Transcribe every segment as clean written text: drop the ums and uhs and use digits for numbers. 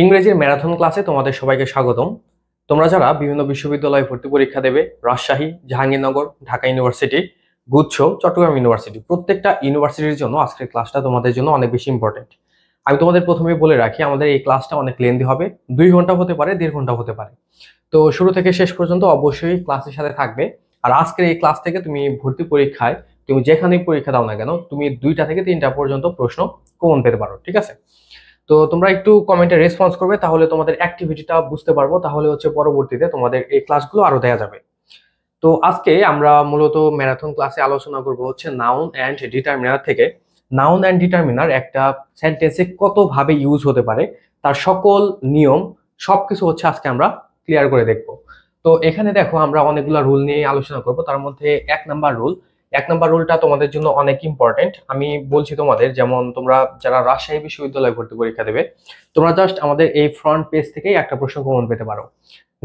ইংরেজির ম্যারাথন ক্লাসে তোমাদের সবাইকে স্বাগতম। তোমরা যারা বিভিন্ন বিশ্ববিদ্যালয়ে ভর্তি পরীক্ষা দেবে, রাজশাহী, জাহাঙ্গীরনগর, ঢাকা ইউনিভার্সিটি, গুচ্ছ, চট্টগ্রাম ইউনিভার্সিটি, প্রত্যেকটা ইউনিভার্সিটির জন্য আজকের ক্লাসটা তোমাদের জন্য অনেক বেশি ইম্পর্টেন্ট। আমি তোমাদের প্রথমেই বলে রাখি, আমাদের এই ক্লাসটা অনেক লেন্দি হবে, 2 ঘন্টা হতে পারে, 1.5 ঘন্টা হতে পারে। তো শুরু থেকে শেষ পর্যন্ত অবশ্যই ক্লাসের সাথে থাকবে। আর আজকের এই ক্লাস থেকে তুমি ভর্তি পরীক্ষায় তুমি যেখানেই পরীক্ষা দাও না কেন, তুমি 2টা থেকে 3টা পর্যন্ত প্রশ্ন কমন পেতে পারো, ঠিক আছে? তো তোমরা একটু কমেন্টে রেসপন্স করবে, তাহলে তোমাদের অ্যাক্টিভিটিটা বুঝতে পারবো, তাহলে হচ্ছে পরবর্তীতে তোমাদের এই ক্লাসগুলো আরো দেওয়া যাবে। তো আজকে আমরা মূলত ম্যারাথন ক্লাসে আলোচনা করব হচ্ছে নাউন অ্যান্ড ডিটারমিনার থেকে। নাউন অ্যান্ড ডিটারমিনার একটা সেন্টেন্সে কত ভাবে ইউজ হতে পারে, তার সকল নিয়ম সবকিছু হচ্ছে আজকে আমরা ক্লিয়ার করে দেখব। তো এখানে দেখো, আমরা অনেকগুলো রুল নিয়ে আলোচনা করব। তার মধ্যে 1 নাম্বার রুলটা তোমাদের জন্য অনেক ইম্পর্টেন্ট। আমি বলছি তোমাদের, যেমন তোমরা যারা রাজশাহী বিশ্ববিদ্যালয়ে ভর্তি পরীক্ষা দেবে, তোমরা জাস্ট আমাদের এই ফ্রন্ট পেজ থেকেই একটা প্রশ্ন কমন পেতে পারো,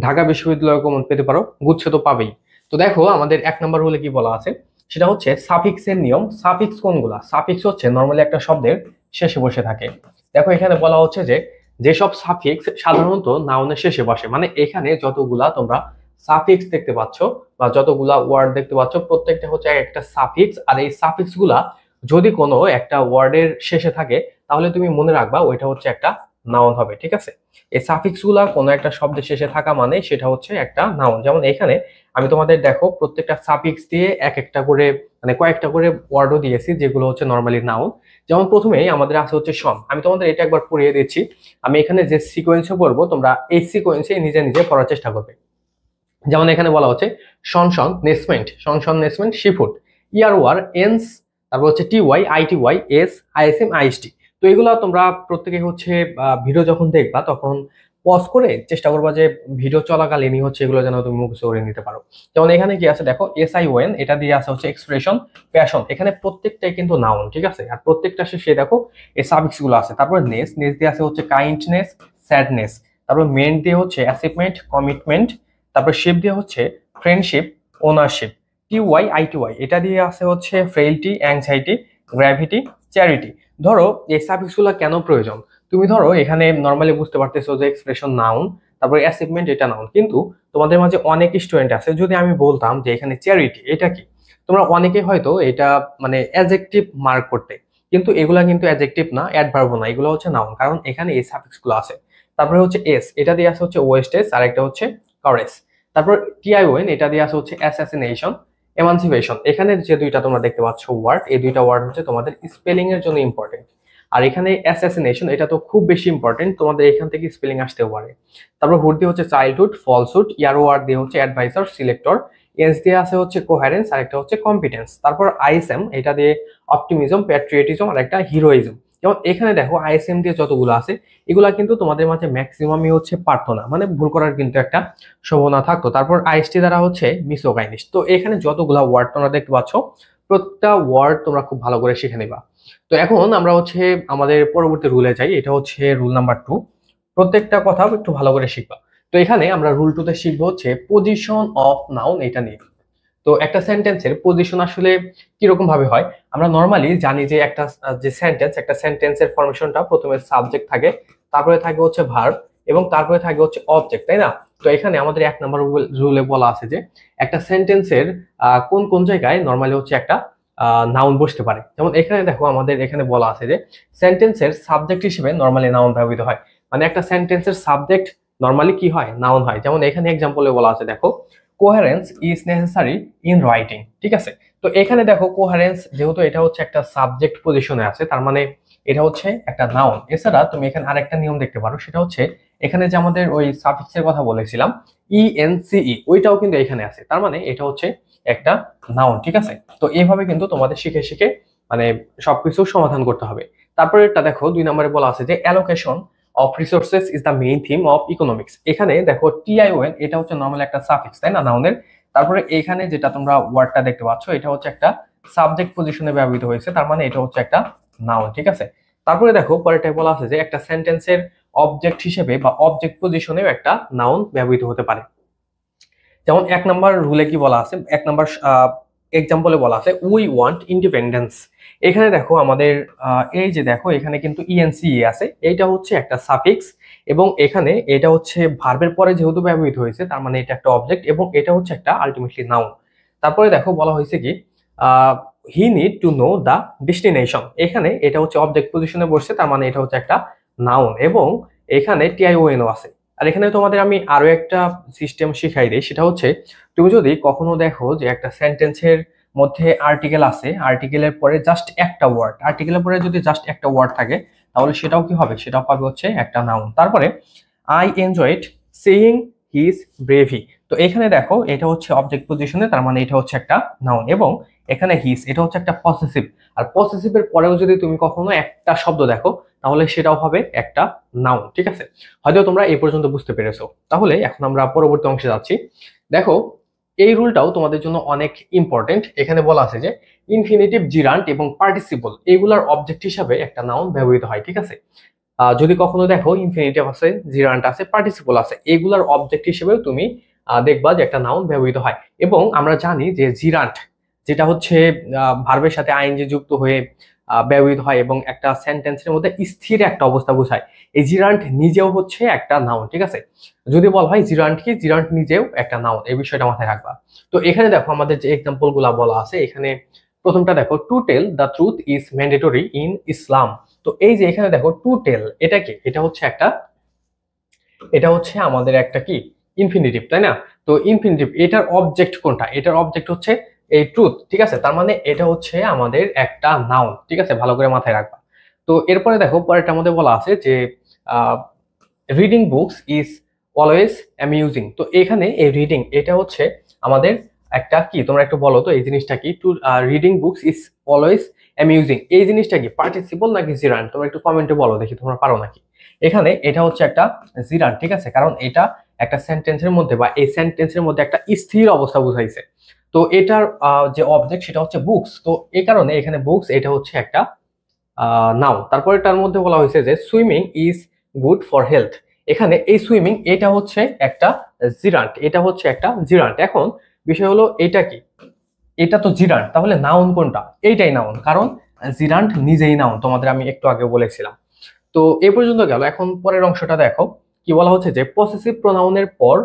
ঢাকা বিশ্ববিদ্যালয়ে কমন পেতে পারো, গুচ্ছ তো পাবেই। তো দেখো, আমাদের 1 নাম্বার রুলে কি বলা আছে, সেটা হচ্ছে সাফিক্সের নিয়ম। সাফিক্স কোনগুলা? সাফিক্স হচ্ছে নর্মালি একটা শব্দের শেষে বসে থাকে। দেখো, এখানে বলা হচ্ছে যে যেসব সাফিক্স সাধারণত নাউনের শেষে বসে, মানে এখানে যতগুলা তোমরা সাফিক্স দেখতে পাচ্ছ বা যতগুলা ওয়ার্ড দেখতে পাচ্ছ, প্রত্যেকটা হচ্ছে একটা সাফিক্স। আর এই সাফিক্স গুলা যদি কোনো একটা ওয়ার্ডের শেষে থাকে, তাহলে তুমি মনে রাখবা ওইটা হচ্ছে একটা নাউন হবে, ঠিক আছে? এই সাফিক্স গুলা কোনো একটা শব্দের শেষে থাকা মানে সেটা হচ্ছে একটা নাউন। যেমন এখানে আমি তোমাদের দেখো প্রত্যেকটা সাফিক্স দিয়ে এক একটা করে, মানে কয়েকটা করে ওয়ার্ডও দিয়েছি, যেগুলো হচ্ছে নর্মালি নাউন। যেমন প্রথমেই আমাদের আছে হচ্ছে সন। আমি তোমাদের এটা একবার পড়িয়ে দিচ্ছি। আমি এখানে যে সিকোয়েন্সে পড়বো, তোমরা এই সিকোয়েন্সে নিজে নিজে পড়ার চেষ্টা করবে। যেমন এখানে বলা হচ্ছে সনসন নেসমেন্ট, সনসন নেসমেন্ট সিফুড, ইয়ার ওয়ার এন্স, তারপর হচ্ছে T Y I T Y S ism ist. তো এগুলো তোমরা প্রত্যেকে হচ্ছে ভিডিও যখন দেখবা তখন পজ করে চেষ্টা করবা যে ভিডিও চলাকালীনই হচ্ছে এগুলো যেন তুমি মুখস্থ করে নিতে পারো। যেমন এখানে কি আছে দেখো, এস আই ওয়েন, এটা দিয়ে আছে হচ্ছে এক্সপ্রেশন, প্যাশন। এখানে প্রত্যেকটাই কিন্তু নাউন, ঠিক আছে? আর প্রত্যেকটা শেষে দেখো এই সাফিক্স গুলো আছে। তারপর নেস, নেস দিয়ে আছে হচ্ছে কাইন্ডনেস, স্যাডনেস। তারপর মেন্ট দিয়ে হচ্ছে অ্যাচিভমেন্ট, কমিটমেন্ট। তারপর শিপ দিয়ে হচ্ছে friendship, ownership. T Y I T Y, এটা দিয়ে আছে হচ্ছে ফ্রেইলটি, অ্যাংজাইটি, গ্র্যাভিটি, চ্যারিটি। ধরো এই সাফিক্স গুলো কেন প্রয়োজন? তুমি ধরো এখানে নর্মালি বুঝতে পারতেছো যে এক্সপ্রেশন নাউন, তারপর অ্যাচিভমেন্ট এটা নাউন, কিন্তু তোমাদের মাঝে অনেক স্টুডেন্ট আছে, যদি আমি বলতাম যে এখানে চ্যারিটি এটা কি, তোমরা অনেকে হয়তো এটা মানে অ্যাডজেক্টিভ মার্ক করতে, কিন্তু এগুলা কিন্তু অ্যাডজেক্টিভ না, অ্যাডভার্বও না, এগুলো হচ্ছে নাউন, কারণ এখানে এই সাফিক্স গুলো আছে। তারপরে হচ্ছে এস, এটা দিয়ে আছে হচ্ছে ওয়েস্টেজ, আর একটা হচ্ছে কারেজ। তারপর টিআইওএন, এটা দিয়ে আছে হচ্ছে অ্যাসাসিনেশন, এমানসিপেশন। এখানে যে দুইটা তোমরা দেখতে পাচ্ছ ওয়ার্ড, এই দুইটা ওয়ার্ড হচ্ছে তোমাদের স্পেলিং এর জন্য ইম্পর্টেন্ট। আর এখানে অ্যাসাসিনেশন, এটা তো খুব বেশি ইম্পর্টেন্ট, তোমাদের এখান থেকে স্পেলিং আসতেও পারে। তারপর হুড দিয়ে হচ্ছে চাইল্ডহুড, ফলসহুড, ইয়ার ওয়ার্ড দিয়ে হচ্ছে অ্যাডভাইসার, সিলেক্টর, এস দিয়ে আছে হচ্ছে কোহেরেন্স, আর একটা হচ্ছে কম্পিটেন্স। তারপর আইএসএম, এটা দিয়ে অপটিমিজম, প্যাট্রিয়টিজম, আর একটা হিরোইজম। যেমন এখানে দেখো আইএসএম দিয়ে যতগুলো আছে, এগুলা কিন্তু তোমাদের মাঝে ম্যাক্সিমামই হচ্ছে পারতো না, মানে ভুল করার কিন্তু একটা সম্ভাবনা থাকতো। তারপর আইএসটি দ্বারা হচ্ছে মিসোগাইনিস্ট। তো এখানে যতগুলা ওয়ার্ড তোমরা দেখতে পাচ্ছ, প্রত্যেকটা ওয়ার্ড তোমরা খুব ভালো করে শিখে নিবা। তো এখন আমরা হচ্ছে আমাদের পরবর্তী রুলে যাই, এটা হচ্ছে রুল নাম্বার 2। প্রত্যেকটা কথা একটু ভালো করে শিখবা। তো এখানে আমরা রুল 2তে শিখবো হচ্ছে পজিশন অফ নাউন, এটা নিয়ে। তো একটা সেন্টেন্সের পজিশন আসলে কিরকম ভাবে হয়? আমরা নর্মালি জানি যে একটা একটা সেন্টেন্সের ফরমেশনটা প্রথমে সাবজেক্ট থাকে, তারপরে থাকে হচ্ছে ভার্ব, এবং তারপরে থাকে হচ্ছে অবজেক্ট, তাই না? তো এখানে আমাদের 1 নম্বর রুলে বলা আছে যে একটা সেন্টেন্সের কোন কোন জায়গায় নর্মালি হচ্ছে একটা নাউন বসতে পারে। যেমন এখানে দেখো, আমাদের এখানে বলা আছে যে সেন্টেন্সের সাবজেক্ট হিসেবে নর্মালি নাউন ব্যবহৃত হয়। মানে একটা সেন্টেন্সের সাবজেক্ট নর্মালি কি হয়? নাউন হয়। যেমন এখানে এক্সাম্পলে বলা আছে দেখো, coherence is necessary in writing, ঠিক আছে? তো এখানে দেখো কোহেরেন্স, যেহেতু এটা হচ্ছে একটা সাবজেক্ট পজিশনে আছে, তার মানে এটা হচ্ছে একটা নাউন। এছাড়া তুমি এখানে আরেকটা নিয়ম দেখতে পারো, সেটা হচ্ছে এখানে যে আমাদের ওই সাফিক্সের কথা বলেছিলাম, ইএনসিই, ওইটাও কিন্তু এখানে আছে, তার মানে এটা হচ্ছে একটা নাউন, ঠিক আছে? তো এইভাবে কিন্তু তোমাদের শিখে শিখে মানে সবকিছু সমাধান করতে হবে। তারপরে এটা দেখো 2 নম্বরে বলা আছে যে allocation of resources is the main theme of economics. এখানে দেখো টিআইওএন, এটা হচ্ছে নর্মালি একটা সাফিক্স, তাই না, নাউনের। তারপরে এখানে যেটা তোমরা ওয়ার্ডটা দেখতে পাচ্ছ, এটা হচ্ছে একটা সাবজেক্ট পজিশনে ব্যবহৃত হয়েছে, তার মানে এটা হচ্ছে একটা নাউন, ঠিক আছে? তারপরে দেখো পরেরটায় বলা আছে যে একটা সেন্টেন্সের অবজেক্ট হিসেবে বা অবজেক্ট পজিশনেও একটা নাউন ব্যবহৃত হতে পারে। যেমন 1 নম্বর রুলে কি বলা আছে, 1 নম্বর এক্সাম্পলে বলা আছে উই ওয়ান্ট ইন্ডিপেন্ডেন্স। এখানে দেখো আমাদের এই যে দেখো, এখানে কিন্তু ইএনসি আছে, এইটা হচ্ছে একটা সাফিক্স। এবং এখানে এটা হচ্ছে ভার্বের পরে যেহেতু ব্যবহৃত হয়েছে তার মানে এটা একটা অবজেক্ট এবং এটা হচ্ছে একটা আলটিমেটলি নাউন। তারপরে দেখো বলা হয়েছে কি he need to know the destination, এখানে এটা হচ্ছে অবজেক্ট পজিশনে বসছে তার মানে এটা হচ্ছে একটা নাউন এবং এখানে টিআইওএনও আছে। আর এখানে তোমাদের আমি আরো একটা সিস্টেম শিখাই দিই, সেটা হচ্ছে তুমি যদি কখনো দেখো যে একটা সেন্টেন্সের মধ্যে আর্টিকেল আছে, আর্টিকেলের পরে জাস্ট একটা ওয়ার্ড, আর্টিকেলের পরে যদি জাস্ট একটা ওয়ার্ড থাকে তাহলে সেটাও কি হবে, সেটাও পাবে হচ্ছে একটা নাউন। তারপরে আই এনজয়েড সিইং হিজ ব্রেভি, তো এখানে দেখো এটা হচ্ছে অবজেক্ট পজিশনে তার মানে এটা হচ্ছে একটা নাউন এবং এখানে হিজ এটা হচ্ছে একটা পসেসিভ, আর পসেসিভের পরেও যদি তুমি কখনো একটা শব্দ দেখো তাহলে সেটাও হবে একটা নাউন। ঠিক আছে, হয়তো তোমরা এই পর্যন্ত বুঝতে পেরেছো। তাহলে এখন আমরা পরবর্তী অংশে যাচ্ছি। দেখো এই রুলটাও তোমাদের জন্য অনেক ইম্পর্টেন্ট। এখানে বলা আছে যে ইনফিনিটিভ, জিরান্ট এবং পার্টিসিপল এগুলার অবজেক্ট হিসাবে একটা নাউন ব্যবহৃত হয়। ঠিক আছে, যদি কখনো দেখো ইনফিনিটিভ আছে, জিরান্ট আছে, পার্টিসিপল আছে, এগুলার অবজেক্ট হিসেবেও তুমি দেখবা যে একটা নাউন ব্যবহৃত হয়। এবং আমরা জানি যে জিরান্ট যেটা হচ্ছে ভার্বের সাথে আইএনজি যুক্ত হয়ে ব্যবহৃত হয় এবং একটা সেন্টেন্সের মধ্যে স্থির একটা অবস্থা বোঝায়। এই জিরান্ট নিজেও হচ্ছে একটা নাউন। ঠিক আছে, যদি বলা হয় জিরান্ট কি, জিরান্ট নিজেও একটা নাউন, এই বিষয়টা মাথায় রাখবা। তো এখানে দেখো আমাদের যে এক্সাম্পল গুলা বলা আছে, এখানে প্রথমটা দেখো to tell the truth is mandatory in Islam. তো এই যে এখানে দেখো টু টেল, এটা কি, এটা হচ্ছে একটা, এটা হচ্ছে আমাদের একটা কি ইনফিনিটিভ, তাই না? তো ইনফিনিটিভ এটার অবজেক্ট কোনটা, এটার অবজেক্ট হচ্ছে এই ট্রুথ। ঠিক আছে, তার মানে এটা হচ্ছে আমাদের একটা নাউন। ঠিক আছে, ভালো করে মাথায় রাখবা। তো এরপরে দেখো পরেরটার মধ্যে বলা আছে যে reading books is always amusing. তো এখানে এই রিডিং এটা হচ্ছে আমাদের একটা কি, তোমরা একটু বলো তো এই জিনিসটা কি, to reading books is always amusing, এই জিনিসটা কি পার্টিসিপল নাকি জিরান্ট? তোমরা একটু কমেন্টে বলো দেখি তোমরা পারো নাকি। এখানে এটা হচ্ছে একটা জিরান্ট। ঠিক আছে, কারণ এটা একটা সেন্টেন্সের মধ্যে বা এই সেন্টেন্সের মধ্যে একটা স্থির অবস্থা বুঝাইছে। তো এটার যে অবজেক্ট সেটা হচ্ছে বুকস, তো এই কারণে এখানে বুকস এটা হচ্ছে একটা নাউন। তারপরে তার মধ্যে বলা হয়েছে যে swimming is good for health, এখানে এই সুইমিং এটা হচ্ছে একটা জিরান্ট, এটা হচ্ছে একটা জিরান্ট। এখন বিষয় হলো এটা কি, এটা তো জিরান্ট, তাহলে নাউন কোনটা? এইটাই নাউন, কারণ জিরান্ট নিজেই নাউন, তোমাদের আমি একটু আগে বলেছিলাম। তো এই পর্যন্ত গেল। এখন পরের অংশটা দেখো কি বলা হচ্ছে যে পসেসিভ প্রোনাউনের পর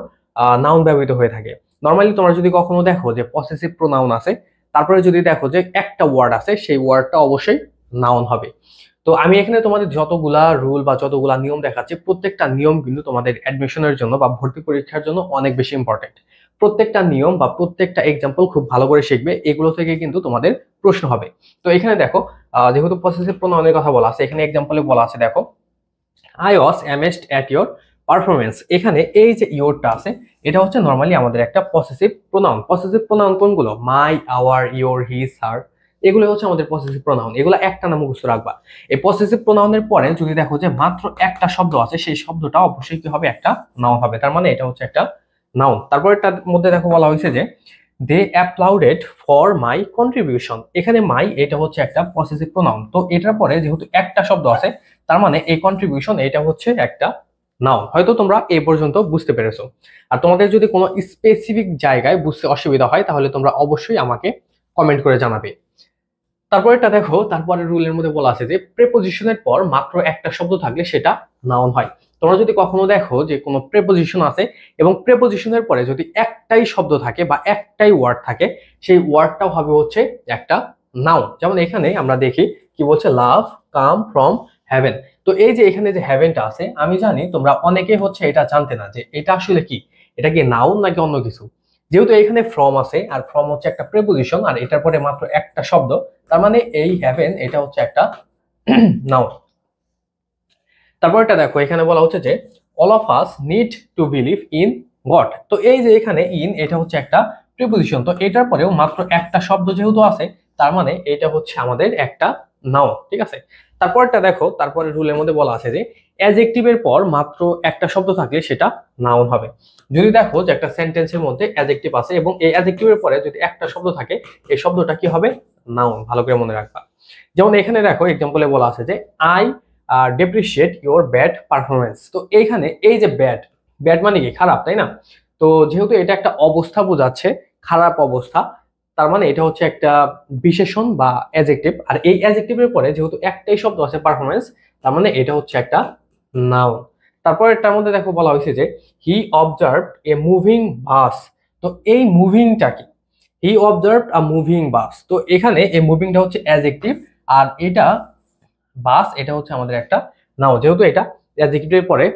নাউন ব্যবহৃত হয়ে থাকে। নর্মালি তোমরা যদি কখনো দেখো যে পসেসিভ প্রোনাউন আছে, তারপরে যদি দেখো যে একটা ওয়ার্ড আছে, সেই ওয়ার্ডটা অবশ্যই নাউন হবে। তো আমি এখানে তোমাদের যতগুলা রুল বা যতগুলা নিয়ম দেখাচ্ছি, প্রত্যেকটা নিয়ম কিন্তু তোমাদের অ্যাডমিশনের জন্য বা ভর্তি পরীক্ষার জন্য অনেক বেশি ইম্পর্টেন্ট। প্রত্যেকটা নিয়ম বা প্রত্যেকটা এক্সাম্পল খুব ভালো করে শিখবে, এগুলো থেকে কিন্তু তোমাদের প্রশ্ন হবে। তো এখানে দেখো যেহেতু পসেসিভ প্রোনাউনের কথা বলা আছে, এখানে এক্সাম্পলে বলা আছে দেখো I was amazed at your performance. এখানে এই যে ইয়োরটা আছে এটা হচ্ছে নর্মালি আমাদের একটা পসেসিভ প্রোনাউন। পসেসিভ প্রোনাউন কোনগুলো? মাই, আওয়ার, ইয়োর, হিজ, হার, এগুলো হচ্ছে আমাদের পসেসিভ প্রোনাউন। এগুলো একটা নাম মুখস্থ রাখবা। এই পসেসিভ প্রোনাউনের পরে যদি দেখো যে মাত্র একটা শব্দ আছে, সেই শব্দটা অবশ্যই কি হবে, একটা নাউন হবে, তার মানে এটা হচ্ছে একটা নাউন। তারপরে তার মধ্যে দেখো বলা হয়েছে যে দে অ্যাপ্লাউডেড ফর মাই কন্ট্রিবিউশন, এখানে মাই এটা হচ্ছে একটা পসেসিভ প্রোনাউন। তো এটার পরে যেহেতু একটা শব্দ আছে তার মানে এই কন্ট্রিবিউশন এটা হচ্ছে একটা নাউন। হয়তো তোমরা এই পর্যন্ত বুঝতে পেরেছো। আর তোমাদের যদি কোনো স্পেসিফিক জায়গায় বুঝতে অসুবিধা হয় তাহলে তোমরা অবশ্যই আমাকে কমেন্ট করে জানাবে। তারপরেটা দেখো, তারপরে রুলের মধ্যে বলা আছে যে প্রেপোজিশনের পর মাত্র একটা শব্দ থাকলে সেটা নাউন হয়। তোমরা যদি কখনো দেখো যে কোনো প্রেপোজিশন আছে এবং প্রেপোজিশনের পরে যদি একটাই শব্দ থাকে বা একটাই ওয়ার্ড থাকে, সেই ওয়ার্ডটাও হবে হচ্ছে একটা নাউন। যেমন এখানে আমরা দেখি কি বলছে, লাভ কাম ফ্রম হ্যাভেন। তো এই যে এখানে যে হ্যাভেনটা আছে, আমি জানি তোমরা অনেকে হচ্ছে এটা জানতে না যে এটা আসলে কি, এটা কি নাউন নাকি অন্য কিছু। যেহেতু এখানে ফ্রম আছে আর ফ্রম হচ্ছে একটা প্রেপোজিশন আর এটার পরে মাত্র একটা শব্দ, তার মানে এই হ্যাভেন এটা হচ্ছে একটা নাউন। তারপর এটা দেখো এখানে বলা হচ্ছে যে all of us need to believe in god. তো এই যে এখানে ইন এটা হচ্ছে একটা প্রিপোজিশন, তো এটার পরেও মাত্র একটা শব্দ যেহেতু আছে তার মানে এটা হচ্ছে আমাদের একটা নাউন। ঠিক আছে, তারপরটা দেখো, তারপরে রুলের মধ্যে বলা আছে যে অ্যাডজেক্টিভের পর মাত্র একটা শব্দ থাকলে সেটা নাউন হবে। যদি দেখো যে একটা সেন্টেন্সের মধ্যে অ্যাডজেক্টিভ আছে এবং এই অ্যাডজেক্টিভের পরে যদি একটা শব্দ থাকে, এই শব্দটা কি হবে, নাউন। ভালো করে মনে রাখবা। যেমন এখানে দেখো এক্সাম্পলে বলা আছে যে আই ডেপ্রিশিয়েট ইউর ব্যাড পারফরমেন্স। তো এইখানে এই যে ব্যাড, ব্যাড মানে কি, খারাপ, তাই না? তো যেহেতু এটা একটা অবস্থা বোঝাচ্ছে, খারাপ অবস্থা, তার মানে এটা হচ্ছে একটা বিশেষণ বা অ্যাডজেক্টিভ। আর এই অ্যাডজেক্টিভের পরে যেহেতু একটাই শব্দ আছে পারফরমেন্স, তার মানে এটা হচ্ছে একটা নাউন। তারপর এটার মধ্যে দেখো বলা হয়েছে যে হি অবজার্ভড এ মুভিং বাস। তো এই মুভিংটা কি? হি অবজার্ভড আ মুভিং বাস। তো এখানে এই মুভিংটা হচ্ছে অ্যাডজেক্টিভ, আর এটা বাস এটা হচ্ছে আমাদের একটা নাউন। যেহেতু এটা অ্যাডজেক্টিভের পরে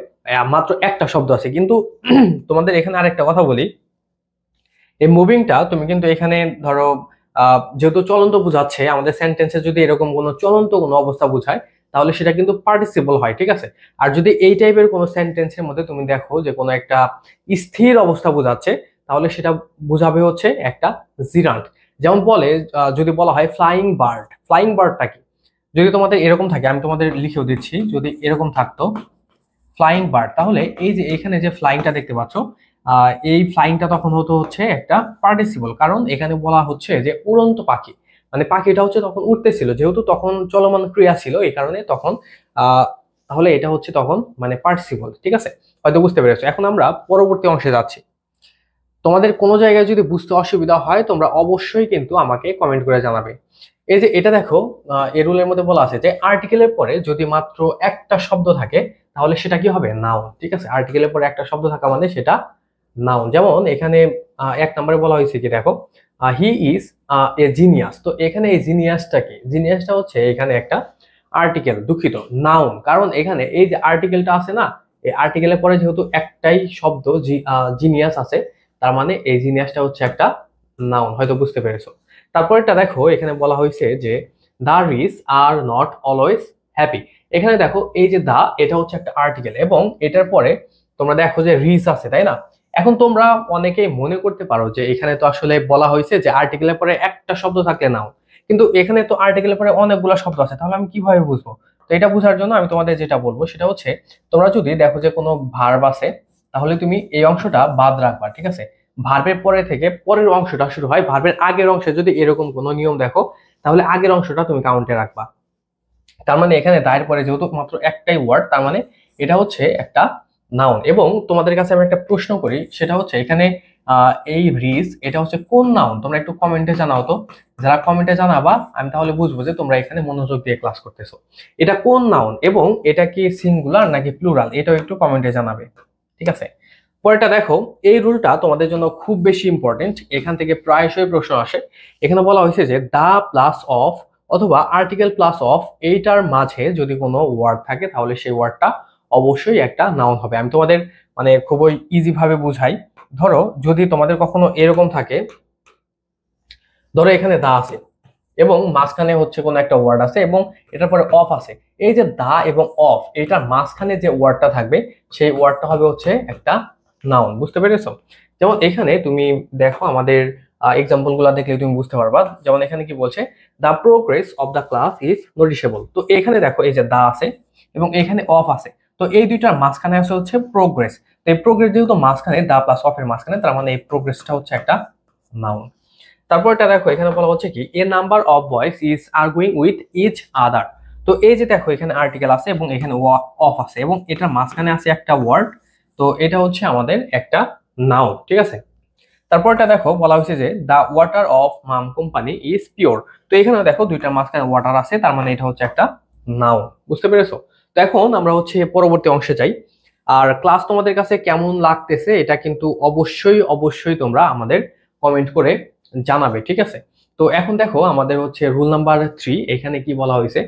মাত্র একটা শব্দ আছে, কিন্তু তোমাদের এখানে আরেকটা কথা বলি, এই মুভিংটা তুমি কিন্তু এখানে ধরো যেহেতু চলন্ত বোঝাচ্ছে, আমাদের সেন্টেন্সে যদি এরকম কোনো চলন্ত কোনো অবস্থা বোঝায় তাহলে সেটা কিন্তু পার্টিসিপল হয়, ঠিক আছে। আর যদি এই টাইপের কোনো সেন্টেন্সের মধ্যে তুমি দেখো যে কোনো একটা স্থির অবস্থা বোঝাচ্ছে, তাহলে সেটা বোঝাবে হচ্ছে একটা জিরান্ট। যেমন বলে যদি বলা হয় ফ্লাইং বার্ড। ফ্লাইং বার্ডটা কি? যদি তোমাদের এরকম থাকে, আমি তোমাদের লিখেও দিচ্ছি, যদি এরকম থাকতো ফ্লাইং বার্ড, তাহলে এই যে এখানে যে ফ্লাইংটা দেখতে পাচ্ছ, এই ফ্লাইংটা তখন হতো হচ্ছে একটা পার্টিসিপল, কারণ এখানে বলা হচ্ছে যে উড়ন্ত পাখি, মানে পাখিটা হচ্ছে তখন উঠতেছিল, যেহেতু তখন চলমান ক্রিয়া ছিল এই কারণে তখন তাহলে এটা হচ্ছে তখন মানে পার্টিসিপল, ঠিক আছে। হয়তো বুঝতে পেরেছো। এখন আমরা পরবর্তী অংশে যাচ্ছি। তোমাদের কোনো জায়গায় যদি বুঝতে অসুবিধা হয় তোমরা অবশ্যই কিন্তু আমাকে কমেন্ট করে জানাবে। এই যে এটা দেখো, এই রুলের মধ্যে বলা আছে যে আর্টিকেলের পরে যদি মাত্র একটা শব্দ থাকে তাহলে সেটা কি হবে? নাউন, ঠিক আছে। আর্টিকেলের পরে একটা শব্দ থাকা মানে সেটা নাউন। যেমন এখানে 1 নম্বরে বলা হয়েছে কি দেখো, হি ইজ এ জিনিয়াস। তো এখানে এই জিনিয়াসটা কি? জিনিয়াসটা হচ্ছে এখানে একটা আর্টিকেল, দুঃখিত নাউন, কারণ এখানে এই যে আর্টিকেলটা আছে না, এই আর্টিকেলের পরে যেহেতু একটাই শব্দ জিনিয়াস আছে, তার মানে এই জিনিয়াসটা হচ্ছে একটা নাউন। হয়তো বুঝতে পেরেছো। তারপরটা দেখো, এখানে বলা হয়েছে যে the rich are not always happy. এখানে দেখো এই যে দা, এটা হচ্ছে একটা আর্টিকেল এবং এটার পরে তোমরা দেখো যে রিচ আছে, তাই না? এখন তোমরা অনেকেই মনে করতে পারো যে এখানে তো আসলে বলা হয়েছে যে আর্টিকেলের পরে একটা শব্দ থাকলে নাউন, কিন্তু এখানে তো আর্টিকেলের পরে অনেকগুলো শব্দ আছে, তাহলে আমি কিভাবে বুঝবো? তো এটা বোঝার জন্য আমি তোমাদের যেটা বলবো সেটা হচ্ছে, তোমরা যদি দেখো যে কোনো ভার্ব আছে, তাহলে তুমি এই অংশটা বাদ রাখবা, ঠিক আছে। ভার্বের পরে থেকে পরের অংশটা শুরু হয়, ভার্বের আগের অংশে যদি এরকম কোনো নিয়ম দেখো তাহলে আগের অংশটা তুমি কাউন্টে রাখবা। তার মানে এখানে দায়ের পরে যেহেতু মাত্র একটাই ওয়ার্ড, তার মানে এটা হচ্ছে একটা নাউন। এবং তোমাদের কাছে আমি একটা প্রশ্ন করি, সেটা হচ্ছে এখানে এই রিজ এটা হচ্ছে কোন নাউন? তোমরা একটু কমেন্টে জানাও তো। যারা কমেন্টে জানাবা আমি তাহলে বুঝবো যে তোমরা এখানে মনোযোগ দিয়ে ক্লাস করতেছো। এটা কোন নাউন এবং এটা কি সিঙ্গুলার নাকি প্লুরাল, এটাও একটু কমেন্টে জানাবে, ঠিক আছে। পরেরটা দেখো, এই রুলটা তোমাদের জন্য খুব বেশি ইম্পর্টেন্ট, এখান থেকে প্রায়শই প্রশ্ন আসে। এখানে বলা হয়েছে যে দা প্লাস অফ অথবা আর্টিকেল প্লাস অফ, এইটার মাঝে যদি কোনো ওয়ার্ড থাকে তাহলে সেই ওয়ার্ডটা অবশ্যই একটা নাউন হবে। আমি তোমাদের মানে খুবই ইজি ভাবে বুঝাই। ধরো যদি তোমাদের কখনো এরকম থাকে, ধরো এখানে দা আছে এবং মাঝখানে হচ্ছে কোনো একটা ওয়ার্ড আছে এবং এটার পরে অফ আছে, এই যে দা এবং অফ এটার মাঝখানে যে ওয়ার্ডটা থাকবে সেই ওয়ার্ডটা হবে হচ্ছে একটা নাউন। বুঝতে পেরেছো? যেমন এখানে তুমি দেখো, আমাদের এক্সাম্পল গুলা দেখলে তুমি বুঝতে পারবা। যেমন এখানে কি বলছে, the progress of the class is noticeable. তো এখানে দেখো এই যে দা আছে এবং এখানে অফ আছে, তো এই দুইটার মাঝখানে আছে হচ্ছে প্রোগ্রেস। তো এই প্রোগ্রেস যেহেতু মাঝখানে, দা প্লাস অফ এর মাঝখানে, তার মানে এই প্রোগ্রেসটা হচ্ছে একটা নাউন। তারপরটা দেখো, এখানে বলা হচ্ছে কি a number of boys is arguing with each other. তো এই যে দেখো এখানে আর্টিকেল আছে এবং এখানে অফ আছে এবং এটার মাঝখানে আছে একটা ওয়ার্ড, তো এটা হচ্ছে আমাদের একটা নাউন, ঠিক আছে। তারপরটা দেখো বলা হয়েছে যে the water of Mum company is pure. তো এখানে দেখো দুইটার মাঝখানে ওয়াটার আছে, তার মানে এটা হচ্ছে একটা নাউন। বুঝতে পেরেছো? তো এখন আমরা হচ্ছে পরবর্তী অংশে যাই। আর ক্লাস তোমাদের কাছে কেমন লাগতেছে এটা কিন্তু অবশ্যই অবশ্যই তোমরা আমাদের কমেন্ট করে জানাবে, ঠিক আছে। তো এখন দেখো আমাদের হচ্ছে রুল নাম্বার 3, এখানে কি বলা হয়েছে,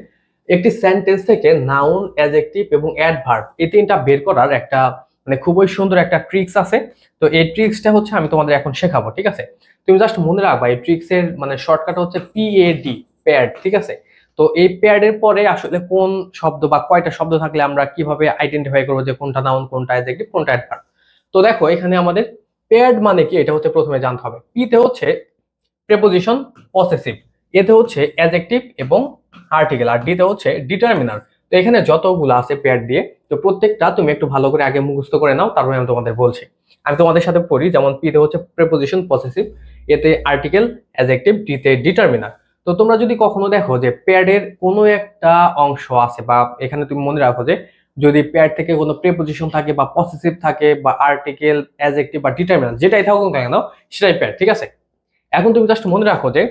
একটি সেন্টেন্স থেকে নাউন, অ্যাডজেক্টিভ এবং অ্যাডভার্ব এই তিনটা বের করার একটা মানে খুবই সুন্দর একটা ট্রিক্স আছে। তো এই ট্রিক্সটা হচ্ছে আমি তোমাদের এখন শেখাবো, ঠিক আছে। তুমি জাস্ট মনে রাখবা এই ট্রিক্সের মানে শর্টকাট হচ্ছে পিএডি, প্যাড, ঠিক আছে। তো এই প্যাডের পরে আসলে কোন শব্দ বা কয়টা শব্দ থাকলে আমরা কিভাবে আইডেন্টিফাই করবো যে কোনটা নাউন, কোনটা অ্যাডজেক্টিভ, কোনটা অ্যাডভার্ব। তো দেখো এখানে আমাদের প্যাড মানে কি এটা হচ্ছে প্রথমে জানতে হবে। পিতে হচ্ছে প্রেপোজিশন পসেসিভ, এতে হচ্ছে অ্যাডজেক্টিভ এবং আর্টিকেল, আর ডিতে হচ্ছে ডিটারমিনার। তো এখানে যতগুলো আছে প্যাড দিয়ে, তো প্রত্যেকটা তুমি একটু ভালো করে আগে মুখস্থ করে নাও, তারপরে আমি তোমাদের বলছি। আমি তোমাদের সাথে পড়ি। যেমন পিতে হচ্ছে প্রেপোজিশন পসেসিভ, এতে আর্টিকেল, অ্যাডজেক্টিভ, ডিতে ডিটারমিনার। তো তোমরা যদি কখনো দেখো যে প্যাডের কোনো একটা অংশ আছে, বা এখানে তুমি মনে রাখো যে যদি প্যাড থেকে কোনো প্রেপোজিশন থাকে বা পসেসিভ থাকে বা আর্টিকেল, অ্যাডজেক্টিভ বা ডিটারমিনার যেটাই থাকুক না কেন সেটাই প্যাড, ঠিক আছে। এখন তুমি জাস্ট মনে রাখো যে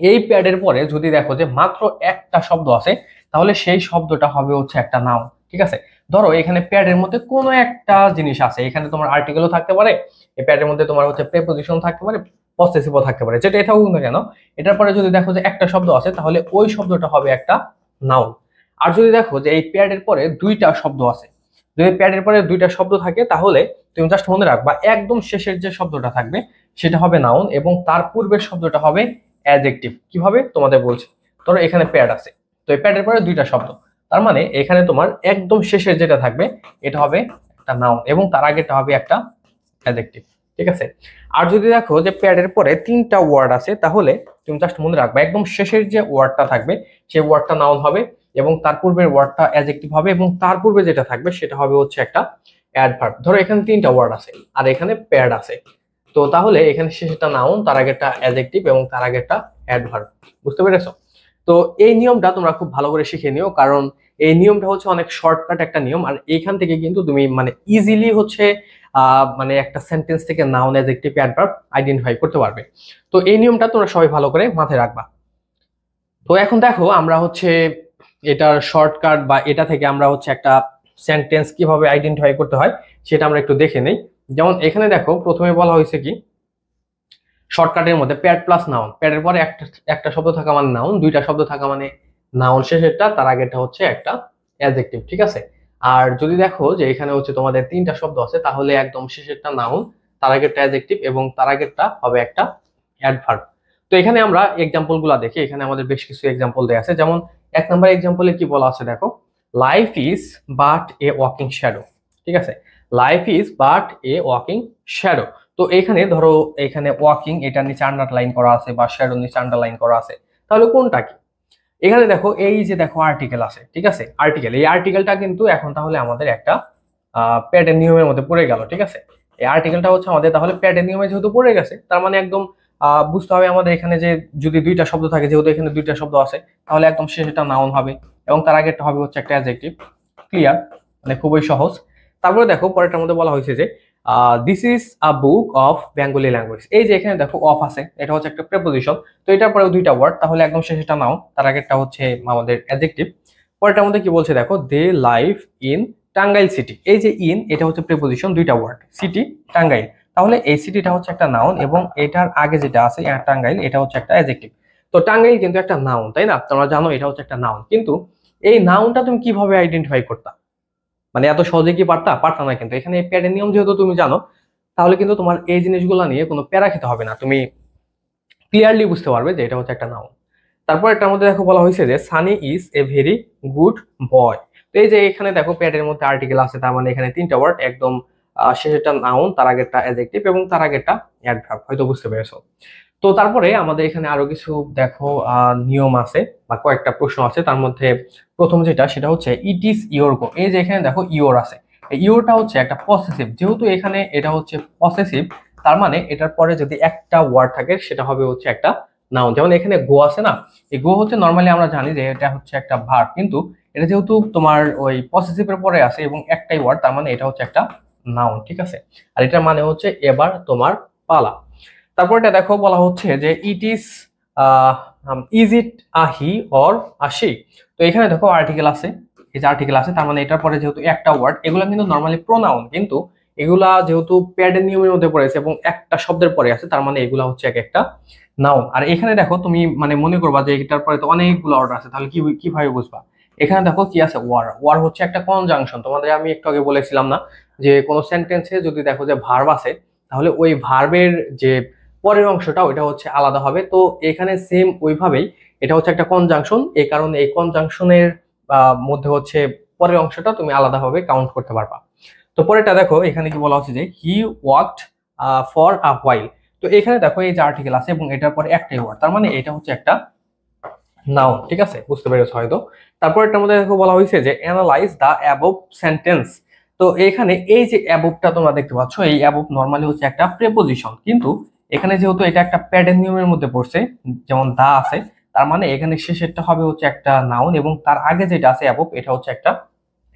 এই প্যাডের পরে যদি দেখো যে মাত্র একটা শব্দ আছে তাহলে সেই শব্দটা হবে হচ্ছে একটা নাউন, ঠিক আছে। ধরো এখানে প্যাডের মধ্যে কোনো একটা জিনিস আছে, এখানে তোমার আর্টিকেলও থাকতে পারে, এই প্যাডের মধ্যে তোমার হচ্ছে প্রেপোজিশন থাকতে পারে, পসেসিভও থাকতে পারে, যেটা এটাও না কেন, এটার পরে যদি দেখো যে একটা শব্দ আছে তাহলে ওই শব্দটা হবে একটা নাউন। আর যদি দেখো যে এই প্যাডের পরে দুইটা শব্দ আছে, যদি প্যাডের পরে দুইটা শব্দ থাকে তাহলে তুমি জাস্ট মনে রাখবা একদম শেষের যে শব্দটা থাকবে সেটা হবে নাউন এবং তার পূর্বের শব্দটা হবে অ্যাডজেক্টিভ। কিভাবে তোমাদের বলছি, ধরো এখানে প্যাড আছে, তো এই প্যাডের পরে দুইটা শব্দ, তার মানে এখানে তোমার একদম শেষের যেটা থাকবে এটা হবে একটা নাউন এবং তার আগেটা হবে একটা অ্যাডজেক্টিভ। ঠিক আছে, আর যদি দেখো যে প্যাডের পরে তিনটা ওয়ার্ড আছে তাহলে তুমি জাস্ট মনে রাখবে একদম শেষের যে ওয়ার্ডটা থাকবে সেই ওয়ার্ডটা নাউন হবে এবং তার পূর্বের ওয়ার্ডটা অ্যাডজেক্টিভ হবে এবং তার পূর্বে যেটা থাকবে সেটা হবে হচ্ছে একটা অ্যাডভার্ব। ধরো এখানে তিনটা ওয়ার্ড আছে আর এখানে প্যাড আছে, তো তাহলে এখানে শেষেরটা নাউন, তার আগে একটা অ্যাডজেক্টিভ এবং তার আগে একটা অ্যাডভার্ব। বুঝতে পেরেছো? তো এই নিয়মটা তোমরা খুব ভালো করে শিখে নিও, কারণ এই নিয়মটা হচ্ছে অনেক শর্টকাট একটা নিয়ম, আর এইখান থেকে কিন্তু তুমি মানে ইজিলি হচ্ছে মানে একটা সেন্টেন্স থেকে নাউন, অ্যাডজেক্টিভ, অ্যাডভার্ব আইডেন্টিফাই করতে পারবে। তো এই নিয়মটা তোমরা সবাই ভালো করে মাথায় রাখবা। তো এখন দেখো আমরা হচ্ছে এটার শর্টকাট বা এটা থেকে আমরা হচ্ছে একটা সেন্টেন্স কিভাবে আইডেন্টিফাই করতে হয় সেটা আমরা একটু দেখে নেই। যেমন এখানে দেখো প্রথমে বলা হয়েছে কি, শর্টকাটের মধ্যে প্যাড প্লাস নাউন, প্যাডের পরে একটা একটা শব্দ থাকা মানে নাউন, দুইটা শব্দ থাকা মানে নাউন শেষেরটা, তার আগেরটা হচ্ছে একটা অ্যাডজেক্টিভ। ঠিক আছে, আর যদি দেখো যে এখানে হচ্ছে তোমাদের তিনটা শব্দ আছে তাহলে একদম শেষেরটা নাউন, তার আগেরটা অ্যাডজেক্টিভ এবং তার আগেরটা হবে একটা অ্যাডভার্ব। তো এখানে আমরা এক্সাম্পল গুলা দেখি, এখানে আমাদের বেশ কিছু এক্সাম্পল দেওয়া আছে। যেমন এক নম্বর এক্সাম্পলে কি বলা আছে দেখো, life is but A walking shadow. ঠিক আছে, life is but A walking shadow. তো এখানে ধরো এখানে ওয়াকিং এটার নিচে আন্ডারলাইন করা আছে বা শ্যাডো নিচে আন্ডারলাইন করা আছে, তাহলে কোনটা কি? এখানে দেখো এই যে দেখো আর্টিকেল আছে, ঠিক আছে, আর্টিকেল, এই আর্টিকেলটা কিন্তু এখন তাহলে আমাদের একটা প্যাডের নিয়মের মধ্যে পড়ে গেল। ঠিক আছে, এই আর্টিকেলটা হচ্ছে আমাদের তাহলে প্যাডের নিয়মে যেহেতু পড়ে গেছে তার মানে একদম বুঝতে হবে আমাদের এখানে যে যদি দুইটা শব্দ থাকে, যেহেতু এখানে দুইটা শব্দ আছে তাহলে একদম শেষেরটা নাউন হবে এবং তার আগেরটা হবে হচ্ছে একটা অ্যাডজেক্টিভ। ক্লিয়ার? মানে খুবই সহজ। তারপরে দেখো পরেরটার মধ্যে বলা হয়েছে যে this is a book of Bengali language. এই যে এখানে দেখো অফ আছে, এটা হচ্ছে একটা প্রেপোজিশন, তো এটার পরেও দুইটা ওয়ার্ড, তাহলে একদম শেষেরটা নাউন, তার আগেরটা হচ্ছে আমাদের অ্যাডজেক্টিভ। পরেরটার মধ্যে কি বলছে দেখো, দে লাইভ ইন টাঙ্গাইল সিটি। এই যে ইন এটা হচ্ছে প্রেপোজিশন, দুইটা ওয়ার্ড, সিটি, টাঙ্গাইল, তাহলে এই সিটিটা হচ্ছে একটা নাউন এবং এটার আগে যেটা আছে টাঙ্গাইল এটা হচ্ছে একটা অ্যাডজেক্টিভ। তো টাঙ্গাইল কিন্তু একটা নাউন, তাই না? তোমরা জানো এটা হচ্ছে একটা নাউন, কিন্তু এই নাউনটা তুমি কিভাবে আইডেন্টিফাই করতা? মানে এত সহজে কি পারতা না। কিন্তু এখানে প্যাডের নিয়ম যেহেতু তুমি জানো তাহলে কিন্তু তোমার এই জিনিসগুলো নিয়ে কোনো প্যারা খেতে হবে না, তুমি ক্লিয়ারলি বুঝতে পারবে যে এটা হচ্ছে একটা নাউন। তারপর এটার মধ্যে দেখো বলা হয়েছে যে Sunny is a very good boy. তো এই যে এখানে দেখো প্যাডের মধ্যে আর্টিকেল আছে, তার মানে এখানে তিনটা ওয়ার্ড, একদম শেষেরটা নাউন, তার আগেরটা অ্যাডজেক্টিভ এবং তার আগেরটা অ্যাডভার্ব। হয়তো বুঝতে পেরেছো? তো তারপরে আমাদের এখানে আরো কিছু দেখো নিয়ম আছে বা কয়েকটা প্রশ্ন আছে, তার মধ্যে প্রথম যেটা সেটা হচ্ছে ইট ইজ ইওর গো। এই যে এখানে দেখো ইওর আছে, ইওরটা হচ্ছে একটা পসেসিভ, যেহেতু এখানে এটা হচ্ছে পসেসিভ তার মানে এটার পরে যদি একটা ওয়ার্ড থাকে সেটা হবে হচ্ছে একটা নাউন। যেমন এখানে গো আছে না, এই গো হচ্ছে নর্মালি আমরা জানি যে এটা হচ্ছে একটা ভার্ব, কিন্তু এটা যেহেতু তোমার ওই পসেসিভের পরে আছে এবং একটাই ওয়ার্ড তার মানে এটা হচ্ছে একটা নাউন। ঠিক আছে, আর এটার মানে হচ্ছে এবার তোমার পালা। তারপর এটা দেখো বলা হচ্ছে যে it is it a he or a she. তো এখানে দেখো আর্টিকেল আছে, এই যে আর্টিকেল আছে তার মানে এটার পরে যেহেতু একটা ওয়ার্ড, এগুলো কিন্তু নর্মালি প্রোনাউন, কিন্তু এগুলা যেহেতু প্যাডের নিয়মের মধ্যে পড়েছে এবং একটা শব্দের পরে আছে তার মানে এগুলা হচ্ছে এক একটা নাউন। আর এখানে দেখো তুমি মানে মনে করবা যে এটার পরে তো অনেকগুলো অর্ডার আছে, তাহলে কিভাবে বুঝবা? এখানে দেখো কি আছে, ওয়ার। ওয়ার হচ্ছে একটা কনজাংশন, তোমাদের আমি একটু আগে বলেছিলাম না যে কোনো সেন্টেন্সে যদি দেখো যে ভার্ব আছে তাহলে ওই ভার্বের যে পরের অংশটা ওইটা হচ্ছে আলাদা হবে। তো এখানে সেম ওইভাবেই এটা হচ্ছে একটা কনজাংশন, এই কারণে এই কনজাংশনের মধ্যে হচ্ছে পরের অংশটা তুমি আলাদাভাবে কাউন্ট করতে পারবা। তো পরেরটা দেখো এখানে কি বলা হচ্ছে যে হি ওয়াকড ফর আ হোয়াইল। তো এখানে দেখো এই যে আর্টিকেল আছে এবং এটার পরে একটাই ওয়ার্ড, তার মানে এটা হচ্ছে একটা নাউন। ঠিক আছে, বুঝতে পেরেছো হয়তো? তারপর এটার মধ্যে দেখো বলা হয়েছে যে অ্যানালাইজ দ্য অ্যাবভ সেন্টেন্স। তো এখানে এই যে অ্যাবভটা তোমরা দেখতে পাচ্ছ, এই অ্যাবভ নর্মালি হচ্ছে একটা প্রেপোজিশন, কিন্তু এখানে যেহেতু এটা একটা প্যাডের নিয়মের মধ্যে পড়ছে, যেমন দা আছে, তার মানে এখানে শেষেরটা হবে হচ্ছে একটা নাউন এবং তার আগে যেটা আছে অ্যাবভ এটা হচ্ছে একটা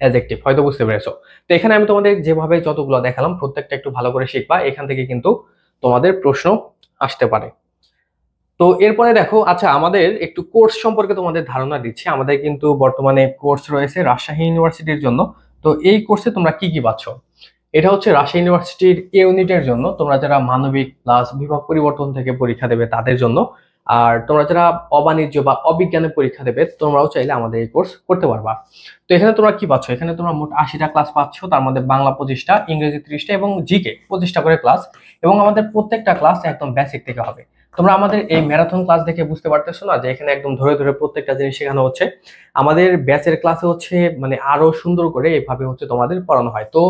অ্যাডজেক্টিভ। হয়তো বুঝতে পেরেছো? তো এখানে আমি তোমাদের যেভাবে যতগুলো দেখালাম প্রত্যেকটা একটু ভালো করে শিখবা, এখান থেকে কিন্তু তোমাদের প্রশ্ন আসতে পারে। তো এরপরে দেখো, আচ্ছা আমাদের একটু কোর্স সম্পর্কে তোমাদের ধারণা দিচ্ছি। আমাদের কিন্তু বর্তমানে কোর্স রয়েছে রাজশাহী ইউনিভার্সিটির জন্য। তো এই কোর্সে তোমরা কি কি পাচ্ছ? এটা হচ্ছে রাজশাহী ইউনিভার্সিটির এ ইউনিটের জন্য, তোমরা যারা মানবিক প্লাস বিভাগ পরিবর্তন থেকে পরীক্ষা দেবে তাদের জন্য। আর তোমরা যারা অবাণিজ্য বা অবিজ্ঞানে পরীক্ষা দেবে তোমরাও চাইলে আমাদের এই কোর্স করতে পারবা। তো এখানে তোমরা কি পাচ্ছ? এখানে তোমরা মোট 80টা ক্লাস পাচ্ছ, তার মধ্যে বাংলা 25টা, ইংরেজি 30টা এবং জিকে 25টা করে ক্লাস। এবং আমাদের প্রত্যেকটা ক্লাস একদম বেসিক থেকে হবে। তোমরা আমাদের এই ম্যারাথন ক্লাস দেখে বুঝতে পারতেছো না যে এখানে একদম ধরে ধরে প্রত্যেকটা জিনিস শেখানো হচ্ছে। আমাদের ব্যাচের ক্লাসে হচ্ছে মানে আরো সুন্দর করে এভাবে হচ্ছে তোমাদের পড়ানো হয়। তো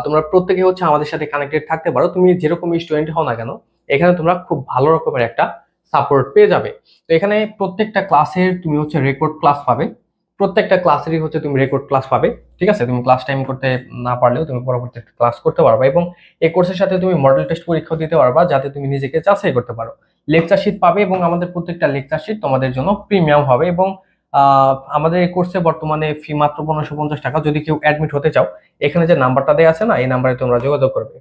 তোমরা প্রত্যেকে হচ্ছে আমাদের সাথে কানেক্টেড থাকতে পারো, তুমি যেরকম স্টুডেন্ট হও না কেন এখানে তোমরা খুব ভালো রকমের একটা সাপোর্ট পেয়ে যাবে। তো এখানে প্রত্যেকটা ক্লাসের তুমি হচ্ছে রেকর্ড ক্লাস পাবে, প্রত্যেকটা ক্লাসেরই হচ্ছে তুমি রেকর্ড ক্লাস পাবে, ঠিক আছে? তুমি ক্লাস টাইম করতে না পারলেও তুমি পরবর্তী ক্লাস করতে পারবা। এবং এই কোর্সের সাথে তুমি মডেল টেস্ট পরীক্ষা দিতে পারবা, যাতে তুমি নিজেকে যাচাই করতে পারো। লেকচার শিট পাবে এবং আমাদের প্রত্যেকটা লেকচার শিট তোমাদের জন্য প্রিমিয়াম হবে। এবং আমাদের এই কোর্সে বর্তমানে ফি মাত্র 1550 টাকা। যদি কেউ অ্যাডমিট হতে চাও এখানে যে নাম্বারটা দেওয়া আছে না, এই নাম্বারে তোমরা যোগাযোগ করবে।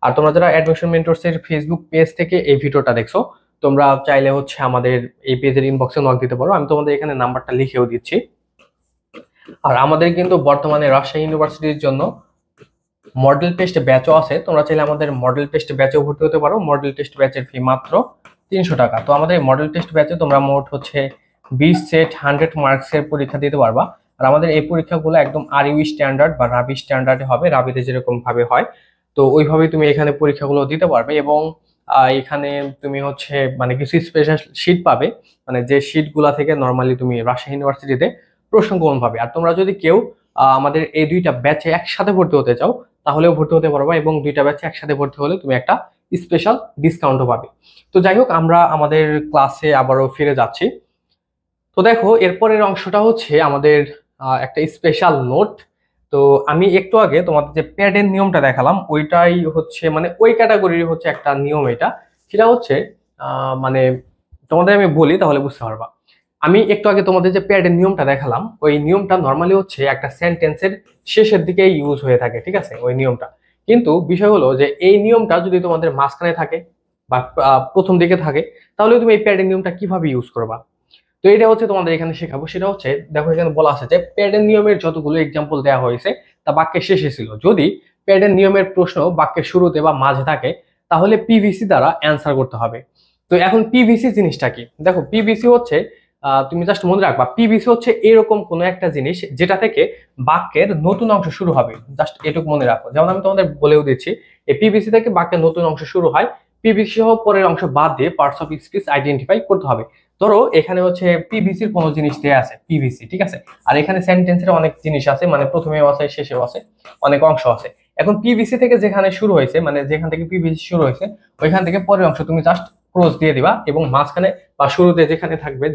আর তোমরা যারা অ্যাডমিশন মেন্টরস এর ফেসবুক পেজ থেকে এই ভিডিওটা দেখছো, তোমরা চাইলে হচ্ছে আমাদের এই পেজের ইনবক্সে নক দিতে পারো, আমি তোমাদের এখানে নাম্বারটা লিখেও দিচ্ছি। আর আমাদের কিন্তু বর্তমানে রাজশাহী ইউনিভার্সিটির জন্য মডেল টেস্ট ব্যাচও আছে, তোমরা চাইলে আমাদের মডেল টেস্ট ব্যাচেও ভর্তি হতে পারো। মডেল টেস্ট ব্যাচের ফি মাত্র 300 টাকা। তো আমাদের মডেল টেস্ট ব্যাচে তোমরা মোট হচ্ছে 20 সেট 100 মার্কসের পরীক্ষা দিতে পারবা। আর আমাদের এই পরীক্ষাগুলো একদম আরইউ স্ট্যান্ডার্ড বা রাবি স্ট্যান্ডার্ডে হবে, রাবিতে যেরকম ভাবে হয় তো ওইভাবেই তুমি এখানে পরীক্ষাগুলো দিতে পারবে। এবং এখানে তুমি হচ্ছে মানে কিছু স্পেশাল শীট পাবে, মানে যে শীটগুলা থেকে নর্মালি তুমি রাজশাহী ইউনিভার্সিটিতে প্রশ্ন কমন পাবে। আর তোমরা যদি কেউ আমাদের এই দুইটা ব্যাচে একসাথে ভর্তি হতে চাও তাহলেও ভর্তি হতে পারবা, এবং দুইটা ব্যাচে একসাথে ভর্তি হলে তুমি একটা স্পেশাল ডিসকাউন্টও পাবে। তো যাই হোক, আমরা আমাদের ক্লাসে আবারও ফিরে যাচ্ছি। তো দেখো, এরপরের অংশটা হচ্ছে আমাদের একটা স্পেশাল নোট। তো আমি একটু আগে তোমাদের যে প্যাডের নিয়মটা দেখালাম ওইটাই হচ্ছে মানে ওই ক্যাটাগরির হচ্ছে একটা নিয়ম। এটা সেটা হচ্ছে মানে তোমাদের আমি বলি তাহলে বুঝতে পারবা। আমি একটু আগে তোমাদের যে প্যাডের নিয়মটা দেখালাম ওই নিয়মটা নর্মালি হচ্ছে একটা সেন্টেন্সের শেষের দিকে ইউজ হয়ে থাকে, ঠিক আছে? ওই নিয়মটা। কিন্তু বিষয় হলো যে এই নিয়মটা যদি তোমাদের মাঝখানে থাকে বা প্রথম দিকে থাকে তাহলে তুমি এই প্যাডের নিয়মটা কিভাবে ইউজ করবা। তো এটা হচ্ছে তোমাদের এখানে শেখাবো। সেটা হচ্ছে দেখো, এখানে বলা আছে যে প্যাডের নিয়মের যতগুলো এক্সাম্পল দেওয়া হয়েছে তা বাক্যের শেষে ছিল। যদি প্যাডের নিয়মের প্রশ্ন বাক্যের শুরুতে বা মাঝে থাকে তাহলে পিভিসি দ্বারা অ্যান্সার করতে হবে। তো এখন পিভিসি জিনিসটা কি? দেখো, পিভিসি হচ্ছে তুমি জাস্ট মনে রাখবা, পিভিসি হচ্ছে এরকম কোনো একটা জিনিস যেটা থেকে বাক্যের নতুন অংশ শুরু হবে। জাস্ট এটুকু মনে রাখো। যেমন আমি তোমাদের বলেও দিচ্ছি, এই পিভিসি থেকে বাক্যের নতুন অংশ শুরু হয়, পিভিসি সহ পরের অংশ বাদ দিয়ে পার্টস অফ স্পিচ আইডেন্টিফাই করতে হবে। ধরো এখানে হচ্ছে পিভিসির কোনো জিনিস দেয়া আছে, পিভিসি, ঠিক আছে? আর এখানে সেন্টেন্সের অনেক জিনিস আছে, মানে প্রথমেও আছে শেষেও আছে, অনেক অংশ আছে। এখন পিভিসি থেকে যেখানে শুরু হয়েছে, মানে যেখান থেকে পিভিসি শুরু হয়েছে ওইখান থেকে পরের অংশ তুমি জাস্ট ক্রস দিয়ে দিবা, এবং মাঝখানে বা শুরুতে যেখানে থাকবে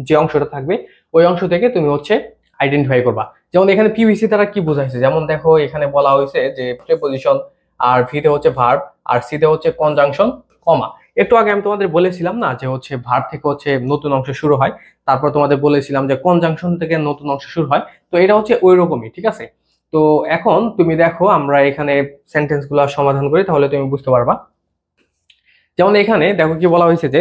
যে অংশটা থাকবে ওই অংশ থেকে তুমি হচ্ছে আইডেন্টিফাই করবা। যেমন এখানে পিভিসি দ্বারা কি বোঝাইছে, যেমন দেখো এখানে বলা হয়েছে যে প্রিপজিশন, আর ভিতে হচ্ছে ভার্ব, আর সিতে হচ্ছে কনজাংশন, কমা। একটু আগে আমি তোমাদের বলেছিলাম না যে হচ্ছে ভার্ব থেকে হচ্ছে নতুন অংশ শুরু হয়, তারপর তোমাদের বলেছিলাম যে কনজাংশন থেকে নতুন অংশ শুরু হয়। তো এটা হচ্ছে ওই রকমই, ঠিক আছে? তো এখন তুমি দেখো আমরা এখানে সেন্টেন্স গুলা সমাধান করি তাহলে তুমি বুঝতে পারবা। যেমন এখানে দেখো কি বলা হয়েছে যে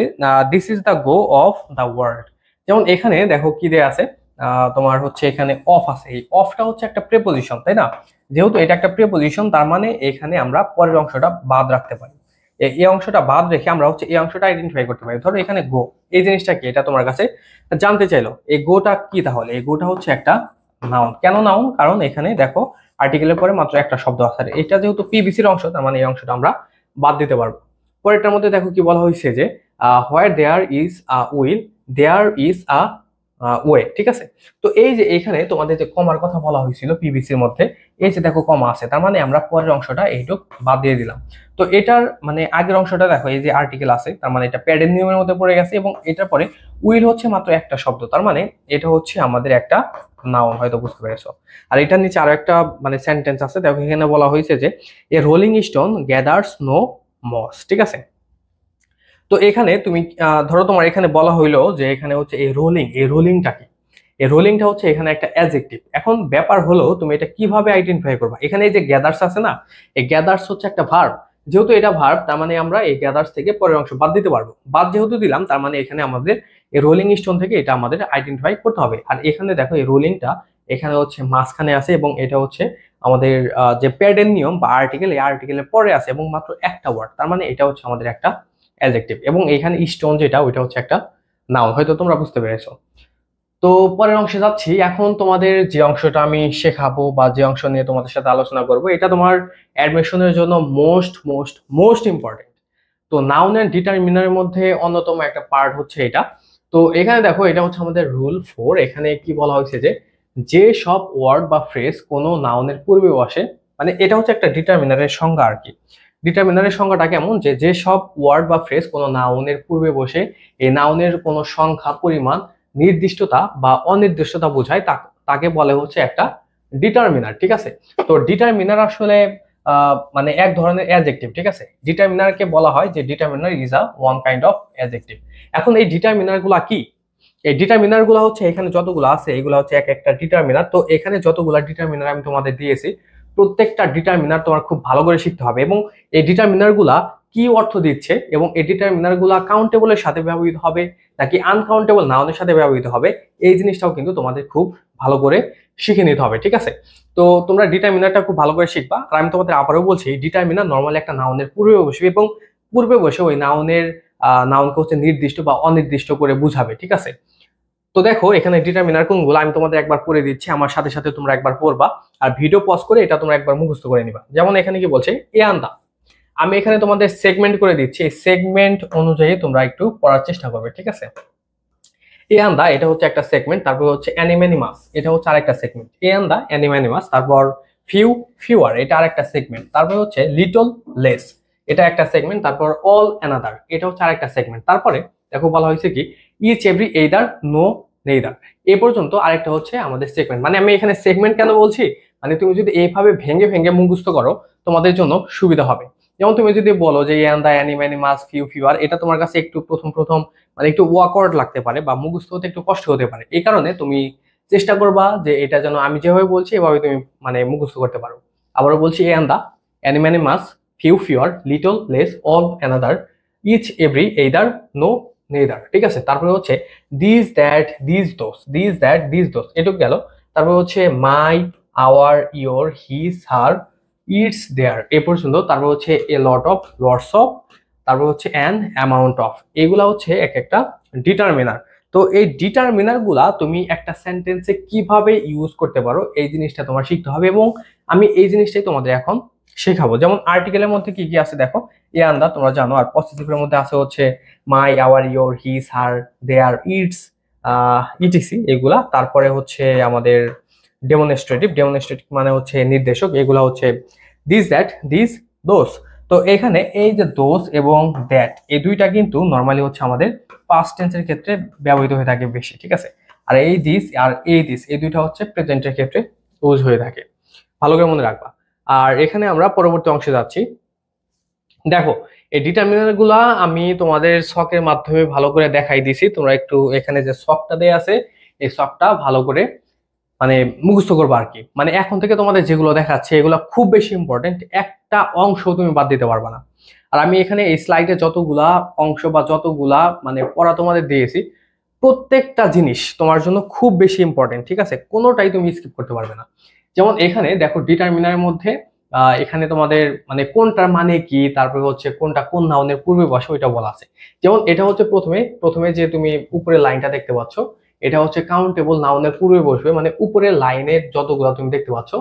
this is the go of the world. যেমন এখানে দেখো কি দেয়া আছে, তোমার হচ্ছে এখানে অফ আছে। এই অফটা হচ্ছে একটা প্রিপজিশন, তাই না? যেহেতু এটা একটা প্রিপজিশন তার মানে এখানে আমরা পরের অংশটা বাদ রাখতে পারি। এই অংশটা বাদ রেখে আমরা হচ্ছে এই অংশটা আইডেন্টিফাই করতে পারি। ধরো এখানে গো, এই জিনিসটা কি এটা তোমার কাছে জানতে চাইলো, এই গোটা কি? তাহলে এই গোটা হচ্ছে একটা নাউন। কেন নাউন? কারণ এখানে দেখো আর্টিকেলের পরে মাত্র একটা শব্দ আছে, এটা যেহেতু পিভিসির অংশ তার মানে এই অংশটা আমরা বাদ দিতে পারবো। পরেরটার মধ্যে দেখো কি বলা হয়েছে যে where there is a will there is a way, ঠিক আছে? তো এই যে এখানে তোমাদের যে কমার কথা বলা হয়েছিল পিভিসির মধ্যে, এই যে দেখো কমা আছে, তার মানে আমরা পরের অংশটা এইটুক বাদ দিয়ে দিলাম। তো এটার মানে আগের অংশটা দেখো, এই যে আর্টিকেল আছে তার মানে এটা প্যাডের নিয়মের মধ্যে পড়ে গেছে, এবং এটার পরে উইল হচ্ছে মাত্র একটা শব্দ, তার মানে এটা হচ্ছে আমাদের একটা নাউন, হয়তো বুঝতে পেরেছো। আর এটার নিচে আরো একটা মানে সেন্টেন্স আছে, দেখো এখানে বলা হয়েছে যে a rolling stone gathers no moss, ঠিক আছে? তো এখানে তুমি ধরো তোমার এখানে বলা হইলো যে এখানে হচ্ছে এই রোলিং, এই রোলিংটা কি? এই রোলিংটা হচ্ছে এখানে একটা অ্যাডজেক্টিভ। এখন ব্যাপার হলো তুমি এটা কিভাবে আইডেন্টিফাই করবা। এখানে এই যে গ্যাদার্স আছে না, এই গ্যাদার্স হচ্ছে একটা ভার্ব। যেহেতু এটা ভার্ব তার মানে আমরা এই গ্যাদার্স থেকে পরের অংশ বাদ দিতে পারবো। বাদ যেহেতু দিলাম তার মানে এখানে আমাদের এই রোলিং স্টোন থেকে এটা আমাদের আইডেন্টিফাই করতে হবে। আর এখানে দেখো এই রোলিংটা এখানে হচ্ছে মাঝখানে আছে, এবং এটা হচ্ছে আমাদের যে প্যাডের নিয়ম বা আর্টিকেল, এই আর্টিকেলের পরে আছে এবং মাত্র একটা ওয়ার্ড, তার মানে এটা হচ্ছে আমাদের একটা অ্যাডজেক্টিভ। এবং এখানে স্টোন যেটা, ওইটা হচ্ছে একটা নাউন। হয়তো তোমরা বুঝতে পেরেছো। তো পরের অংশে যাচ্ছি। এখন তোমাদের যে অংশটা আমি শেখাবো বা যে অংশ নিয়ে তোমাদের সাথে আলোচনা করব, এটা তোমার অ্যাডমিশনের জন্য মোস্ট মোস্ট মোস্ট ইম্পর্টেন্ট। তো নাউন এন্ড ডিটারমিনারের মধ্যে অন্যতম একটা পার্ট হচ্ছে এটা। তো এখানে দেখো, এটা হচ্ছে আমাদের রুল 4। এখানে কি বলা হয়েছে যে সব ওয়ার্ড বা ফ্রেজ কোনো নাউনের পূর্বে বসে, মানে এটা হচ্ছে একটা ডিটারমিনারের সংজ্ঞা আর কি। ডিটারমিনারের সংজ্ঞাটা কেমন, যে সব ওয়ার্ড বা ফ্রেজ কোনো নাউনের পূর্বে বসে এই নাউনের কোনো সংখ্যা, পরিমাণ, নির্দিষ্টতা বা অনির্দিষ্টতা বোঝায়, তাকে বলে হচ্ছে একটা ডিটারমিনার। ঠিক আছে। তো ডিটারমিনার আসলে মানে এক ধরনের অ্যাডজেক্টিভ। ঠিক আছে। ডিটারমিনারকে বলা হয় যে determiner is a one kind of adjective. এখন এই ডিটারমিনার গুলা কি? এই ডিটারমিনার গুলা হচ্ছে, এখানে যতগুলো আছে এগুলো হচ্ছে এক একটা ডিটারমিনার। তো এখানে যতগুলো ডিটারমিনার আমি তোমাদের দিয়েছি, প্রত্যেকটা ডিটারমিনার তোমার খুব ভালো করে শিখতে হবে। এবং এই ডিটারমিনার গুলা কি অর্থ দিচ্ছে এবং এই ডিটারমিনার গুলা কাউন্টেবলের সাথে ব্যবহৃত হবে নাকি আনকাউন্টেবল নাউনের সাথে ব্যবহৃত হবে, এই জিনিসটাও কিন্তু তোমাদের খুব ভালো করে শিখে নিতে হবে। ঠিক আছে। তো তোমরা ডিটারমিনারটা খুব ভালো করে শিখবা। আর আমি তোমাদের আবারও বলছি, ডিটারমিনার নরমালি একটা নাউনের পূর্বে বসবে এবং পূর্বে বসে ওই নাউনকে হচ্ছে নির্দিষ্ট বা অনির্দিষ্ট করে বুঝাবে। ঠিক আছে। তো দেখো, এখানে ডিটারমিনার কোনগুলো আমি তোমাদের একবার পড়ে দিচ্ছি, আমার সাথে সাথে তোমরা একবার পড়বা আর ভিডিও পজ করে এটা তোমরা একবার মুখস্থ করে নিবা। যেমন এখানে কি বলছে, এ আন্দা। আমি এখানে তোমাদের সেগমেন্ট করে দিচ্ছি, এই সেগমেন্ট অনুযায়ী তোমরা একটু পড়ার চেষ্টা করবে। ঠিক আছে। এ আন্দা, এটা হচ্ছে একটা সেগমেন্ট। তারপর হচ্ছে অ্যানিম্যানিমাস, এটা হচ্ছে আরেকটা সেগমেন্ট। এ আন্দা, অ্যানিম্যানিমাস। তারপর ফিউ, ফিউয়ার, এটা আরেকটা সেগমেন্ট। তারপর হচ্ছে লিটল, লেস, এটা একটা সেগমেন্ট। তারপর অল অ্যানাদার, এটা হচ্ছে আরেকটা সেগমেন্ট। তারপরে দেখো বলা হয়েছে কি, each every, either, no, neither, এ পর্যন্ত আরেকটা হচ্ছে আমাদের সেগমেন্ট। মানে আমি এখানে সেগমেন্ট কেন বলছি, মানে তুমি যদি এইভাবে ভেঙে ভেঙে মুখস্থ করো তোমাদের জন্য সুবিধা হবে। যেমন তুমি যদি বলো যে এ আন্দা, অ্যানিম্যানিমাস, ফিউ, ফিউয়ার, এটা তোমার কাছে একটু প্রথম প্রথম মানে একটু ওয়াকওয়ার্ড লাগতে পারে বা মুখস্থ হতে একটু কষ্ট হতে পারে। এই কারণে তুমি চেষ্টা করবা যে এটা যেন আমি যেভাবে বলছি এভাবে তুমি মানে মুখস্থ করতে পারো। আবারও বলছি, এ আন্দা, অ্যানিম্যানিমাস, few, fewer, little, less, all, another, each, every, either, no, neither. ঠিক আছে। তারপরে হচ্ছে this, that, this, those, this, that, this, those, এটুকু গেল। তারপরে হচ্ছে my, our, your, his, her, its, their, এ পর্যন্ত। তারপর হচ্ছে a lot of, lots of, তারপর হচ্ছে অ্যান অ্যামাউন্ট অফ, এগুলা হচ্ছে এক একটা ডিটারমিনার। তো এই ডিটারমিনার গুলা তুমি একটা সেন্টেন্সে কিভাবে ইউজ করতে পারো এই জিনিসটা তোমার শিখতে হবে এবং আমি এই জিনিসটাই তোমাদের এখন শেখাবো। যেমন আর্টিকেলের মধ্যে কি কি আছে দেখো, এ আন্দা তোমরা জানো। আর পসেসিভের মধ্যে আছে হচ্ছে my, our, your, his, her, their, its, etc, এগুলা। তারপরে হচ্ছে আমাদের ডেমনস্ট্রেটিভ, ডেমনস্ট্রেটিভ মানে হচ্ছে নির্দেশক, এগুলা হচ্ছে দিস, দ্যাট, দিস, দোস। তো এখানে এই যে দোস এবং দ্যাট, এই দুইটা কিন্তু নর্মালি হচ্ছে আমাদের পাস্ট টেন্সের ক্ষেত্রে ব্যবহৃত হয়ে থাকে বেশি। ঠিক আছে। আর এই দিস আর এই দিস, এই দুইটা হচ্ছে প্রেজেন্টের ক্ষেত্রে ইউজ হয়ে থাকে। ভালো করে মনে রাখবা। আর এখানে আমরা পরবর্তী অংশে যাচ্ছি। দেখো, এই ডিটারমিনার গুলা আমি তোমাদের ছকের মাধ্যমে ভালো করে দেখাই দিছি। তোমরা একটু এখানে যে ছকটা দেয়া আছে এই ছকটা ভালো করে মানে মুখস্থ করবো আর কি। মানে এখন থেকে তোমাদের যেগুলো দেখাচ্ছে এগুলো খুব বেশি ইম্পর্টেন্ট, একটা অংশ তুমি বাদ দিতে পারবে না। আর আমি এখানে এই স্লাইডে যতগুলা অংশ বা যতগুলা মানে পড়া তোমাদের দিয়েছি, প্রত্যেকটা জিনিস তোমার জন্য খুব বেশি ইম্পর্টেন্ট। ঠিক আছে। কোনোটাই তুমি স্কিপ করতে পারবে না। যেমন এখানে দেখো, ডিটারমিনারের মধ্যে এখানে তোমাদের মানে কোনটার মানে কি, তারপরে হচ্ছে কোনটা কোন নাউনের পূর্বে বসে ওইটা বলা আছে। যেমন এটা হচ্ছে প্রথমে প্রথমে যে তুমি উপরে লাইনটা দেখতে পাচ্ছ, এটা হচ্ছে কাউন্টেবল নাউনের পূর্বে বসবে। মানে উপরের লাইনের যতগুলো তুমি দেখতে পাচ্ছ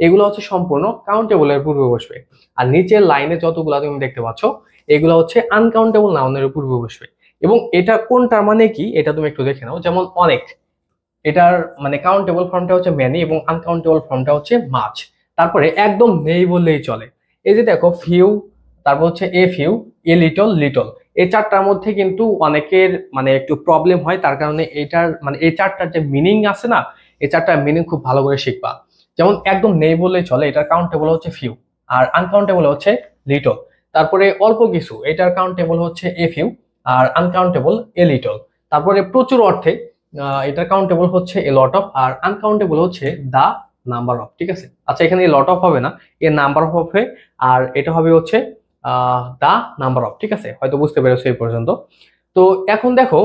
এগুলো হচ্ছে সম্পূর্ণ কাউন্টেবলের পূর্বে বসবে। আর নিচের লাইনে যতগুলো তুমি দেখতে পাচ্ছ এগুলো হচ্ছে আনকাউন্টেবল নাউনের পূর্বে বসবে। এবং এটা কোনটার মানে কি এটা তুমি একটু দেখে নাও। যেমন অনেক, এটার মানে কাউন্টেবল ফর্মটা হচ্ছে ম্যানি এবং আনকাউন্টেবল ফর্মটা হচ্ছে মাছ। তারপরে একদম নেই বললেই চলে, এই যে দেখো ফিউ, তারপর হচ্ছে a few, a little, little, এই চারটার মধ্যে কিন্তু অনেকের মানে একটু প্রবলেম হয়। তার কারণে এটার মানে এই চারটার যে মিনিং আছে না, এই চারটার মিনিং খুব ভালো করে শিখবা। যেমন একদম নেই বললেই চলে, এটার কাউন্টেবল হচ্ছে ফিউ আর আনকাউন্টেবল হচ্ছে লিটল। তারপরে অল্প কিছু, এটার কাউন্টেবল হচ্ছে এ ফিউ আর আনকাউন্টেবল এ লিটল। তারপরে প্রচুর অর্থে, এটার কাউন্টেবল হচ্ছে a lot of R uncountable হচ্ছে দা নাম্বার অফ। ঠিক আছে। আচ্ছা, এখানে লট অফ হবে না, এ নাম্বার অফ হবে আর এটা হবে হচ্ছে দা নাম্বার অফ। ঠিক আছে, হয়তো বুঝতে পেরেছো এই পর্যন্ত। তো এখন দেখো,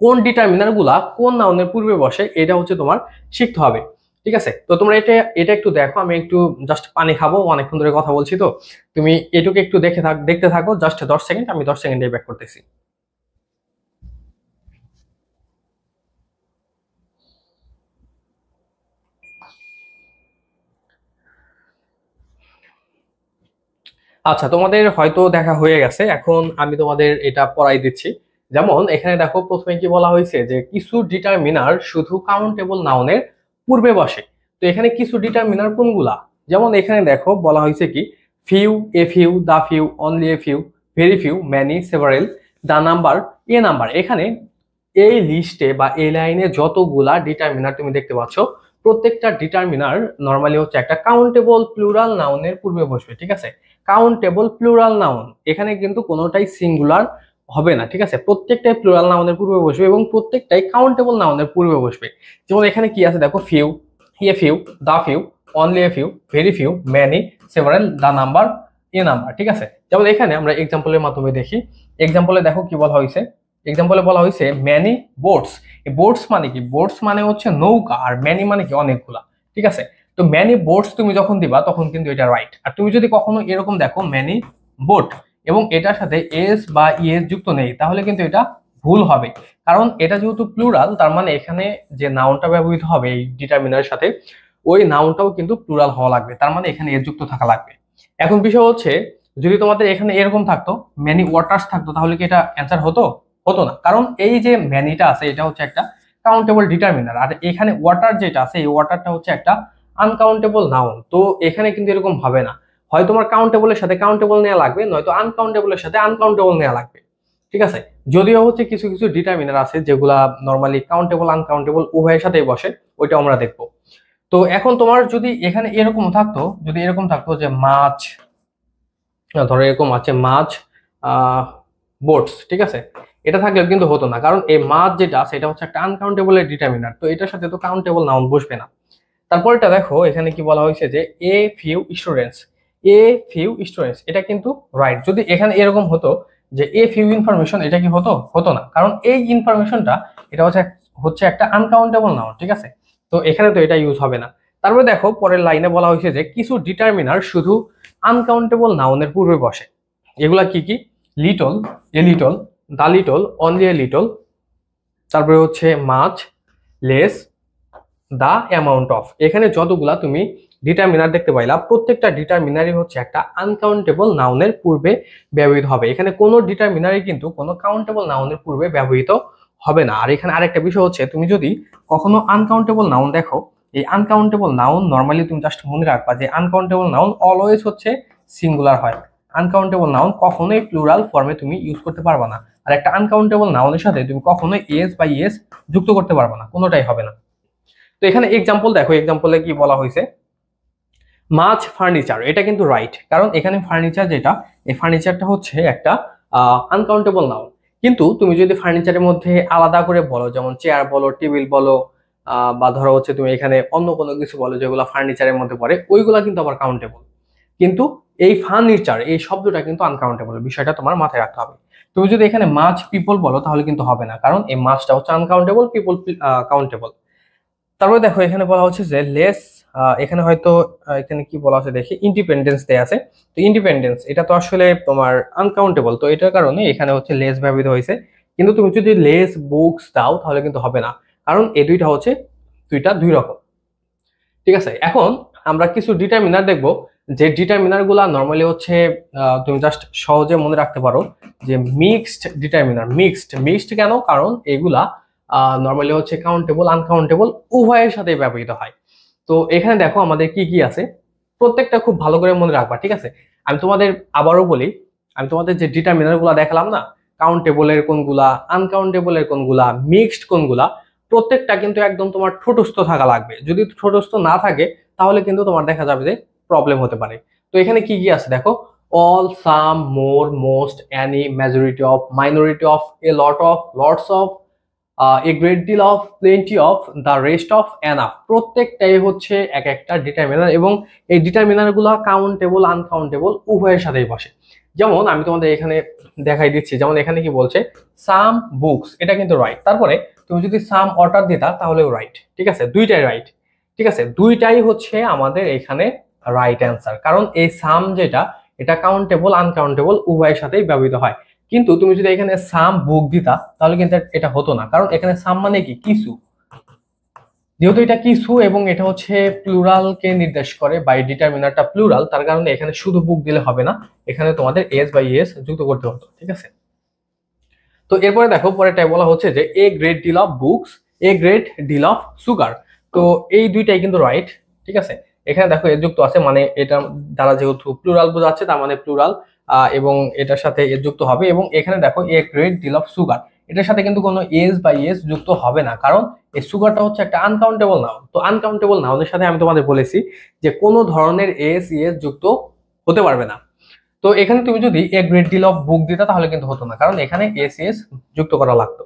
কোন ডিটারমিনার গুলা কোন নাউনের পূর্বে বসে এটা হচ্ছে তোমার শিখতে হবে। ঠিক আছে, তো তোমরা এটা এটা একটু দেখো, আমি একটু জাস্ট পানি খাবো, অনেকক্ষণ ধরে কথা বলছি, তো তুমি এটুকু একটু দেখতে থাকো, জাস্ট 10 সেকেন্ড, আমি 10 সেকেন্ডে ব্যাক করতেছি। আচ্ছা, তোমাদের হয়তো দেখা হয়ে গেছে, এখন আমি তোমাদের এটা পড়াই দিচ্ছি। যেমন এখানে দেখো, প্রথমে কি বলা হয়েছে যে কিছু ডিটারমিনার শুধু কাউন্টেবল নাউনের পূর্বে বসে। তো এখানে কিছু ডিটারমিনার কোনগুলা? যেমন এখানে দেখো বলা হয়েছে কি, few, a few, the few, only a few, very few, many, several, the number, a number. এখানে এই লিস্টে বা এই লাইনে যতগুলা ডিটারমিনার তুমি দেখতে পাচ্ছ, প্রত্যেকটা ডিটারমিনার নরমালি হচ্ছে একটা কাউন্টেবল প্লুরাল নাউনের পূর্বে বসবে। ঠিক আছে, কাউন্টেবল প্লুরাল নাউন, এখানে কিন্তু কোনোটাই সিঙ্গুলার হবে না। ঠিক আছে, প্রত্যেকটাই প্লুরাল নাউনের পূর্বে বসবে এবং প্রত্যেকটাই কাউন্টেবল নাউনের পূর্বে বসবে। যেমন এখানে কি আছে দেখো, few, a few, the few, only a few, very few, many, several, the number, a number. ঠিক আছে, যেমন এখানে আমরা এক্সাম্পলের মাধ্যমে দেখি। এক্সাম্পলে দেখো কি বলা হয়েছে, এক্সাম্পলে বলা হয়েছে ম্যানি বোটস। বোটস মানে কি? বোটস মানে হচ্ছে নৌকা, আর ম্যানি মানে কি? অনেকগুলা। ঠিক আছে, তো ম্যানি বোটস তুমি যখন দিবা তখন কিন্তু এটা রাইট। আর তুমি যদি কখনো এরকম দেখো ম্যানি বোট এবং এটার সাথে এস বা ইএস যুক্ত নেই, তাহলে কিন্তু এটা ভুল হবে। কারণ এটা যেহেতু প্লুরাল, তার মানে এখানে যে নাউনটা ব্যবহৃত হবে এই ডিটারমিনারের সাথে, ওই নাউনটাও কিন্তু প্লুরাল হওয়া লাগবে, তার মানে এখানে এস যুক্ত থাকা লাগবে। এখন বিষয় হচ্ছে, যদি তোমাদের এখানে এরকম থাকতো, ম্যানি ওয়াটার্স থাকতো, তাহলে কি এটা অ্যান্সার হতো? হতো না, কারণ এই যে ম্যানিটা আছে এটা হচ্ছে একটা কাউন্টেবল ডিটারমিনার, আর এখানে ওয়াটার যেটা আছে এই ওয়াটারটা হচ্ছে একটা আনকাউন্টেবল নাউন। তো এখানে কিন্তু এরকম হবে না, হয় তোমার কাউন্টেবলের সাথে কাউন্টেবল নেওয়া লাগবে, নয়তো আনকাউন্টেবলের সাথে আনকাউন্টেবল নেওয়া লাগবে। ঠিক আছে, যদিও হচ্ছে কিছু কিছু ডিটারমিনার আছে যেগুলা নর্মালি কাউন্টেবল আনকাউন্টেবল উভয়ের সাথেই বসে, ওইটা আমরা দেখবো। তো এখন তোমার যদি এখানে এরকম থাকতো, যদি এরকম থাকতো যে মাছ, ধরো এরকম আছে মাছ বোটস, ঠিক আছে, এটা থাকলে কিন্তু হতো না, কারণ এই মাছ যেটা আছে এটা হচ্ছে একটা আনকাউন্টেবল এর ডিটারমিনার, তো এটার সাথে তো কাউন্টেবল নাউন বসবে না। তারপরটা দেখো, এখানে কি বলা হয়েছে যে a few students, a few students, এটা কিন্তু রাইট। যদি এখানে এরকম হতো যে এ ফিউ ইনফরমেশন, এটা কি হতো? হতো না, কারণ এই ইনফরমেশনটা এটা হচ্ছে হচ্ছে একটা আনকাউন্টেবল নাউন। ঠিক আছে, তো এখানে তো এটা ইউজ হবে না। তারপরে দেখো পরের লাইনে বলা হয়েছে যে কিছু ডিটারমিনার শুধু আনকাউন্টেবল নাউনের পূর্বে বসে। এগুলা কি কি? Little, a little, the little, only a little, তারপরে হচ্ছে much, less, the amount of. এখানে যতগুলা তুমি ডিটারমিনার দেখতে পাইলা, প্রত্যেকটা ডিটারমিনারই হচ্ছে একটা আনকাউন্টেবল নাউনের পূর্বে ব্যবহৃত হবে। এখানে কোনো ডিটারমিনারই কিন্তু কোনো কাউন্টেবল নাউনের পূর্বে ব্যবহৃত হবে না। আর এখানে আরেকটা বিষয় হচ্ছে, তুমি যদি কখনো আনকাউন্টেবল নাউন দেখো, এই আনকাউন্টেবল নাউন নর্মালি তুমি জাস্ট মনে রাখবা যে আনকাউন্টেবল নাউন অলওয়েজ হচ্ছে সিঙ্গুলার হয়। আনকাউন্টেবল নাউন কখনোই প্লুরাল ফর্মে তুমি ইউজ করতে পারবা না। আর একটা আনকাউন্টেবল নাউনের সাথে তুমি কখনোই এস বা ইএস যুক্ত করতে পারবা না, কোনোটাই হবে না। তো এখানে এক্সাম্পল দেখো, এক্সাম্পলে কি বলা হয়েছে, মাছ ফার্নিচার, এটা কিন্তু রাইট, কারণ এখানে ফার্নিচার যেটা, এই ফার্নিচারটা হচ্ছে একটা আনকাউন্টেবল নাউন। কিন্তু তুমি যদি ফার্নিচারের মধ্যে আলাদা করে বলো, যেমন চেয়ার বলো, টেবিল বলো, বা ধরো হচ্ছে তুমি এখানে অন্য কোনো কিছু বলো যেগুলো ফার্নিচারের মধ্যে পড়ে, ওইগুলা কিন্তু আবার কাউন্টেবল। কিন্তু এই ফার্নিচার এই শব্দটা কিন্তু আনকাউন্টেবল, বিষয়টা তোমার মাথায় রাখতে হবে। তুমি যদি এখানে মাছ পিপল বলো তাহলে কিন্তু হবে না, কারণ এই মাছটা হচ্ছে আনকাউন্টেবল, পিপল কাউন্টেবল। তারপরে দেখো এখানে বলা হচ্ছে যে লেস, এখানে হয়তো এখানে কি বলা হচ্ছে দেখি, ইন্ডিপেন্ডেন্স দেয়া আছে। তো ইন্ডিপেন্ডেন্স এটা তো আসলে তোমার আনকাউন্টেবল, তো এটার কারণে এখানে হচ্ছে লেস ব্যবহৃত হয়েছে। কিন্তু তুমি যদি লেস বুকস দাও তাহলে কিন্তু হবে না, কারণ এই দুইটা হচ্ছে দুই রকম। ঠিক আছে, এখন আমরা কিছু ডিটারমিনার দেখবো, যে ডিটারমিনার গুলা নর্মালি হচ্ছে তুমি জাস্ট সহজে মনে রাখতে পারো যে মিক্সড ডিটারমিনার। মিক্সড কেন? কারণ এগুলা নর্মালি হচ্ছে কাউন্টেবল আনকাউন্টেবল উভয়ের সাথে ব্যবহৃত হয়। তো এখানে দেখো আমাদের কি কি আছে, প্রত্যেকটা খুব ভালো করে মনে রাখবা। ঠিক আছে, আমি তোমাদের আবারও বলি, আমি তোমাদের যে ডিটারমিনার গুলা দেখালাম না, কাউন্টেবলের কোনগুলা, আনকাউন্টেবলের কোনগুলা, মিক্সড কোনগুলা, প্রত্যেকটা কিন্তু একদম তোমার ঠোঁটস্থ থাকা লাগবে। যদি ঠোঁটস্থ না থাকে তাহলে কিন্তু তোমার দেখা যাবে যে প্রবলেম হতে পারে। তো এখানে কি কি আছে দেখো, all, some, more, most, any, majority of, minority of, a lot of, lots of, a great deal of, plenty of, the rest of, enough. প্রত্যেকটাই হচ্ছে এক একটা ডিটারমিনার এবং এই ডিটারমিনার গুলো কাউন্টেবল আনকাউন্টেবল উভয়ের সাথেই বসে। যেমন আমি তোমাদের এখানে দেখাই দিচ্ছি, যেমন এখানে কি বলছে, সাম বুকস, এটা কিন্তু রাইট। তারপরে তুমি যদি সাম অর্ডার দিতা তাহলেও রাইট। ঠিক আছে, দুইটাই রাইট। ঠিক আছে, দুইটাই হচ্ছে আমাদের এখানে রাইট অ্যান্সার, কারণ এই সাম যেটা এটা কাউন্টেবল আনকাউন্টেবল উভয়ের সাথেই ব্যবহৃত হয়। কিন্তু তুমি যদি এখানে সাম বুক দিতা তাহলে কিন্তু এটা হতো না, কারণ এখানে সাম মানে কি কিছু, যেহেতু এটা কিছু এবং এটা হচ্ছে প্লুরালকে নির্দেশ করে বাই ডিটারমিনারটা প্লুরাল, তার কারণে এখানে শুধু বুক দিলে হবে না, এখানে তোমাদের এস বাই এস যুক্ত করতে হতো। ঠিক আছে, তো এরপরে দেখো পরেরটাই বলা হচ্ছে যে a great deal of books, a great deal of sugar. তো এই দুইটাই কিন্তু রাইট। ঠিক আছে, এখানে দেখো এর যুক্ত আছে, মানে এটা দ্বারা যেহেতু প্লুরাল বোঝাচ্ছে তার মানে প্লুরাল, এবং এটার সাথে এর যুক্ত হবে। এবং এখানে দেখো a great deal of sugar, এটার সাথে কিন্তু কোনো এস বা এস যুক্ত হবে না, কারণ এই সুগারটা হচ্ছে একটা আনকাউন্টেবল নাউন। তো আনকাউন্টেবল নাউনের সাথে আমি তোমাদের বলেছি যে কোনো ধরনের এস এস যুক্ত হতে পারবে না। তো এখানে তুমি যদি a great deal of book দিতা তাহলে কিন্তু হতো না, কারণ এখানে এস এস যুক্ত করা লাগতো।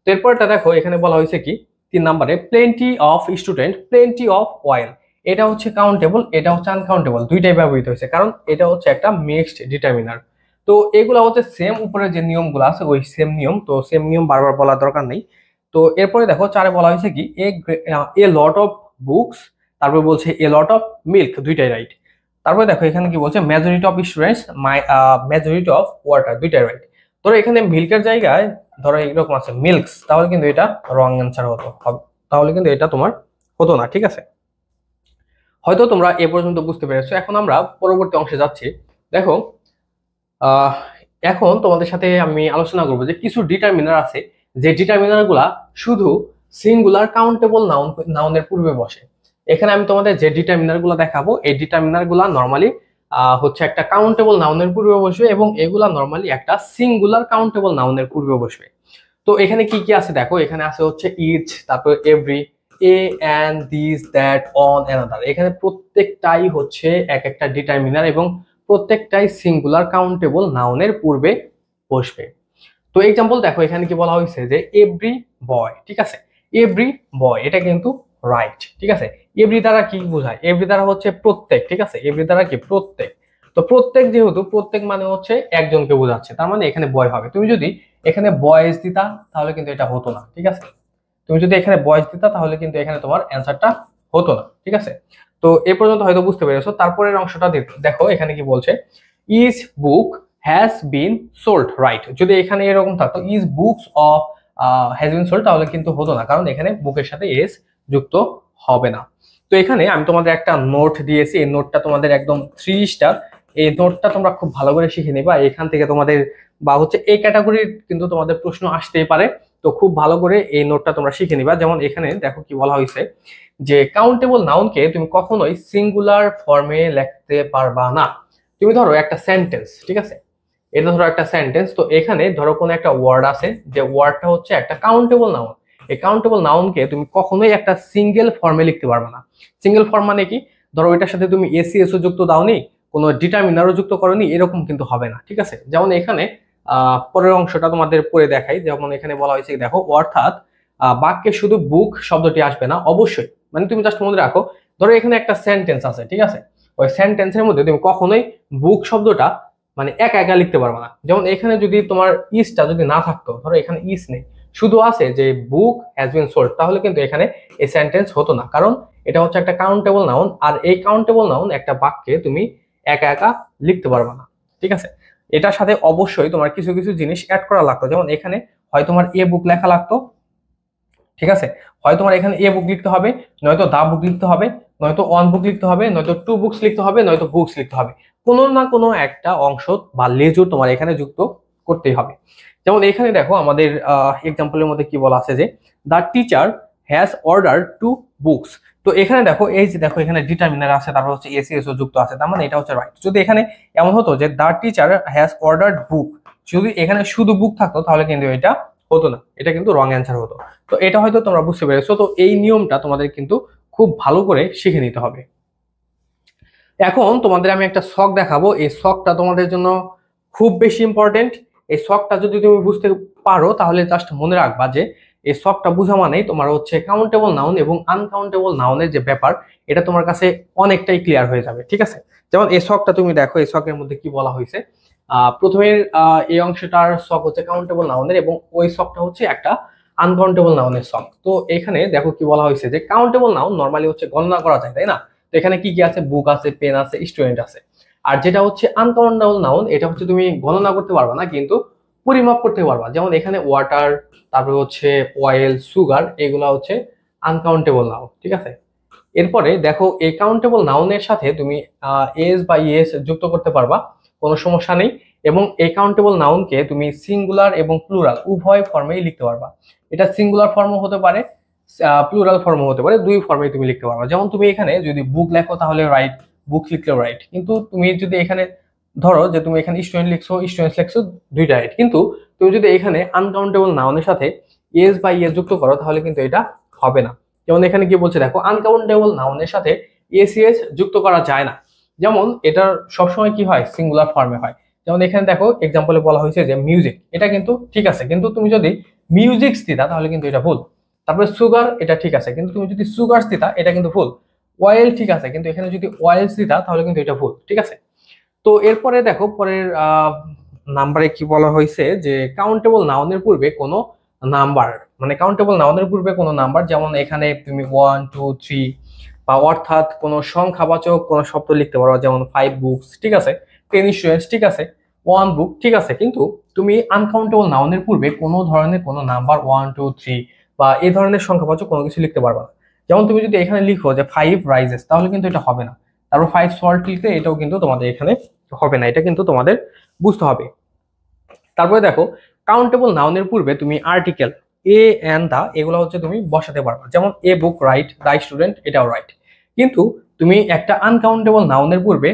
তো এরপরটা দেখো এখানে বলা হয়েছে কি 3 নম্বরে plenty of student plenty of oil, এটা হচ্ছে কাউন্টেবল এটা হচ্ছে আনকাউন্টেবল দুইটাই ব্যবহৃত হয়েছে, কারণ এটা হচ্ছে একটা মিক্সড ডিটারমিনার। তো এগুলো হচ্ছে সেম উপরে যে নিয়মগুলো আছে ওই সেম নিয়ম, তো সেম নিয়ম বারবার বলার দরকার নেই। তো এরপরে দেখো 4-এ বলা হয়েছে কি এ লট অফ বুকস, তারপর বলছে এ লট অফ মিল্ক, দুইটাই রাইট। তারপরে দেখো এখানে কি বলছে majority of students majority of water, দুইটাই রাইট। ধরো এখানে মিল্কের জায়গায় ধরো এরকম আছে মিল্কস, তাহলে কিন্তু এটা রং অ্যান্সার হতো, তাহলে কিন্তু এটা তোমার হতো না। ঠিক আছে, হয়তো তোমরা এ পর্যন্ত বুঝতে পেরেছো। এখন আমরা পরবর্তী অংশে যাচ্ছি। দেখো আহ এখন তোমাদের সাথে আমি আলোচনা করবো যে কিছু ডিটারমিনার আছে যে ডিটারমিনার গুলা শুধু সিঙ্গুলার কাউন্টেবল নাউনের পূর্বে বসে। এখানে আমি তোমাদের যে ডিটারমিনার গুলা দেখাবো এই ডিটারমিনার গুলা নর্মালি হচ্ছে একটা কাউন্টেবল নাউনের পূর্বে বসবে এবং এগুলা নর্মালি একটা সিঙ্গুলার কাউন্টেবল নাউনের পূর্বে বসবে। তো এখানে কি কি আছে দেখো, এখানে আছে হচ্ছে ইচ, তারপর every, A and this that on another, এখানে প্রত্যেকটাই হচ্ছে এক একটা ডিটারমিনার এবং প্রত্যেকটাই সিঙ্গুলার কাউন্টেবল নাউনের পূর্বে বসবে। তো এক্সাম্পল দেখো এখানে কি বলা হয়েছে যে এভরি বয়। ঠিক আছে, এভরি বয় এটা কিন্তু রাইট। ঠিক আছে, এভরি দ্বারা কি বোঝায়, এভরি দ্বারা হচ্ছে প্রত্যেক। ঠিক আছে, এভরি দ্বারা কি প্রত্যেক, তো প্রত্যেক যেহেতু প্রত্যেক মানে হচ্ছে একজনকে বোঝাচ্ছে তার মানে এখানে বয় হবে। তুমি যদি এখানে বয়েজ দিতা তাহলে কিন্তু এটা হতো না। ঠিক আছে, তুমি যদি এখানে বয়েজ দিতা তাহলে কিন্তু এখানে তোমার অ্যান্সারটা হতো না। ঠিক আছে, তো এ পর্যন্ত হয়তো বুঝতে পেরেছো। তারপরের অংশটা দেখো এখানে কি বলছে is book has been sold, right. যদি এখানে এরকম থাকতো is books of has been sold তাহলে কিন্তু হতো না, কারণ এখানে বুকের সাথে এস যুক্ত হবে না। তো এখানে আমি তোমাদের একটা নোট দিয়েছি, এই নোটটা তোমাদের একদম 3 স্টার। এই নোটটা তোমরা খুব ভালো করে শিখে নিবা, এখান থেকে তোমাদের বা হচ্ছে এই ক্যাটাগরির কিন্তু তোমাদের প্রশ্ন আসতেই পারে। তো খুব ভালো করে এই নোটটা তোমরা শিখে নিবা। যেমন এখানে দেখো কি বলা হয়েছে যে কাউন্টেবল নাউনকে তুমি কখনোই সিঙ্গুলার ফর্মে লিখতে পারবা না। তুমি ধরো একটা সেন্টেন্স, ঠিক আছে, এটা ধরো একটা সেন্টেন্স, তো এখানে ধরো কোনো একটা ওয়ার্ড আছে যে ওয়ার্ডটা হচ্ছে একটা কাউন্টেবল নাউন, এই কাউন্টেবল নাউনকে তুমি কখনোই একটা সিঙ্গেল ফর্মে লিখতে পারবে না। সিঙ্গেল ফর্ম মানে কি, ধরো এটার সাথে তুমি এসিএসও যুক্ত দাওনি, কোনো ডিটারমিনারও যুক্ত করনি, এরকম কিন্তু হবে না। ঠিক আছে, যেমন এখানে পরের অংশটা তোমাদের পড়ে দেখাই। যেমন এখানে বলা হয়েছে দেখো, অর্থাৎ বাক্যে শুধু বুক শব্দটি আসবে না, অবশ্যই মানে তুমি জাস্ট মনে রাখো ধরো এখানে একটা সেন্টেন্স আছে, ঠিক আছে, ওই সেন্টেন্সের মধ্যে তুমি কখনোই বুক শব্দটা মানে একা একা লিখতে পারবে না। যেমন এখানে যদি তোমার ইসটা যদি না থাকতো, ধরো এখানে ইস নেই, শুধু আছে যে বুক হ্যাজ বিন সোল্ড, তাহলে কিন্তু এখানে এই সেন্টেন্স হতো না, কারণ এটা হচ্ছে একটা কাউন্টেবল নাউন, আর এই কাউন্টেবল নাউন একটা বাক্যে তুমি একা একা লিখতে পারবে না। ঠিক আছে, এটার সাথে অবশ্যই তোমার কিছু কিছু জিনিস অ্যাড করা লাগতো। যেমন এখানে হয় তোমার এ বুক লেখা লাগতো, ঠিক আছে, হয় তোমার এখানে এ বুক লিখতে হবে, নয়তো দা বুক লিখতে হবে, নয়তো অন বুক লিখতে হবে, নয়তো টু বুকস লিখতে হবে, নয়তো বুকস লিখতে হবে। কোনো না কোনো একটা অংশ বা লেজুর তোমার এখানে যুক্ত করতেই হবে। যেমন এখানে দেখো আমাদের এক্সাম্পলের মধ্যে কি বলা আছে যে the teacher has order to books. তো এখানে দেখো এই যে দেখো এখানে ডিটারমিনার আছে, তারপর হচ্ছে এসিএসও যুক্ত আছে, তার মানে এটা হচ্ছে রাইট। যদি এখানে এমন হতো যে দ্য টিচার হ্যাজ অর্ডার্ড বুক, যদি এখানে শুধু বুক থাকতো তাহলে কিন্তু এটা হতো না, এটা কিন্তু রং অ্যান্সার হতো। তো এটা হয়তো তোমরা বুঝতে পেরেছো। তো এই নিয়মটা তোমাদের কিন্তু খুব ভালো করে শিখে নিতে হবে। এখন তোমাদের আমি একটা ছক দেখাবো, এই ছকটা তোমাদের জন্য খুব বেশি ইম্পর্টেন্ট। এই ছকটা যদি তুমি বুঝতে পারো তাহলে জাস্ট মনে রাখবা যে এই ছকটা বোঝা মানেই তোমার হচ্ছে কাউন্টেবল নাউন এবং আনকাউন্টেবল নাউনের যে ব্যাপার এটা তোমার কাছে অনেকটাই ক্লিয়ার হয়ে যাবে। ঠিক আছে, যেমন এই ছকটা তুমি দেখো, এই ছকের মধ্যে কি বলা হয়েছে, প্রথমের এই অংশটার ছক হচ্ছে কাউন্টেবল নাউনের এবং ওই ছকটা হচ্ছে একটা আনকাউন্টেবল নাউনের সক। তো এখানে দেখো কি বলা হয়েছে যে কাউন্টেবল নাউন নরমালি হচ্ছে গণনা করা যায়, তাই না? তো এখানে কি কি আছে? বুক আছে, পেন আছে, স্টুডেন্ট আছে। আর যেটা হচ্ছে আনকাউন্টেবল নাউন, এটা হচ্ছে তুমি গণনা করতে পারবা না কিন্তু পরিমাপ করতে পারবা। যেমন এখানে ওয়াটার, তারপরে হচ্ছে অয়েল, সুগার, এগুলা হচ্ছে আনকাউন্টেবল নাউন, ঠিক আছে? এরপরে দেখো এই কাউন্টেবল নাউনের সাথে তুমি এস বা ইএস যুক্ত করতে পারবা, কোনো সমস্যা নেই। এবং এই কাউন্টেবল নাউনকে তুমি সিঙ্গুলার এবং প্লুরাল উভয় ফর্মেই লিখতে পারবা। এটা সিঙ্গুলার ফর্মও হতে পারে, প্লুরাল ফর্মও হতে পারে, দুই ফর্মেই তুমি লিখতে পারবা। যেমন তুমি এখানে যদি বুক লেখো তাহলে রাইট, বুক লিখলেও রাইট। কিন্তু তুমি যদি এখানে ধরো যে তুমি এখানে স্টুডেন্ট লিখছো, স্টুডেন্টস লিখছো, দুইটা রাইট। কিন্তু তুমি যদি এখানে আনকাউন্টেবল নাউনের সাথে এস বা ইএস যুক্ত করো তাহলে কিন্তু এটা হবে না। যেমন এখানে কি বলছে দেখো, আনকাউন্টেবল নাউনের সাথে এসিএস যুক্ত করা যায় না। যেমন এটার সবসময় কি হয়? সিঙ্গুলার ফর্মে হয়। যেমন এখানে দেখো এক্সাম্পলে বলা হয়েছে যে মিউজিক, এটা কিন্তু ঠিক আছে, কিন্তু তুমি যদি মিউজিক দিতা তাহলে কিন্তু এটা ভুল। তারপরে সুগার, এটা ঠিক আছে, কিন্তু তুমি যদি সুগার দিতা এটা কিন্তু ভুল। অয়েল ঠিক আছে, কিন্তু এখানে যদি অয়েলস দিতা তাহলে কিন্তু এটা ভুল, ঠিক আছে? তো এরপরে দেখো পরের নাম্বারে কি বলা হয়েছে যে কাউন্টেবল নাউনের পূর্বে কোনো নাম্বার, মানে কাউন্টেবল নাউনের পূর্বে কোনো নাম্বার, যেমন এখানে তুমি 1 2 3 বা অর্থাৎ কোনো সংখ্যাবাচক কোনো শব্দ লিখতে পারো, যেমন 5 বুকস, ঠিক আছে, 10 স্টুডেন্টস, ঠিক আছে, 1 বুক, ঠিক আছে। কিন্তু তুমি আনকাউন্টেবল নাউনের পূর্বে কোনো ধরনের কোনো নাম্বার 1 2 3 বা এই ধরনের সংখ্যাবাচক কোনো কিছু লিখতে পারবে না। যেমন তুমি যদি এখানে লিখো যে 5 রাইজেস তাহলে কিন্তু এটা হবে না। তারপর 5 সল্ট লিখতে, এটাও কিন্তু তোমাদের এখানে হবে না, এটা কিন্তু তোমাদের বুঝতে হবে। তারপরে দেখো কাউন্টেবল নাউনের পূর্বে তুমি আর্টিকেল এ এন্ড দা এগুলো হচ্ছে তুমি বসাতে পারবে। যেমন এ বুক রাইট, দা স্টুডেন্ট, এটাও রাইট। কিন্তু তুমি একটা আনকাউন্টেবল নাউনের পূর্বে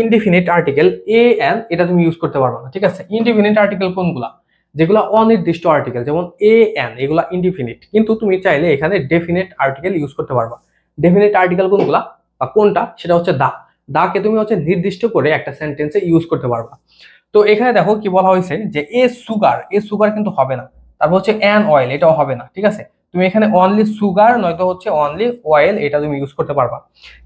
ইনডিফিনিট আর্টিকেল এ এন এটা তুমি ইউজ করতে পারবে না, ঠিক আছে? ইনডিফিনিট আর্টিকেল কোনগুলা? যেগুলো অনির্দিষ্ট আর্টিকেল, যেমন এ এন, এগুলা ইনডিফিনিট। কিন্তু তুমি চাইলে এখানে ডেফিনিট আর্টিকেল ইউজ করতে পারবা। ডেফিনিট আর্টিকেল কোনগুলা বা কোনটা? সেটা হচ্ছে দা। দাকে তুমি হচ্ছে নির্দিষ্ট করে একটা সেন্টেন্সে ইউজ করতে পারবা। তো এখানে দেখো কি বলা হয়েছে যে এ সুগার, এ সুগার কিন্তু হবে না। তারপর হচ্ছে অ্যান অয়েল, এটাও হবে না, ঠিক আছে? তুমি এখানে অনলি সুগার নয়তো হচ্ছে অনলি অয়েল এটা তুমি ইউজ করতে পারবা।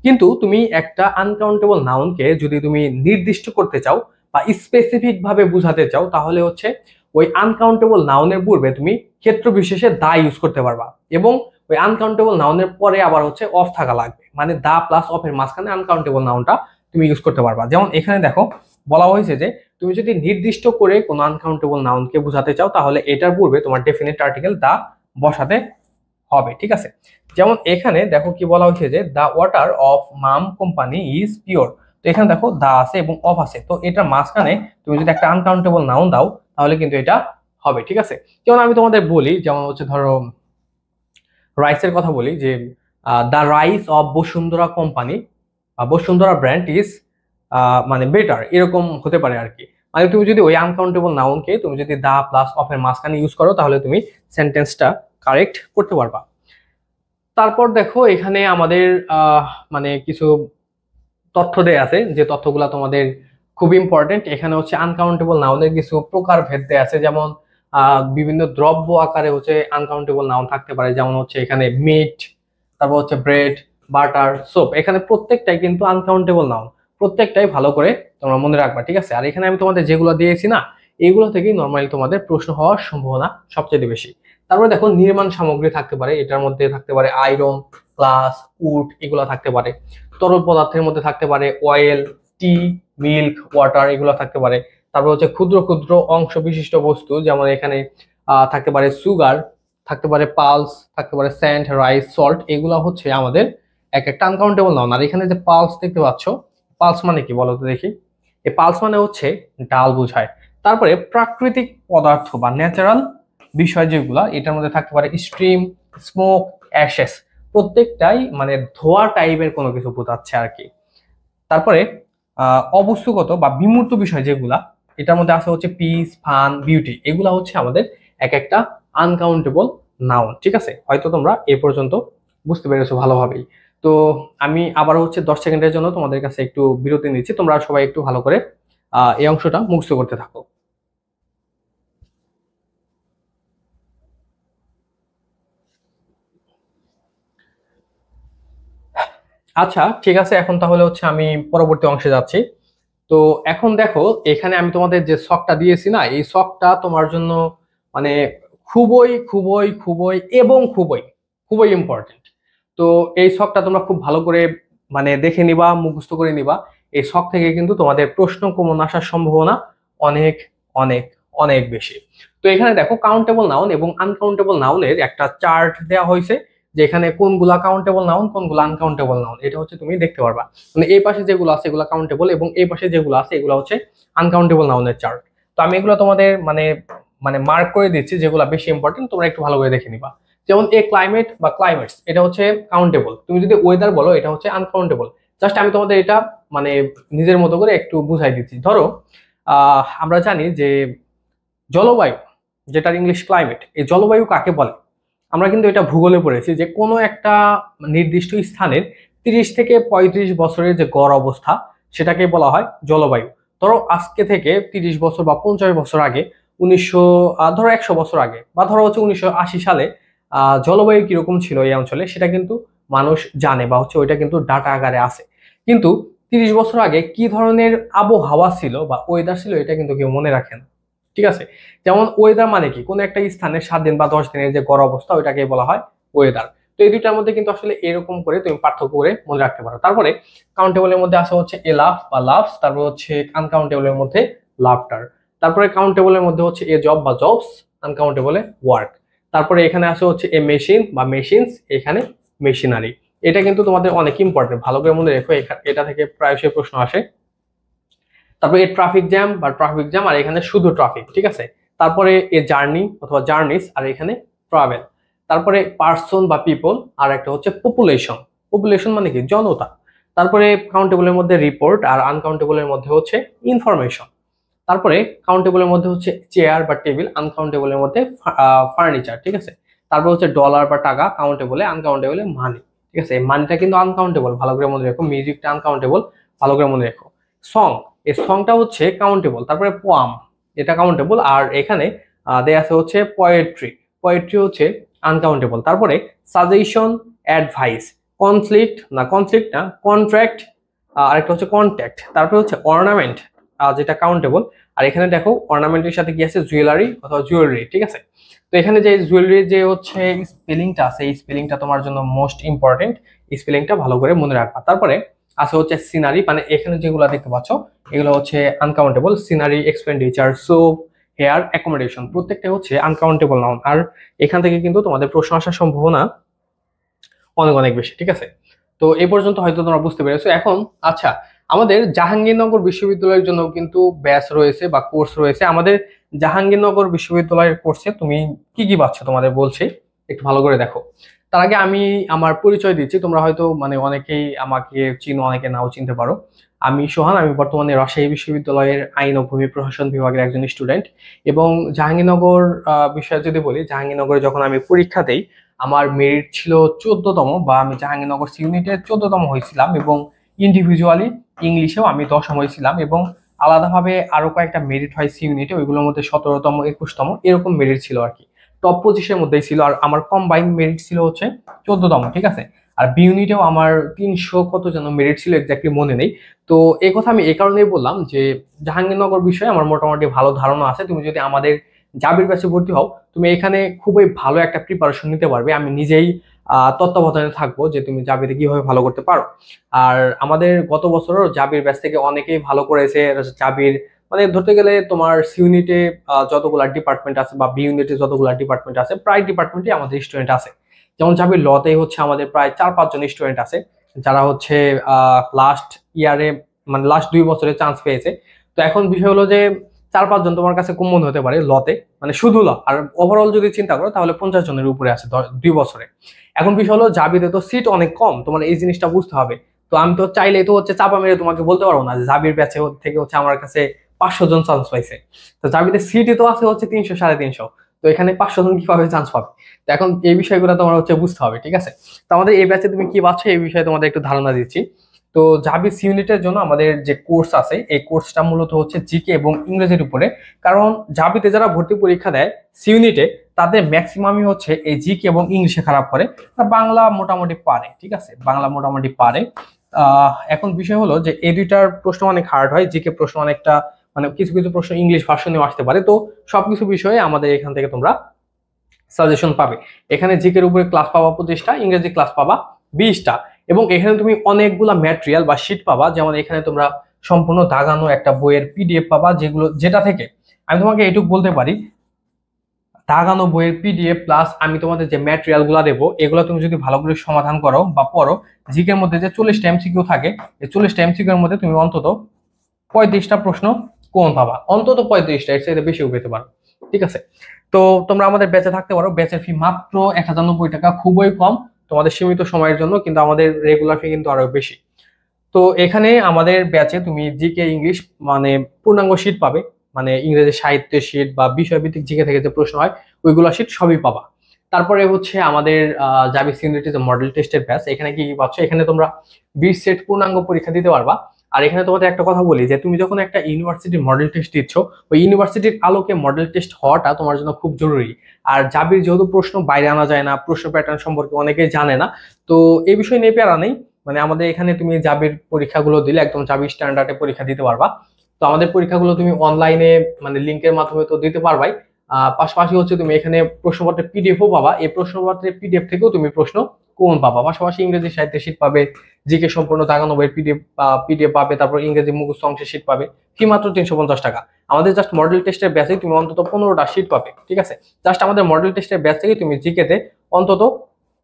কিন্তু তুমি একটা আনকাউন্টেবল নাউনকে যদি তুমি নির্দিষ্ট করতে চাও বা স্পেসিফিক ভাবে বুঝাতে চাও তাহলে হচ্ছে ওই আনকাউন্টেবল নাউনের পূর্বে তুমি ক্ষেত্র বিশেষে দা ইউজ করতে পারবা। এবং ওই আনকাউন্টেবল নাউনের পরে আবার হচ্ছে অফ থাকা লাগবে, মানে দা প্লাস অফ এর মাঝখানে আনকাউন্টেবল নাউনটা তুমি ইউজ করতে পারবা। যেমন এখানে দেখো বলা হয়েছে যে তুমি যদি নির্দিষ্ট করে কোনো আনকাউন্টেবল নাউনকে বোঝাতে চাও তাহলে এটার পূর্বে তোমার ডেফিনিট আর্টিকেল দা বসাতে হবে, ঠিক আছে? যেমন এখানে দেখো কি বলা হয়েছে যে the water of Mum company is pure. তো এখানে দেখো দা আছে এবং অফ আছে, তো এটার মাঝখানে তুমি যদি একটা আনকাউন্টেবল নাউন দাও তাহলে কিন্তু এটা হবে, ঠিক আছে? যেমন আমি তোমাদের বলি, যেমন হচ্ছে ধরো রাইসের কথা বলি যে the rice of Bashundhara company, Bashundhara brand is মানে বেটার, এরকম হতে পারে আর কি। মানে তুমি যদি ওই আনকাউন্টেবল নাউনকে তুমি যদি দা প্লাস অফ এর মাঝখানে ইউজ করো তাহলে তুমি সেন্টেন্সটা কারেক্ট করতে পারবা। তারপর দেখো এখানে আমাদের মানে কিছু তথ্য দেয়া আছে, যে তথ্যগুলো তোমাদের খুব ইম্পর্টেন্ট। এখানে হচ্ছে আনকাউন্টেবল নাউনের কিছু প্রকার ভেদ দেয়া আছে, যেমন বিভিন্ন দ্রব্য আকারে হচ্ছে আনকাউন্টেবল নাউন থাকতে পারে, যেমন হচ্ছে এখানে মিট, তারপর হচ্ছে ব্রেড, বাটার, সোপ, এখানে প্রত্যেকটাই কিন্তু আনকাউন্টেবল নাউন। প্রত্যেকটাই ভালো করে তোমরা মনে রাখবা, ঠিক আছে? আর এখানে আমি তোমাদের যেগুলো দিয়েছি না, এইগুলো থেকেই নর্মালি তোমাদের প্রশ্ন হওয়ার সম্ভাবনা সবচেয়ে বেশি। তারপরে দেখো নির্মাণ সামগ্রী থাকতে পারে, এটার মধ্যে থাকতে পারে আয়রন, গ্লাস, উড, এগুলো থাকতে পারে। তরল পদার্থের মধ্যে থাকতে পারে অয়েল, টি, মিল্ক, ওয়াটার, এগুলো থাকতে পারে। তারপর হচ্ছে ক্ষুদ্র ক্ষুদ্র অংশ বিশিষ্ট বস্তু, যেমন এখানে থাকতে পারে সুগার, থাকতে পারে পালস, থাকতে পারে স্যান্ড, রাইস, সল্ট, এগুলো হচ্ছে আমাদের এক একটা আনকাউন্টেবল নাউন। আর এখানে যে পালস দেখতে পাচ্ছ, পালস মানে কি বলো তো দেখি? এই পালস মানে হচ্ছে ডাল বোঝায়। তারপরে প্রাকৃতিক পদার্থ বা ন্যাচারাল বিষয় যেগুলা, এটার মধ্যে থাকতে পারে স্ট্রিম, স্মোক, অ্যাশেস, প্রত্যেকটাই মানে ধোয়া টাইপের কোনো কিছু বোঝাচ্ছে আর কি। তারপরে অবস্তুগত বা বিমূর্ত বিষয় যেগুলা, এটার মধ্যে আছে হচ্ছে পিস, ফান, বিউটি, এগুলা হচ্ছে আমাদের এক একটা আনকাউন্টেবল নাউন, ঠিক আছে? হয়তো তোমরা এ পর্যন্ত বুঝতে পেরেছো ভালোভাবেই। তো আমি আবার হচ্ছে 10 সেকেন্ডের জন্য তোমাদের কাছে একটু বিরতি নিচ্ছি, তোমরা সবাই একটু ভালো করে এই অংশটা মুখস্থ করতে থাকো। আচ্ছা ঠিক আছে, এখন তাহলে হচ্ছে আমি পরবর্তী অংশে যাচ্ছি। তো এখন দেখো এখানে আমি তোমাদের যে শখটা দিয়েছি না, এই শখটা তোমার জন্য মানে খুবই খুবই খুবই এবং খুবই খুবই ইম্পর্টেন্ট। তো এই ছকটা তোমরা খুব ভালো করে মানে দেখে নিবা, মুখস্থ করে নিবা। এই ছক থেকে কিন্তু তোমাদের প্রশ্ন কমন আসার সম্ভাবনা অনেক অনেক অনেক বেশি। তো এখানে দেখো কাউন্টেবল নাউন এবং আনকাউন্টেবল নাউনের একটা চার্ট দেওয়া হয়েছে, যে এখানে কোনগুলা কাউন্টেবল নাউন কোনগুলা আনকাউন্টেবল নাউন, এটা হচ্ছে তুমি দেখতে পারবা। মানে এই পাশে যেগুলো আছে এগুলো কাউন্টেবল এবং এই পাশে যেগুলো আছে এগুলো হচ্ছে আনকাউন্টেবল নাউনের চার্ট। তো আমি এগুলো তোমাদের মানে মানে মার্ক করে দিচ্ছি যেগুলো বেশি ইম্পর্টেন্ট, তোমরা একটু ভালো করে দেখে নিবা। যেমন এ ক্লাইমেট বা ক্লাইমেটস, এটা হচ্ছে কাউন্টেবল। তুমি যদি ওয়েদার বলো এটা হচ্ছে আনকাউন্টেবল। জাস্ট আমি তোমাদের এটা মানে নিজের মতো করে একটু বুঝাই দিচ্ছি। ধরো আমরা জানি যে জলবায়ু, যেটার ইংলিশ ক্লাইমেট, এই জলবায়ু কাকে বলে? আমরা কিন্তু এটা ভূগোলে পড়েছি যে কোনো একটা নির্দিষ্ট স্থানের 30 থেকে 35 বছরের যে গড় অবস্থা সেটাকে বলা হয় জলবায়ু। ধরো আজকে থেকে 30 বছর বা 50 বছর আগে, ধরো 100 বছর আগে, বা ধরো হচ্ছে 1980 সালে জলবায়ু কিরকম ছিল এই অঞ্চলে সেটা কিন্তু মানুষ জানে, বা হচ্ছে ওইটা কিন্তু ডাটা আকারে আছে। কিন্তু 30 বছর আগে কি ধরনের আবহাওয়া ছিল বা ওয়েদার ছিল এটা কিন্তু কেউ মনে রাখে না। ঠিক আছে, যেমন ওয়েদার মানে কি, কোন একটা স্থানের 7 দিন বা 10 দিনের যে গড় অবস্থা ওইটাকে বলা হয় ওয়েদার। তো এই দুইটার মধ্যে কিন্তু আসলে এরকম করে তুমি পার্থক্য করে মনে রাখতে পারো। তারপরে কাউন্টেবলের মধ্যে আসা হচ্ছে এ লাফ বা লাভস, তারপর হচ্ছে আনকাউন্টেবলের মধ্যে লাফটার, তারপরে কাউন্টেবলের মধ্যে হচ্ছে এ জব বা জবস, আনকাউন্টেবলে ওয়ার্ক। তারপরে এখানে আসে হচ্ছে এ মেশিন বা মেশিনস, এখানে মেশিনারি। এটা কিন্তু তোমাদের অনেক ইম্পর্টেন্ট, ভালো করে মনে রেখো, এটা থেকে প্রায়শই প্রশ্ন আসে। তারপরে এ ট্রাফিক জ্যাম বা ট্রাফিক জ্যাম, আর এখানে শুধু ট্রাফিক। ঠিক আছে, তারপরে এ জার্নি অথবা জার্নিস, আর এখানে ট্রাভেল। তারপরে পার্সন বা পিপল, আর একটা হচ্ছে পপুলেশন। পপুলেশন মানে কি, জনতা। তারপরে কাউন্টেবলের মধ্যে রিপোর্ট, আর আনকাউন্টেবলের মধ্যে হচ্ছে ইনফরমেশন। তারপরে কাউন্টেবলের মধ্যে হচ্ছে চেয়ার বা টেবিল, আনকাউন্টেবলের মধ্যে ফার্নিচার। ঠিক আছে, তারপর হচ্ছে ডলার বা টাকা, কাউন্টেবলে, আনকাউন্টেবলে মানি। ঠিক আছে, এই মানিটা কিন্তু আনকাউন্টেবল, ভালো করে মনে রেখো। মিউজিকটা আনকাউন্টেবল, ভালো করে মনে রেখো। সং, এই সংটা হচ্ছে কাউন্টেবল। তারপরে পোয়াম, এটা কাউন্টেবল। আর এখানে দেয়া আছে হচ্ছে পোয়েট্রি, পোয়েট্রি হচ্ছে আনকাউন্টেবল। তারপরে সাজেশন, অ্যাডভাইস, কনফ্লিক্ট না কন্ট্রাক্ট, আরেকটা হচ্ছে কন্ট্যাক্ট। তারপরে হচ্ছে অর্নামেন্ট, যেটা কাউন্টেবল। আর এখানে দেখো অর্নামেন্টের সাথে কি আছে, জুয়েলারি অথবা জুয়েলারি। ঠিক আছে, তো এখানে যে জুয়েলারি যে হচ্ছে স্পেলিংটা আছে, এই স্পেলিংটা তোমার জন্য মোস্ট ইম্পর্টেন্ট, স্পেলিংটা ভালো করে মনে রাখবা। তারপরে আছে হচ্ছে সিনারি, মানে এখানে যেগুলো দেখতে পাচ্ছ এগুলো হচ্ছে uncountable. Scenery, expenditure, soap, hair, accommodation, প্রত্যেকটা হচ্ছে আনকাউন্টেবল নাউন। আর এখান থেকে কিন্তু তোমাদের প্রশ্ন আসার সম্ভাবনা অনেক অনেক বেশি। ঠিক আছে, তো এই পর্যন্ত হয়তো তোমরা বুঝতে পেরেছো। এখন আচ্ছা, আমাদের জাহাঙ্গীরনগর বিশ্ববিদ্যালয়ের জন্য কিন্তু ব্যাচ রয়েছে বা কোর্স রয়েছে। আমাদের জাহাঙ্গীরনগর বিশ্ববিদ্যালয়ের কোর্সে তুমি কি কি পাচ্ছ তোমাদের বলছি, একটু ভালো করে দেখো। তার আগে আমি আমার পরিচয় দিচ্ছি, তোমরা হয়তো মানে অনেকেই আমাকে চিনো, অনেকে নাও চিনতে পারো। আমি সোহান, আমি বর্তমানে রাজশাহী বিশ্ববিদ্যালয়ের আইন ও ভূমি প্রশাসন বিভাগের একজন স্টুডেন্ট। এবং জাহাঙ্গীরনগর বিষয়ে যদি বলি, জাহাঙ্গীরনগরে যখন আমি পরীক্ষা দেই আমার মেরিট ছিল 14তম, বা আমি জাহাঙ্গীরনগর ইউনিটে 14তম হয়েছিলাম। এবং ইন্ডিভিজুয়ালি ইংলিশেও আমি 10ম হয়েছিলাম। এবং আলাদাভাবে আরো কয়েকটা মেরিট হয় সি ইউনিটে, ওইগুলোর মধ্যে 17তম, 21তম, এরকম মেরিট ছিল আর কি। টপ পজিশনের মধ্যেই ছিল। আর আমার কম্বাইন মেরিট ছিল হচ্ছে 14তম। ঠিক আছে, আর বি ইউনিটেও আমার 300 কত যেন মেরিট ছিল, এক্স্যাক্টলি মনে নেই। তো এই কথা আমি এই কারণেই বললাম যে জাহাঙ্গীরনগর বিষয়ে আমার মোটামুটি ভালো ধারণা আছে। তুমি যদি আমাদের জাবির ব্যাচে ভর্তি হও, তুমি এখানে খুবই ভালো একটা প্রিপারেশন নিতে পারবে। আমি নিজেই তত্ত্বাবধানে থাকবো যে তুমি জাবিতে কিভাবে ভালো করতে পারো। আর আমাদের গত বছরও জাবির ব্যাচ থেকে অনেকেই ভালো করেছে। জাবির মানে ধরতে গেলে তোমার সি ইউনিটে যতগুলা ডিপার্টমেন্ট আছে বা বি ইউনিটে যতগুলা ডিপার্টমেন্ট আছে, প্রায় ডিপার্টমেন্টে আমাদের স্টুডেন্ট আছে। যেমন জাবির লতেই হচ্ছে আমাদের প্রায় 4-5 জন স্টুডেন্ট আছে যারা হচ্ছে লাস্ট ইয়ারে মানে লাস্ট 2 বছরে চান্স পেয়েছে। তো এখন বিষয় হলো যে 4-5 জন তোমার কাছে কম মনে হতে পারে লতে, মানে শুধু ল। আর ওভারঅল যদি চিন্তা করো তাহলে 50 জনের উপরে আছে 2 বছরে। এখন বিষয় হলো জাবিতে তো সিট অনেক কম, তোমার এই জিনিসটা বুঝতে হবে। তো আমি তো চাইলেই তো হচ্ছে চাপা মেরে তোমাকে বলতে পারবো না যে জাবির ব্যাচে থেকে হচ্ছে আমার কাছে 500 জন চান্স পাইছে। তো জাবিতে সিটই তো আছে হচ্ছে 300-350, তো এখানে 500 জন কিভাবে চান্স পাবে? তো এখন এই বিষয়গুলো তোমার হচ্ছে বুঝতে হবে। ঠিক আছে, তো আমাদের এই ব্যাচে তুমি কি পাচ্ছ এই বিষয়ে তোমাদের একটু ধারণা দিচ্ছি। তো জাবিস ইউনিটের জন্য আমাদের যে কোর্স আছে এই কোর্সটা মূলত হচ্ছে জিকে এবং ইংরেজির উপরে। কারণ জাবিতে যারা ভর্তি পরীক্ষা দেয় সি ইউনিটে, তাদের ম্যাক্সিমামই হচ্ছে এই জিকে এবং ইংলিশে খারাপ করে, আর বাংলা মোটামুটি পারে। ঠিক আছে, বাংলা মোটামুটি পারে। এখন বিষয় হলো যে এই দুইটার প্রশ্ন অনেক হার্ড হয়, জিকে প্রশ্ন অনেকটা মানে কিছু কিছু প্রশ্ন ইংলিশ ভার্সনেও আসতে পারে। তো সবকিছু বিষয়ে আমাদের এখান থেকে তোমরা সাজেশন পাবে। এখানে জিকের উপরে ক্লাস পাবা 25টা, ইংরেজি ক্লাস পাবা 20টা, এবং এখানে তুমি অনেকগুলা ম্যাটেরিয়াল বা শিট পাবা। যেমন এখানে তোমরা সম্পূর্ণ দাগানো একটা বইয়ের পিডিএফ পাবা, যেটা থেকে আমি তোমাকে এটুকু বলতে পারি, দাগানো বইয়ের পিডিএফ প্লাস আমি তোমাদের যে ম্যাটেরিয়াল গুলা দেবো, এগুলো তুমি যদি ভালো করে সমাধান করো বা পড়ো, জিকের মধ্যে যে 40টা এমসিকিউ থাকে, এই 40টা এমসিকিউ এর মধ্যে তুমি অন্তত 35টা প্রশ্ন কোন পাবা, অন্তত 35টা, এর চাইতে বেশিও পেতে পারো। ঠিক আছে, তো তোমরা আমাদের ব্যাচে থাকতে পারো। ব্যাচের ফি মাত্র 1090 টাকা, খুবই কম তোমাদের সীমিত সময়ের জন্য, কিন্তু আমাদের রেগুলার ফি কিন্তু আরো বেশি। তো এখানে আমাদের ব্যাচে তুমি জিকে ইংলিশ মানে পূর্ণাঙ্গ শীট পাবে, মানে ইংরেজি সাহিত্যের শীট বা বিষয়ভিত্তিক জিকে থেকে যে প্রশ্ন হয় ওইগুলো শীট সবই পাবা। তারপরে হচ্ছে আমাদের জাবি সিনিয়রিটি যে মডেল টেস্টের ব্যাচ, এখানে কি পাচ্ছ, এখানে তোমরা 20 সেট পূর্ণাঙ্গ পরীক্ষা দিতে পারবা। আর এখানে তোমাদের একটা কথা বলি যে তুমি যখন একটা ইউনিভার্সিটির মডেল টেস্ট দিচ্ছ, ওই ইউনিভার্সিটির আলোকে মডেল টেস্ট হওয়াটা তোমার জন্য খুব জরুরি। আর জাবির যেহেতু প্রশ্ন বাইরে আনা যায় না, প্রশ্ন প্যাটার্ন সম্পর্কে অনেকেই জানে না, তো এই বিষয় নিয়ে প্যারা নেই। মানে আমাদের এখানে তুমি জাবির পরীক্ষাগুলো দিলে একদম জাবি স্ট্যান্ডার্ডে পরীক্ষা দিতে পারবা। তো আমাদের পরীক্ষাগুলো তুমি অনলাইনে মানে লিঙ্কের মাধ্যমে তো দিতে পারবাই, পাশাপাশি হচ্ছে তুমি এখানে প্রশ্নপত্রের পিডিএফও পাবা। এই প্রশ্নপত্রের পিডিএফ থেকেও তুমি প্রশ্ন কোন পাবা, পাশাপাশি ইংরেজি সাহিত্যের শীট পাবে, জিকে সম্পূর্ণ দাগানো বইয়ের পিডিএফ পাবে, তারপর ইংরেজি মুখস্থ অংশের শীট পাবে। ফি মাত্র 350 টাকা। আমাদের জাস্ট মডেল টেস্টের ব্যাচে তুমি অন্তত 15টা শীট পাবে। ঠিক আছে, জাস্ট আমাদের মডেল টেস্টের ব্যাচ থেকে তুমি জিকেতে অন্তত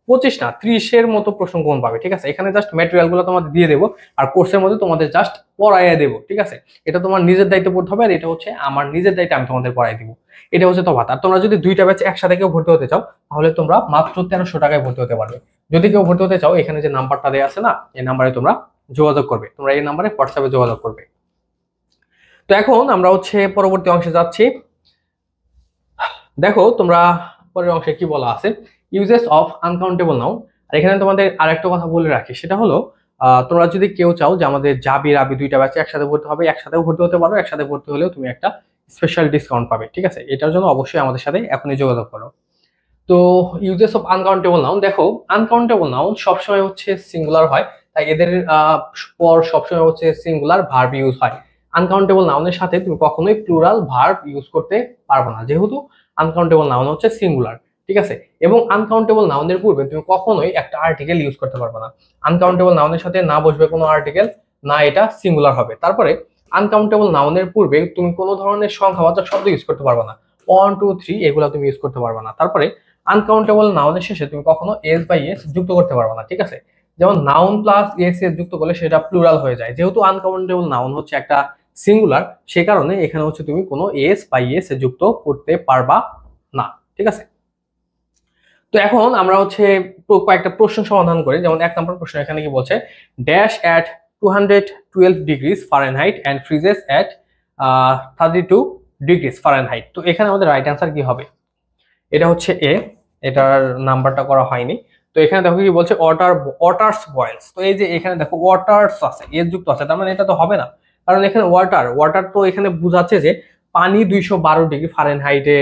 25 না 30-এর মতো প্রশ্ন কোন পাবে। ঠিক আছে, এখানে জাস্ট ম্যাটেরিয়াল গুলো তোমাদের দিয়ে দেবো, আর কোর্সের মধ্যে তোমাদের জাস্ট পড়াইয়া দেবো। ঠিক আছে, এটা তোমার নিজের দায়িত্ব পড়তে হবে, আর এটা হচ্ছে আমার নিজের দায়িত্ব, আমি তোমাদের পড়াই দিব। এটা হচ্ছে তফাৎ। আর তোমরা যদি দুইটা ব্যাচে একসাথে কেউ ভর্তি হতে চাও, তাহলে তোমরা মাত্র 1300 টাকায় ভর্তি হতে পারবে। যদি কেউ ভর্তি হতে চাও, এখানে যে নাম্বারটা দেওয়া আছে না, এই নাম্বারে তোমরা যোগাযোগ করবে, তোমরা এই নাম্বারে হোয়াটসঅ্যাপে যোগাযোগ করবে। তো এখন আমরা হচ্ছে পরবর্তী অংশে যাচ্ছি। দেখো তোমরা পরের অংশে কি বলা আছে, ইউজেস অফ আনকাউন্টেবল নাউন। আর এখানে তোমাদের আরেকটা কথা বলে রাখি, সেটা হলো তোমরা যদি কেউ চাও যে আমাদের জাবি রাবি দুইটা ব্যাচে একসাথে ভর্তি হবে, একসাথেও ভর্তি হতে পারো। একসাথে ভর্তি হলেও তুমি একটা স্পেশাল ডিসকাউন্ট পাবে। ঠিক আছে, এটার জন্য অবশ্যই আমাদের সাথে এখনই যোগাযোগ করো। তো ইউজেস অফ আনকাউন্টেবল নাউন, দেখো আনকাউন্টেবল নাউন সবসময় হচ্ছে সিঙ্গুলার হয়, তাই এদের পর সবসময় হচ্ছে সিঙ্গুলার ভার্ব ইউজ হয়। আনকাউন্টেবল নাউনের সাথে তুমি কখনোই প্লুরাল ভার্ব ইউজ করতে পারবে না, যেহেতু আনকাউন্টেবল নাউন হচ্ছে সিঙ্গুলার। ঠিক আছে, এবং আনকাউন্টেবল নাউনের পূর্বে তুমি কখনোই একটা আর্টিকেল ইউজ করতে পারবে না। আনকাউন্টেবল নাউনের সাথে না বসবে কোনো আর্টিকেল, না এটা সিঙ্গুলার হবে। তারপরে আনকাউন্টেবল নাউনের পূর্বে তুমি কোনো ধরনের সংখ্যাবাচক শব্দ ইউজ করতে পারবে না, 1 2 3 এগুলা তুমি ইউজ করতে পারবে না। তারপরে আনকাউন্টেবল নাউনের শেষে তুমি কখনো এস বাই এস যুক্ত করতে পারবে না। ঠিক আছে, যেমন নাউন প্লাস এস এস যুক্ত করলে সেটা প্লুরাল হয়ে যায়, যেহেতু আনকাউন্টেবল নাউন হচ্ছে একটা সিঙ্গুলার, সে কারণে এখানে হচ্ছে তুমি কোনো এস বাই এস যুক্ত করতে পারবা না। ঠিক আছে, তো এখন আমরা হচ্ছে কয়েকটা প্রশ্ন সমাধান করি। যেমন 1 নম্বর প্রশ্ন এখানে কি বলছে, dash at 212 degrees Fahrenheit and freezes at 32 degrees Fahrenheit. তো এখানে আমাদের রাইট অ্যান্সার কি হবে, এটা হচ্ছে এ, এটার নাম্বারটা করা হয়নি। তো এখানে দেখো কি বলছে, ওয়াটার্স বয়েলস। তো এই যে এখানে দেখো ওয়াটার্স আছে, এর যুক্ত আছে, তার মানে এটা তো হবে না, কারণ এখানে ওয়াটার তো এখানে বোঝাচ্ছে যে পানি 212 ডিগ্রি ফারেনহাইটে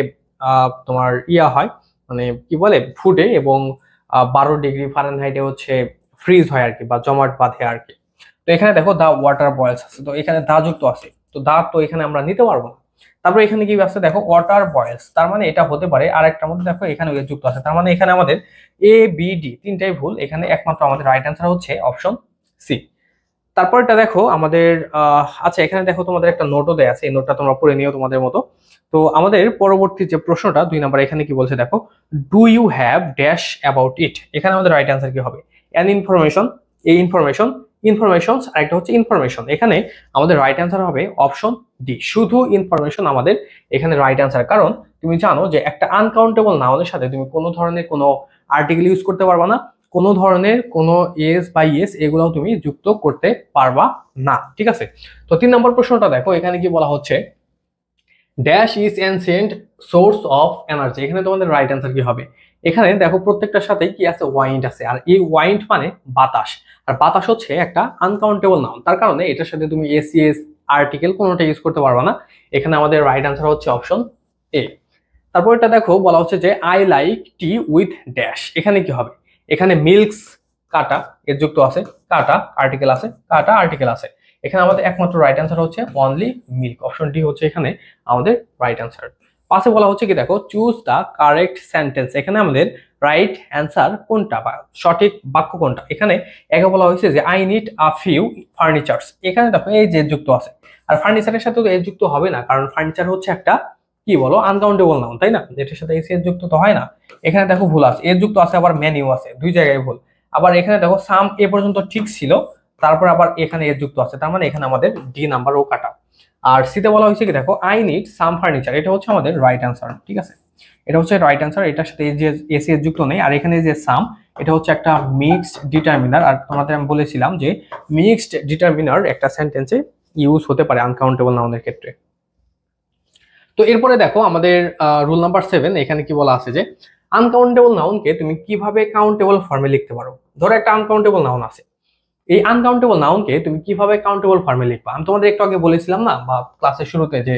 তোমার ইয়া হয়, মানে কি বলে ফুটে, এবং 12 ডিগ্রি ফারেনহাইটে হচ্ছে ফ্রিজ হয় আর কি, বা জমাট বাঁধে আর কি। তো এখানে দেখো দা ওয়াটার বয়েলস আছে, তো এখানে দা যুক্ত আছে, তো দা তো এখানে আমরা নিতে পারবো না। তারপরে এখানে কি আছে দেখো ওয়াটার বয়েলস, তার মানে এটা হতে পারে। আর একটা মধ্যে দেখো এখানে যুক্ত আছে, তার মানে এখানে আমাদের এ বি ডি তিনটাই ভুল, এখানে একমাত্র আমাদের রাইট অ্যান্সার হচ্ছে অপশন সি। তারপরটা দেখো আমাদের আচ্ছা এখানে দেখো তোমাদের একটা নোটও দেয়া আছে, এই নোটটা তোমরা পড়ে নিও তোমাদের মতো। তো আমাদের পরবর্তী যে প্রশ্নটা 2 নম্বর, এখানে কি বলছে দেখো, do you have dash about it. এখানে আমাদের রাইট অ্যান্সার কি হবে, অ্যান ইনফরমেশন, এই ইনফরমেশন, ইনফরমেশনস, আর একটা হচ্ছে ইনফরমেশন। এখানে আমাদের রাইট অ্যান্সার হবে অপশন ডি, শুধু ইনফরমেশন আমাদের এখানে রাইট অ্যান্সার। কারণ তুমি জানো যে একটা আনকাউন্টেবল নাউনের সাথে তুমি কোনো ধরনের কোনো আর্টিকেল ইউজ করতে পারবা না, কোনো ধরনের কোনো এস বাই এস এগুলোও তুমি যুক্ত করতে পারবা না। ঠিক আছে, তো 3 নম্বর প্রশ্নটা দেখো, এখানে কি বলা হচ্ছে, dash is ancient source of energy. এখানে তোমাদের রাইট অ্যান্সার কি হবে, এখানে দেখো প্রত্যেকটার সাথেই কি আছে, ওয়াইন্ড আছে, আর এই ওয়াইন্ড মানে বাতাস, আর বাতাস হচ্ছে একটা আনকাউন্টেবল নাউন, তার কারণে এটার সাথে তুমি এসিএস আর্টিকেল কোনোটা ইউজ করতে পারবে না। এখানে আমাদের রাইট অ্যান্সার হচ্ছে অপশন এ। তারপর এটা দেখো বলা হচ্ছে যে I like tea with dash. এখানে কি হবে, এখানে মিল্কস কাটা এর যুক্ত আছে, কাটা আর্টিকেল আছে, কাটা আর্টিকেল আছে। এখানে আমাদের একমাত্র রাইট অ্যান্সার হচ্ছে অনলি মিল্ক, অপশন ডি হচ্ছে এখানে আমাদের রাইট অ্যান্সার। পাশে বলা হচ্ছে কি দেখো, চুজ দ্য কারেক্ট সেন্টেন্স। এখানে আমাদের রাইট অ্যান্সার কোনটা বা সঠিক বাক্য কোনটা। এখানে একে বলা হয়েছে যে I need a few furnitures. এখানে দেখো এই যে যুক্ত আছে, আর ফার্নিচারের সাথে তো এর যুক্ত হবে না, কারণ ফার্নিচার হচ্ছে একটা কি বলো আনকাউন্টেবল নাউন, তাই না, যেটার সাথে এস এর যুক্ত তো হয় না। এখানে দেখো ভুল আছে, এর যুক্ত আছে, আবার মেনিউ আছে, দুই জায়গায় ভুল। আবার এখানে দেখো সাম এ পর্যন্ত ঠিক ছিল, তারপর আবার এখানে এর যুক্ত আছে, তার মানে এখানে আমাদের ডি নাম্বার ও কাটা। আর সিতে বলা হয়েছে কি দেখো আই নিড সাম ফার্নিচার, এটা হচ্ছে আমাদের রাইট অ্যান্সার, ঠিক আছে, এটা হচ্ছে রাইট অ্যান্সার। এটার সাথে এই যে এসি এর যুক্ত নেই। আর এখানে যে সাম, এটা হচ্ছে একটা মিক্সড ডিটারমিনার, আর তোমাদের আমি বলেছিলাম যে মিক্সড ডিটারমিনার একটা সেন্টেন্সে ইউজ হতে পারে আনকাউন্টেবল নাউনের ক্ষেত্রে। তো এরপরে দেখো আমাদের রুল নাম্বার 7, এখানে কি বলা আছে যে আনকাউন্টেবল নাউনকে তুমি কিভাবে কাউন্টেবল ফর্মে লিখতে পারো। ধরো একটা আনকাউন্টেবল নাউন আছে, এই আনকাউন্টেবল নাউনকে তুমি কিভাবে কাউন্টেবল ফর্মে লিখবা। আমি তোমাদের একটু আগে বলেছিলাম না বা ক্লাসের শুরুতে, যে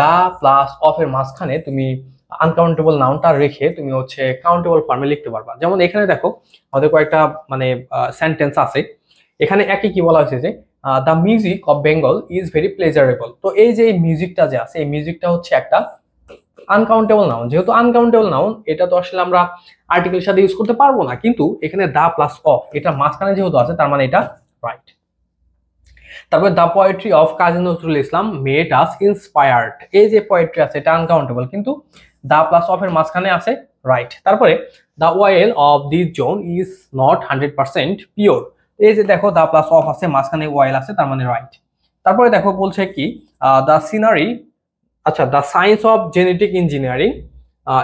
দা প্লাস অফ এর মাঝখানে তুমি আনকাউন্টেবল নাউনটা রেখে তুমি হচ্ছে কাউন্টেবল ফর্মে লিখতে পারবা। যেমন এখানে দেখো আমাদের কয়েকটা মানে সেন্টেন্স আছে, এখানে একই কি বলা হয়েছে যে the music of Bengal is very pleasurable. তো এই যে মিউজিকটা যে আছে, এই মিউজিকটা হচ্ছে একটা আনকাউন্টেবল নাউন। যেহেতু আনকাউন্টেবল নাউন, এটা তো আসলে আমরা আর্টিকেলের সাথে ইউজ করতে পারবো না, কিন্তু এখানে দা প্লাস অফ এটা মাঝখানে যেহেতু আছে, তার মানে এটা রাইট। তারপরে the poetry of Kazi Nazrul Islam made us inspired, এই যে পোয়েট্রি আছে এটা আনকাউন্টেবল, কিন্তু দা প্লাস অফ এর মাঝখানে আছে, রাইট। তারপরে the well of this zone is not 100% pure, এই যে দেখো দা প্লাস অফ আছে, মাঝখানে ওয়েল আছে, তার মানে রাইট। তারপরে দেখো বলছে কি দ্য সিনারি, আচ্ছা, the science of genetic engineering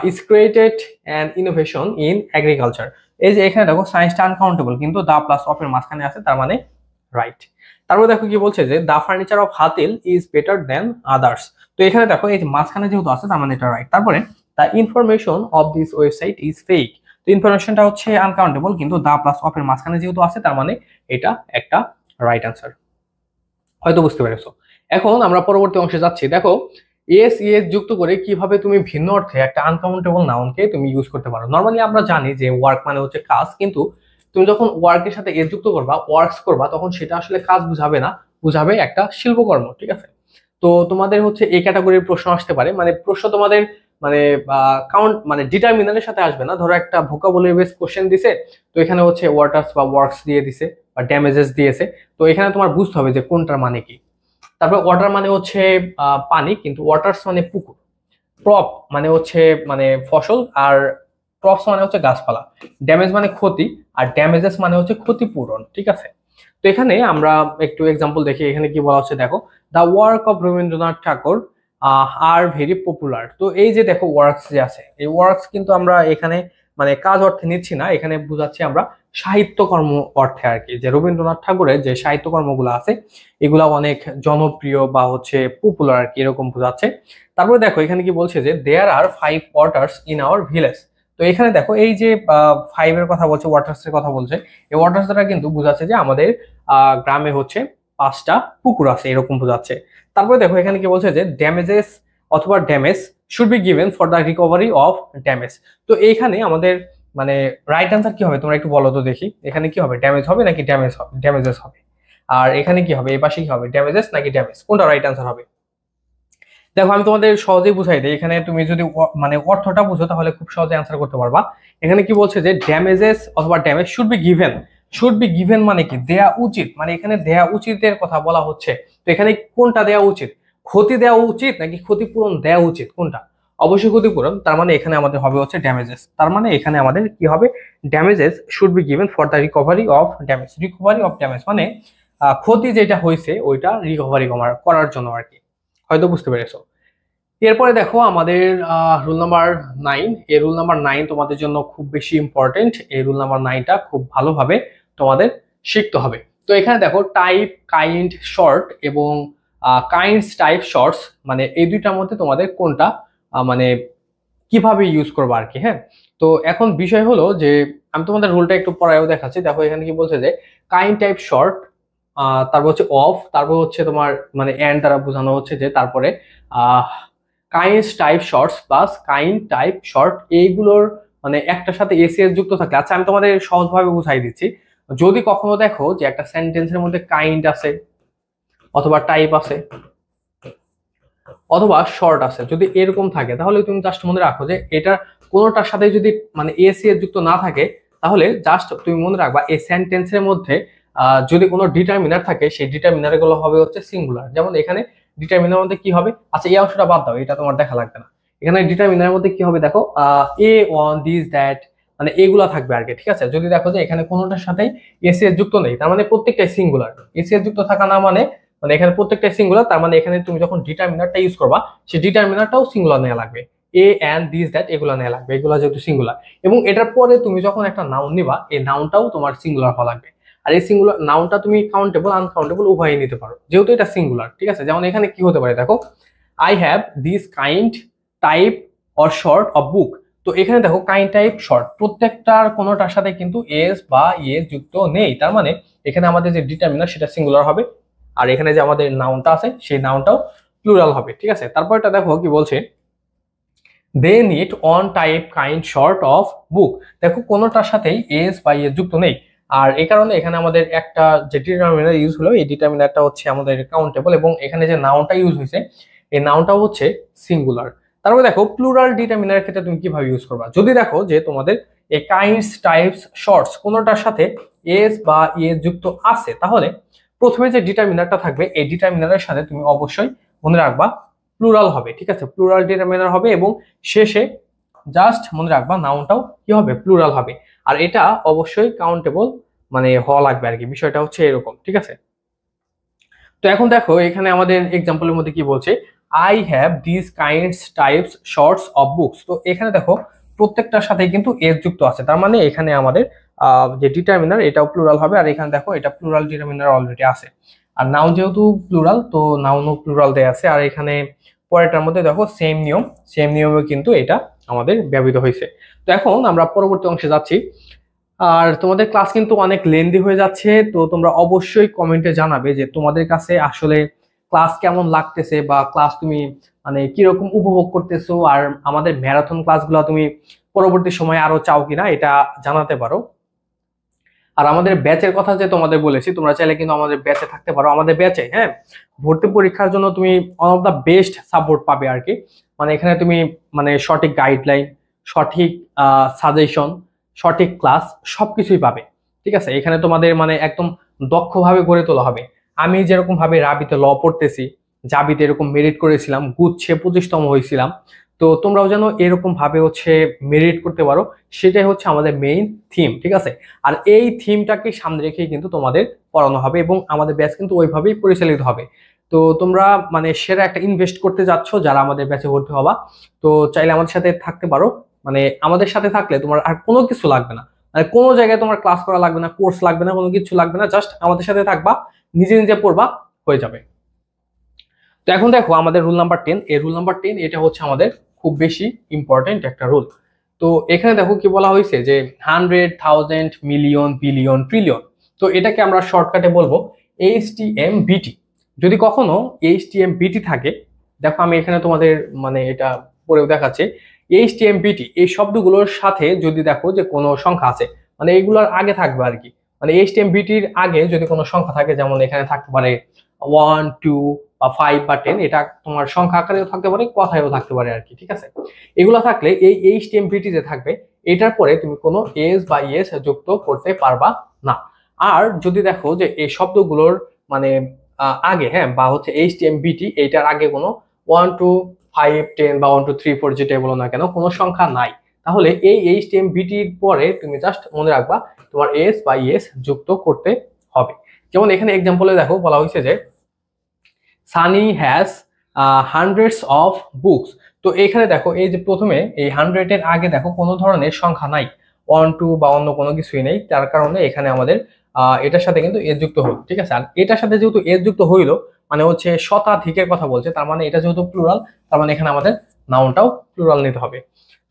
is created an innovation in agriculture, এই যে এখানে দেখো সায়েন্সটা আনকাউন্টেবল, কিন্তু দা প্লাস অফ এর মাঝখানে আছে, তার মানে রাইট। তারপরে দেখো কি বলছে যে the furniture of Hatil is better than others, তো এখানে দেখো এই যে মাঝখানে যেহেতু আছে, তার মানে এটা রাইট। তারপরে the information of this website is fake, তো ইনফরমেশনটা হচ্ছে আনকাউন্টেবল, কিন্তু দা প্লাস অফ এর মাঝখানে যেহেতু আছে, তার মানে এটা একটা রাইট অ্যান্সার। হয়তো বুঝতে পেরেছো। এখন আমরা পরবর্তী অংশে যাচ্ছি। দেখো এস ইএস যুক্ত করে কিভাবে তুমি ভিন্ন অর্থে একটা আনকাউন্টেবল নাউনকে তুমি ইউজ করতে পারো। নর্মালি আমরা জানি যে ওয়ার্ক মানে হচ্ছে কাজ, কিন্তু তুমি যখন ওয়ার্কের সাথে এস যুক্ত করবা, ওয়ার্কস করবা, তখন সেটা আসলে কাজ বুঝাবে না, বুঝাবে একটা শিল্পকর্ম, ঠিক আছে। তো তোমাদের হচ্ছে এই ক্যাটাগরির প্রশ্ন আসতে পারে, মানে প্রশ্ন তোমাদের মানে কাউন্ট মানে ডিটারমিনারের সাথে আসবে না। ধরো একটা ভোকাবুলারি বেস কোশ্চেন দিছে, তো এখানে হচ্ছে ওয়াটার্স বা ওয়ার্কস দিয়ে দিছে বা ড্যামেজেস দিয়েছে, তো এখানে তোমার বুঝতে হবে যে কোনটার মানে কি। তারপরে ওয়াটার মানে হচ্ছে পানি, কিন্তু ওয়াটার্স মানে পুকুর। ক্রপ মানে হচ্ছে মানে ফসল, আর ক্রপস মানে হচ্ছে গাছপালা। ড্যামেজ মানে ক্ষতি, আর ড্যামেজেস মানে হচ্ছে ক্ষতিপূরণ, ঠিক আছে। তো এখানে আমরা একটু এক্সাম্পল দেখি। এখানে কি বলা হচ্ছে দেখো, the work of Rabindranath Thakur আর ভেরি পপুলার। তো এই যে দেখো ওয়ার্কস যে আছে, এই ওয়ার্কস কিন্তু আমরা এখানে মানে কাজ অর্থে নিচ্ছি না, এখানে বুঝাচ্ছি আমরা সাহিত্যকর্ম অর্থে আর কি, যে রবীন্দ্রনাথ ঠাকুরের যে সাহিত্যকর্মগুলো আছে এগুলা অনেক জনপ্রিয় বা হচ্ছে পপুলার আর কি, এরকম বোঝাচ্ছে। তারপরে দেখো এখানে কি বলছে যে দেয়ার আর 5 ওয়াটার্স ইন আওয়ার ভিলেজ। তো এখানে দেখো এই যে 5 এর কথা বলছে, ওয়াটার্স এর কথা বলছে, এই ওয়াটার্স দ্বারা কিন্তু বোঝাচ্ছে যে আমাদের গ্রামে হচ্ছে 5টা পুকুর আছে, এরকম বোঝাচ্ছে। তারপরে দেখো এখানে কি বলছে যে ড্যামেজেস অথবা damage should be given for the recovery of damage. তো এইখানে আমাদের মানে রাইট অ্যান্সার কি হবে তোমরা একটু বলো তো দেখি। এখানে কি হবে, ড্যামেজ হবে নাকি ড্যামেজেস হবে? আর এখানে কি হবে, এই পাশে কি হবে, ড্যামেজেস নাকি ড্যামেজ, কোনটা রাইট অ্যান্সার হবে? দেখো আমি তোমাদের সহজেই বুঝাই দিই। এখানে তুমি যদি মানে অর্থটা বুঝো তাহলে খুব সহজে অ্যান্সার করতে পারবা। এখানে কি বলছে যে ড্যামেজেস অথবা damage should be given. Should be given মানে কি, দেয়া উচিত, মানে এখানে দেয়া উচিতের কথা বলা হচ্ছে। তো এখানে কোনটা দেয়া উচিত, ক্ষতি দেওয়া উচিত নাকি ক্ষতিপূরণ দেওয়া উচিত, কোনটা? অবশ্যই ক্ষতিপূরণ, তার মানে এখানে আমাদের হবে হচ্ছে ড্যামেজেস। তার মানে এখানে আমাদের কি হবে, damages should be given for the recovery of damage. Recovery of damage মানে ক্ষতি যেটা হয়েছে ওইটা রিকভারি করার জন্য আর কি। হয়তো বুঝতে পেরেছো। এরপরে দেখো আমাদের রুল নাম্বার 9। এই রুল নাম্বার 9 তোমাদের জন্য খুব বেশি ইম্পর্টেন্ট। এই রুল নাম্বার 9টা খুব ভালোভাবে তোমাদের শিখতে হবে। তো এখানে দেখো টাইপ, কাইন্ড, শর্ট এবং কাইন্ডস, টাইপ, শর্টস, মানে এই দুইটার মধ্যে তোমাদের কোনটা মানে কিভাবে ইউজ করবো আর কি। হ্যাঁ, তো এখন বিষয় হলো যে আমি তোমাদের রুলটা একটু পড়ায়ও দেখাচ্ছি। দেখো এখানে কি বলছে যে কাইন্ড, টাইপ, শর্ট, তারপর হচ্ছে অফ, তারপর হচ্ছে তোমার মানে এন্ড দ্বারা বোঝানো হচ্ছে যে তারপরে kind, type, shorts plus kind, type, short, এইগুলোর মানে একটার সাথে এসিএস যুক্ত থাকে। আচ্ছা আমি তোমাদের সহজভাবে বুঝাই দিচ্ছি। যদি কখনো দেখো যে একটা সেন্টেন্সের মধ্যে কাইন্ড আছে অথবা টাইপ আছে অথবা শর্ট আছে, যদি এরকম থাকে তাহলে তুমি জাস্ট মনে রাখো যে এটা কোনোটার সাথে যদি মানে এস এর যুক্ত না থাকে তাহলে জাস্ট তুমি মনে রাখবা এই সেন্টেন্সের মধ্যে যদি কোনো ডিটারমিনার থাকে সেই ডিটারমিনার গুলো হবে হচ্ছে সিঙ্গুলার। যেমন এখানে ডিটারমিনার মধ্যে কি হবে, আচ্ছা এই অংশটা বাদ দাও, এটা তোমার দেখা লাগবে না। এখানে ডিটারমিনার মধ্যে কি হবে দেখো, এ ওয়ান দিস দ্যাট, মানে এগুলা থাকবে আর কি। ঠিক আছে, যদি দেখো যে এখানে কোনোটার সাথেই এস এর যুক্ত নেই তার মানে প্রত্যেকটাই সিঙ্গুলার। এস এর যুক্ত থাকা না মানে মানে এখানে প্রত্যেকটাই সিঙ্গুলার, তার মানে এখানে তুমি যখন ডিটারমিনারটা ইউজ করবা সেই ডিটারমিনারটাও সিঙ্গুলার নেওয়া লাগবে। এ অ্যান্ড দিস দ্যাট এগুলো নেওয়া লাগবে, এগুলো যেহেতু সিঙ্গুলার। এবং এটার পরে তুমি যখন একটা নাউন নিবা এই নাউনটাও তোমার সিঙ্গুলার হওয়া লাগবে। আর এই সিঙ্গুলার নাউনটা তুমি কাউন্টেবল আনকাউন্টেবল উভয়ই নিতে পারো যেহেতু এটা সিঙ্গুলার। ঠিক আছে, যেমন এখানে কি হতে পারে দেখো, I have this kind type or short of বুক। তো এখানে দেখো কাইন্ড টাইপ শর্ট প্রত্যেকটার কোনোটার সাথে কিন্তু এস বা ইএস যুক্ত নেই, তার মানে এখানে আমাদের যে ডিটারমিনার সেটা সিঙ্গুলার হবে। আর এখানে যে আমাদের নাউনটা আছে সেই নাউনটাও প্লুরাল হবে। ঠিক আছে, তারপর এটা দেখো কি বলছে, they need on type kind short of book. দেখো কোনোটার সাথেই এস বা ইএস যুক্ত নেই, আর এই কারণে এখানে আমাদের একটা যে ডিটারমিনার ইউজ হলো এই ডিটারমিনারটা হচ্ছে আমাদের কাউন্টেবল, এবং এখানে যে নাউনটা ইউজ হয়েছে এই নাউনটাও হচ্ছে সিঙ্গুলার। তারপরে দেখো প্লুরাল ডিটারমিনারের ক্ষেত্রে তুমি কিভাবে ইউজ করবা, যদি দেখো যে তোমাদের এই কাইন্ডস টাইপস শর্টস কোনোটার সাথে এস বা ইএস যুক্ত আছে তাহলে প্রথমে যে ডিটারমিনারটা থাকবে এই ডিটারমিনারের সাথে তুমি অবশ্যই মনে রাখবা প্লুরাল হবে। ঠিক আছে, প্লুরাল ডিটারমিনার হবে এবং শেষে জাস্ট মনে রাখবা নাউনটাও কি হবে, প্লুরাল হবে। আর এটা অবশ্যই কাউন্টেবল মানে হওয়া লাগবে আর কি, বিষয়টা হচ্ছে এরকম। ঠিক আছে, তো এখন দেখো এখানে আমাদের এক্সাম্পলের মধ্যে কি বলছে, I have this kinds types shorts of books. তো এখানে দেখো প্রত্যেকটার সাথে কিন্তু এস যুক্ত আছে, তার মানে এখানে আমাদের যে ডিটারমিনার এটাও প্লুরাল হবে। আর এখানে দেখো এটা প্লুরাল ডিটারমিনার অলরেডি আছে, আর নাউন যেহেতু প্লুরাল তো নাউনও প্লুরাল দেয়া আছে। আর এখানে পরেরটার মধ্যে দেখো সেম নিয়মে কিন্তু এটা আমাদের ব্যবহৃত হয়েছে। তো এখন আমরা পরবর্তী অংশে যাচ্ছি। আর তোমাদের ক্লাস কিন্তু অনেক লেন্দি হয়ে যাচ্ছে, তো তোমরা অবশ্যই কমেন্টে জানাবে যে তোমাদের কাছে আসলে ক্লাস কেমন লাগতেছে বা ক্লাস তুমি মানে কিরকম উপভোগ করতেছো, আর আমাদের ম্যারাথন ক্লাসগুলো তুমি পরবর্তী সময়ে আরো চাও কিনা এটা জানাতে পারো। আর আমাদের ব্যাচের কথা যে তোমাদের বলেছি, তোমরা চাইলে কিন্তু আমাদের ব্যাচে থাকতে পারো। আমাদের ব্যাচে হ্যাঁ ভর্তি পরীক্ষার জন্য তুমি one of the best support পাবে আর কি। মানে এখানে তুমি মানে সঠিক গাইডলাইন, সঠিক সাজেশন, সঠিক ক্লাস সবকিছুই পাবে। ঠিক আছে, এখানে তোমাদের মানে একদম দক্ষভাবে গড়ে তোলা হবে। আমি যেরকম ভাবে রাবিতে ল পড়তেছি, জাবিতে এরকম মেরিট করেছিলাম, গুচ্ছে 25তম হয়েছিলাম, তো তোমরাও যেন এরকম ভাবে হচ্ছে মেরিট করতে পারো, সেটাই হচ্ছে আমাদের মেইন থিম। ঠিক আছে, আর এই থিমটাকে সামনে রেখেই কিন্তু তোমাদের পড়ানো হবে এবং আমাদের ব্যাচ কিন্তু ওইভাবেই পরিচালিত হবে। তো তোমরা মানে সেরা একটা ইনভেস্ট করতে যাচ্ছ যারা আমাদের ব্যাচে ভর্তি হবা, তো চাইলে আমাদের সাথে থাকতে পারো। মানে আমাদের সাথে থাকলে তোমার আর কোনো কিছু লাগবে না, মানে কোনো জায়গায় তোমার ক্লাস করা লাগবে না, কোর্স লাগবে না, কোনো কিছু লাগবে না, জাস্ট আমাদের সাথে থাকবা, নিজে নিজে পড়বা, হয়ে যাবে। তো এখন দেখো আমাদের রুল নাম্বার 10, এই রুল নাম্বার 10 এটা হচ্ছে আমাদের খুব বেশি ইম্পর্টেন্ট একটা রুল। তো এখানে দেখো কি বলা হয়েছে যে 100,000 মিলিয়ন বিলিয়ন ট্রিলিয়ন। তো এটাকে আমরা শর্টকাটে বলবো HTMBT। যদি কখনো HTMBT থাকে, দেখো আমি এখানে তোমাদের মানে এটা পড়েও দেখাচ্ছি, HTMBT এই শব্দগুলোর সাথে যদি দেখো যে কোনো সংখ্যা আছে, মানে এগুলোর আগে থাকবে আর কি, মানে HTMBTর আগে যদি কোনো সংখ্যা থাকে, যেমন এখানে থাকতে পারে 1 2 বা 5 বা 10, এটা তোমার সংখ্যা আকারেও থাকতে পারে, কথায়ও থাকতে পারে আর কি। ঠিক আছে, এগুলো থাকলে এই HTMBT যে থাকবে এটার পরে তুমি কোনো এস বা ইএস যুক্ত করতে পারবা না। আর যদি দেখো যে এই শব্দগুলোর মানে আগে হ্যাঁ বা হচ্ছে HTMBT এইটার আগে কোনো 1 2 5 10 বা 1 2 3 4 যেটাই বলো না কেন কোনো সংখ্যা নাই, তাহলে এই HTMBTর পরে তুমি জাস্ট মনে রাখবা তোমার এস বা ইএস যুক্ত করতে হবে। যেমন এখানে এক্সাম্পলে দেখো বলা হয়েছে যে Sunny has hundreds of books. তো এখানে দেখো এই যে প্রথমে এই 100 এর আগে দেখো কোনো ধরনের সংখ্যা নাই, 1 2 বা অন্য কোনো কিছুই নেই, তার কারণে এখানে আমাদের এটার সাথে কিন্তু এস যুক্ত হলো। ঠিক আছে, আর এটার সাথে যেহেতু এস যুক্ত হইলো মানে হচ্ছে শতাধিকের কথা বলছে, তার মানে এটা যেহেতু প্লুরাল, তার মানে এখানে আমাদের নাউনটাও প্লুরাল নিতে হবে।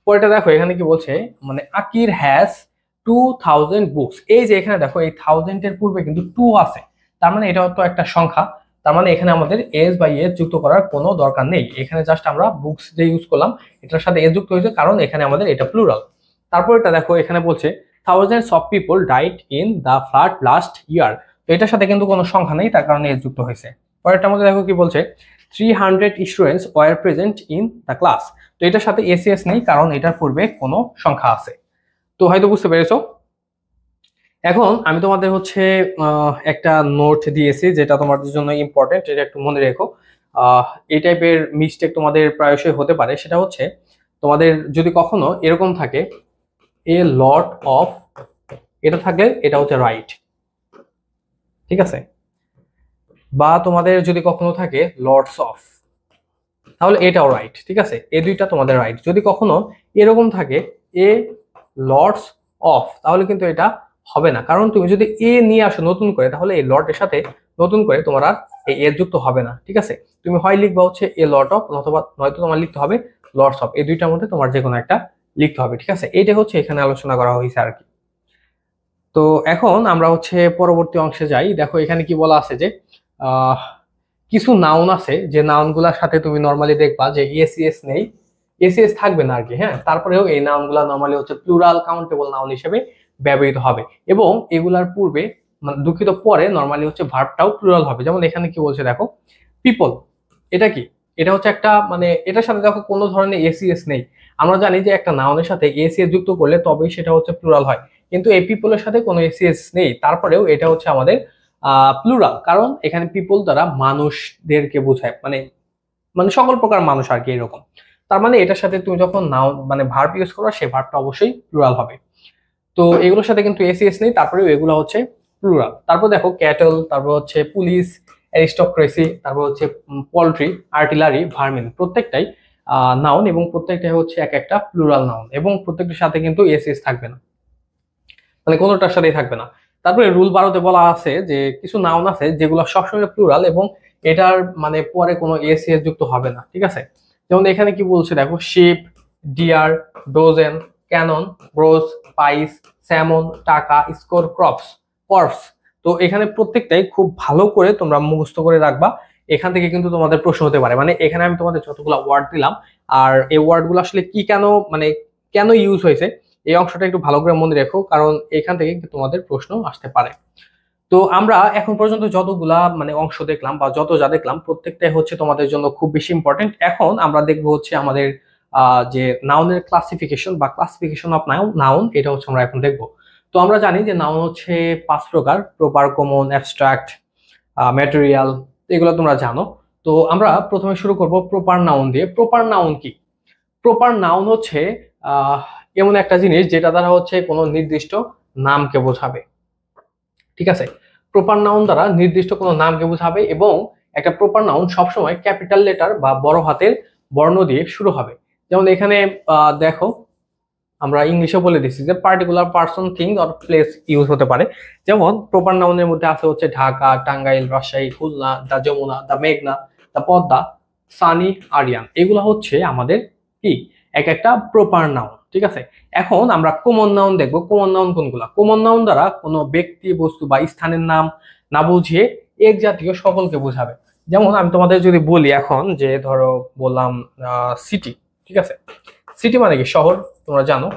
পরেরটা দেখো এখানে কি বলছে, মানে আকির হ্যাজ 2000 বুকস। এই যে এখানে দেখো এই 1000 এর পূর্বে কিন্তু 2 আছে, তার মানে এটা তো একটা সংখ্যা, তার মানে এখানে আমাদের এস বা এস যুক্ত করার কোনো দরকার নেই। এখানে জাস্ট আমরা বুকস যে ইউজ করলাম এটার সাথে এস যুক্ত হয়েছে কারণ এখানে আমাদের এটা প্লুরাল। তারপর এটা দেখো এখানে বলছে thousands of people died in the flood last year. তো এটার সাথে কিন্তু কোনো সংখ্যা নেই, তার কারণে এস যুক্ত হয়েছে। পরেরটার মধ্যে দেখো কি বলছে 300 students were present in the class. তো এটার সাথে এসিএস নেই, কারণ এটার পূর্বে কোনো সংখ্যা আছে। তো হয়তো বুঝতে পেরেছো। এখন আমি তোমাদের হচ্ছে একটা নোট দিয়েছি যেটা তোমাদের জন্য ইম্পর্টেন্ট, এটা একটু মনে রেখো। এই টাইপের মিস্টেক তোমাদের প্রায়শই হতে পারে। সেটা হচ্ছে তোমাদের যদি কখনো এরকম থাকে এ লট অফ, এটা থাকলে এটা হচ্ছে রাইট, ঠিক আছে। বা তোমাদের যদি কখনো থাকে লটস অফ, তাহলে এটাও রাইট, ঠিক আছে। এই দুইটা তোমাদের রাইট। যদি কখনো এরকম থাকে এ লটস অফ, তাহলে কিন্তু এটা হবে না, কারণ তুমি যদি এ নিয়ে আসো নতুন করে, তাহলে এই লটের সাথে নতুন করে তোমার আর এই এর যুক্ত হবে না, ঠিক আছে। তুমি হয় লিখবা হচ্ছে এ লট অফ, অথবা নয়তো তোমার লিখতে হবে লটস অফ। এই দুইটার মধ্যে তোমার যে কোনো একটা লিখতে হবে, ঠিক আছে। এইটা হচ্ছে এখানে আলোচনা করা হয়েছে আর কি। তো এখন আমরা হচ্ছে পরবর্তী অংশে যাই। দেখো এখানে কি বলা আছে যে কিছু নাউন আছে যে নাউনগুলোর সাথে তুমি নর্মালি দেখবা যে এসিএস নেই, এসিএস থাকবে না আর কি, হ্যাঁ। তারপরেও এই নাউনগুলো নর্মালি হচ্ছে প্লুরাল কাউন্টেবল নাউন হিসেবে ব্যবহৃত হবে, এবং এগুলার পূর্বে দুঃখিত পরে নর্মালি হচ্ছে ভার্বটাও প্লুরাল হবে। যেমন এখানে কি বলছে দেখো, পিপল, এটা কি, এটা হচ্ছে একটা মানে এটার সাথে দেখো কোনো ধরনের এসিএস নেই। আমরা জানি যে একটা নাউনের সাথে এসিএস যুক্ত করলে তবেই সেটা হচ্ছে প্লুরাল হয়, কিন্তু এই পিপলের সাথে কোনো এসিএস নেই, তারপরেও এটা হচ্ছে আমাদের প্লুরাল, কারণ এখানে পিপল দ্বারা মানুষদেরকে বোঝায়, মানে মানে সকল প্রকার মানুষ আর কি, এরকম। তার মানে এটার সাথে তুমি যখন নাউন মানে ভার্ব ইউজ করো, সেই ভার্বটা অবশ্যই প্লুরাল হবে। তো এগুলোর সাথে কিন্তু এসিএস নেই, তারপরেও এগুলো হচ্ছে প্লুরাল। তারপর দেখো ক্যাটল, তারপর হচ্ছে পুলিশ, অ্যারিস্টোক্রেসি, তারপর হচ্ছে পোল্ট্রি, আর্টিলারি, ভার্মিন, প্রত্যেকটাই নাউন, এবং প্রত্যেকটাই হচ্ছে এক একটা প্লুরাল নাউন, এবং প্রত্যেকটার সাথে কিন্তু এসিএস থাকবে না, মানে কোনোটার সাথেই থাকবে না। তারপরে রুল 12-তে বলা আছে যে কিছু নাউন আছে যেগুলো সবসময় প্লুরাল, এবং এটার মানে পরে কোনো এসিএস যুক্ত হবে না, ঠিক আছে। যেমন এখানে কি বলছে দেখো, sheep, deer, dozen, cannon, brace, pice, salmon, taka, score, corps. তো এখানে প্রত্যেকটাই খুব ভালো করে তোমরা মুখস্থ করে রাখবা। এখান থেকে কিন্তু তোমাদের প্রশ্ন হতে পারে। মানে এখানে আমি তোমাদের যতগুলো ওয়ার্ড দিলাম, আর এই ওয়ার্ডগুলো আসলে কি কেন মানে কেন ইউজ হয়েছে, এই অংশটা একটু ভালো করে মনে রেখো, কারণ এখান থেকে তোমাদের প্রশ্ন আসতে পারে। তো আমরা এখন পর্যন্ত যতগুলা মানে অংশ দেখলাম বা যত যা দেখলাম, প্রত্যেকটাই হচ্ছে তোমাদের জন্য খুব বেশি ইম্পর্টেন্ট। এখন আমরা দেখবো হচ্ছে আমাদের যে নাউনের ক্লাসিফিকেশন বা ক্লাসিফিকেশন অফ নাউন, এটা হচ্ছে আমরা এখন দেখবো। তো আমরা জানি যে নাউন হচ্ছে 5 প্রকার: প্রপার, কমন, অ্যাবস্ট্রাক্ট, ম্যাটেরিয়াল, এগুলো তোমরা জানো। তো আমরা প্রথমে শুরু করব প্রপার নাউন দিয়ে। প্রপার নাউন কি? প্রপার নাউন হচ্ছে এমন একটা জিনিস যেটা দ্বারা হচ্ছে কোনো নির্দিষ্ট নামকে বোঝাবে, ঠিক আছে। প্রপার নাউন দ্বারা নির্দিষ্ট কোনো নামকে বোঝাবে, এবং একটা প্রপার নাউন সবসময় ক্যাপিটাল লেটার বা বড় হাতের বর্ণ দিয়ে শুরু হবে। যেমন এখানে দেখো, আমরা ইংলিশে বলে দিচ্ছি যে particular person, thing or place use হতে পারে। যেমন প্রপার নাউনের মধ্যে আছে হচ্ছে ঢাকা, টাঙ্গাইল, রাজশাহী, খুলনা, দা যমুনা, দা মেঘনা, দা পদ্মা, সানি, আরিয়ান। এগুলো হচ্ছে আমাদের কি এক একটা প্রপার নাউন, ঠিক আছে। এখন আমরা কমন নাউন দেখবো। কমন নাউন কোনগুলা? কমন নাউন দ্বারা কোনো ব্যক্তি, বস্তু বা স্থানের নাম না বুঝিয়ে এক জাতীয় সকলকে বোঝাবে। যেমন আমি তোমাদের যদি বলি এখন, যে ধরো বললাম সিটি, ঠিক আছে। সিটি মানে কি? শহর, তোমরা জানো।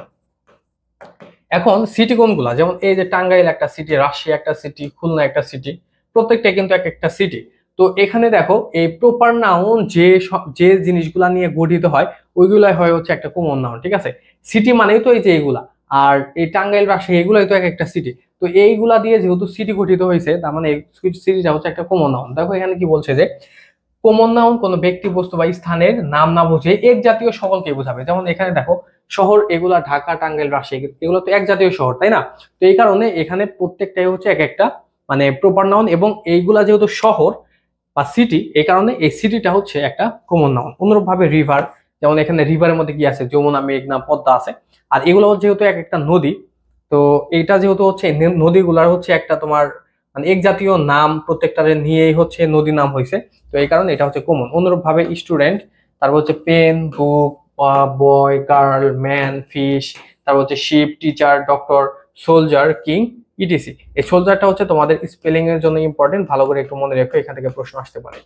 এখন সিটি কোনগুলা? যেমন এই যে টাঙ্গাইল একটা সিটি, রাজশাহী একটা সিটি, খুলনা একটা সিটি, প্রত্যেকটা কিন্তু এক একটা সিটি। তো এখানে দেখো এই প্রপার নাউন যে জিনিসগুলা নিয়ে গঠিত হয়, ওইগুলাই হয় হচ্ছে একটা কমন নাউন, ঠিক আছে। সিটি মানেই তো এই যে এইগুলা, আর এই টাঙ্গাইল, রাজশাহী, এগুলাই তো এক একটা সিটি। তো এইগুলা দিয়ে যেহেতু সিটি গঠিত হয়েছে, তার মানে সিটিটা হচ্ছে একটা কমন নাউন। দেখো এখানে কি বলছে যে কমন নাউন কোনো ব্যক্তি, বস্তু বা স্থানের নাম না বুঝে এক জাতীয় সকলকে বোঝাবে। যেমন এখানে দেখো শহর, এগুলা ঢাকা, টাঙ্গাইল, রাজশাহী, এগুলো তো এক জাতীয় শহর, তাই না? তো এই কারণে এখানে প্রত্যেকটাই হচ্ছে এক একটা মানে প্রপার নাউন, এবং এইগুলা যেহেতু শহর বা সিটি, এই কারণে এই সিটিটা হচ্ছে একটা কমন নাউন। অনুরূপভাবে রিভার, যেমন এখানে রিভারের মধ্যে কি আছে? যমুনা, মেঘনা, পদ্মা আছে। আর এগুলো যেহেতু এক একটা নদী, তো এটা যেহেতু হচ্ছে নদীগুলার হচ্ছে একটা তোমার মানে এক জাতীয় নাম, প্রত্যেকটা নিয়েই হচ্ছে নদী নাম হয়েছে। তো এই কারণে এটা হচ্ছে কমন। অনুরূপভাবে স্টুডেন্ট, তারপর হচ্ছে pen, book, boy, girl, man, fish, তারপর হচ্ছে ship, teacher, doctor, soldier, king, etc. এই সোলজারটা হচ্ছে তোমাদের স্পেলিং এর জন্য ইম্পর্টেন্ট, ভালো করে একটু মনে রেখো, এখান থেকে প্রশ্ন আসতে পারে।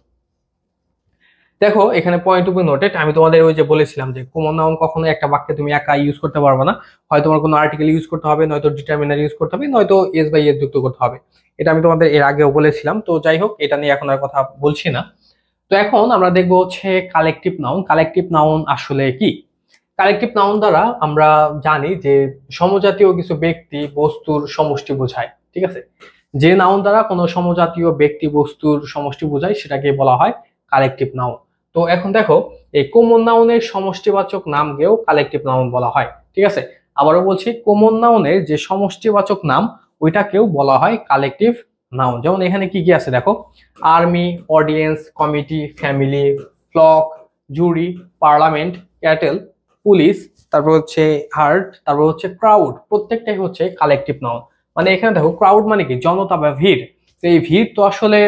দেখো এখানে পয়েন্ট টু বি নোটেড। আমি তোমাদের ওই যে বলেছিলাম যে কমন নাউন কখনো একটা বাক্যে তুমি একা ইউজ করতে পারবে না, হয় তোমার কোনো আর্টিকেল ইউজ করতে হবে, নয়তো ডিটারমিনার ইউজ করতে হবে, নয়তো এস বাই এস যুক্ত করতে হবে। এটা আমি তোমাদের এর আগেও বলেছিলাম। তো যাই হোক, এটা নিয়ে এখন আর কথা বলছি না। তো তো এখন আমরা দেখবো হচ্ছে কালেকটিভ নাউন। কালেকটিভ নাউন আসলে কি? কালেকটিভ নাউন দ্বারা আমরা জানি যে সমজাতীয় কিছু ব্যক্তি বস্তুর সমষ্টি বোঝায়, ঠিক আছে? যে নাউন দ্বারা কোনো সমজাতীয় ব্যক্তি বস্তুর সমষ্টি বোঝায় সেটাকে বলা হয় কালেকটিভ নাউন। তো এখন দেখো, এই কমন নাউনের সমষ্টিবাচক নামকেও কালেকটিভ নাউন বলা হয়, ঠিক আছে? আবারও বলছি, কমন নাউনের যে সমষ্টিবাচক নাম ওইটাকেও বলা হয় কালেকটিভ নাউন। যেমন এখানে কি কি আছে দেখো: army, audience, committee, family, flock, jury, parliament, cattle, police, তারপর হচ্ছে হার্ট, তারপর হচ্ছে ক্রাউড। প্রত্যেকটাই হচ্ছে কালেকটিভ নাউন। মানে এখানে দেখো, ক্রাউড মানে কি? জনতা বা ভিড়। তো এই ভিড় তো আসলে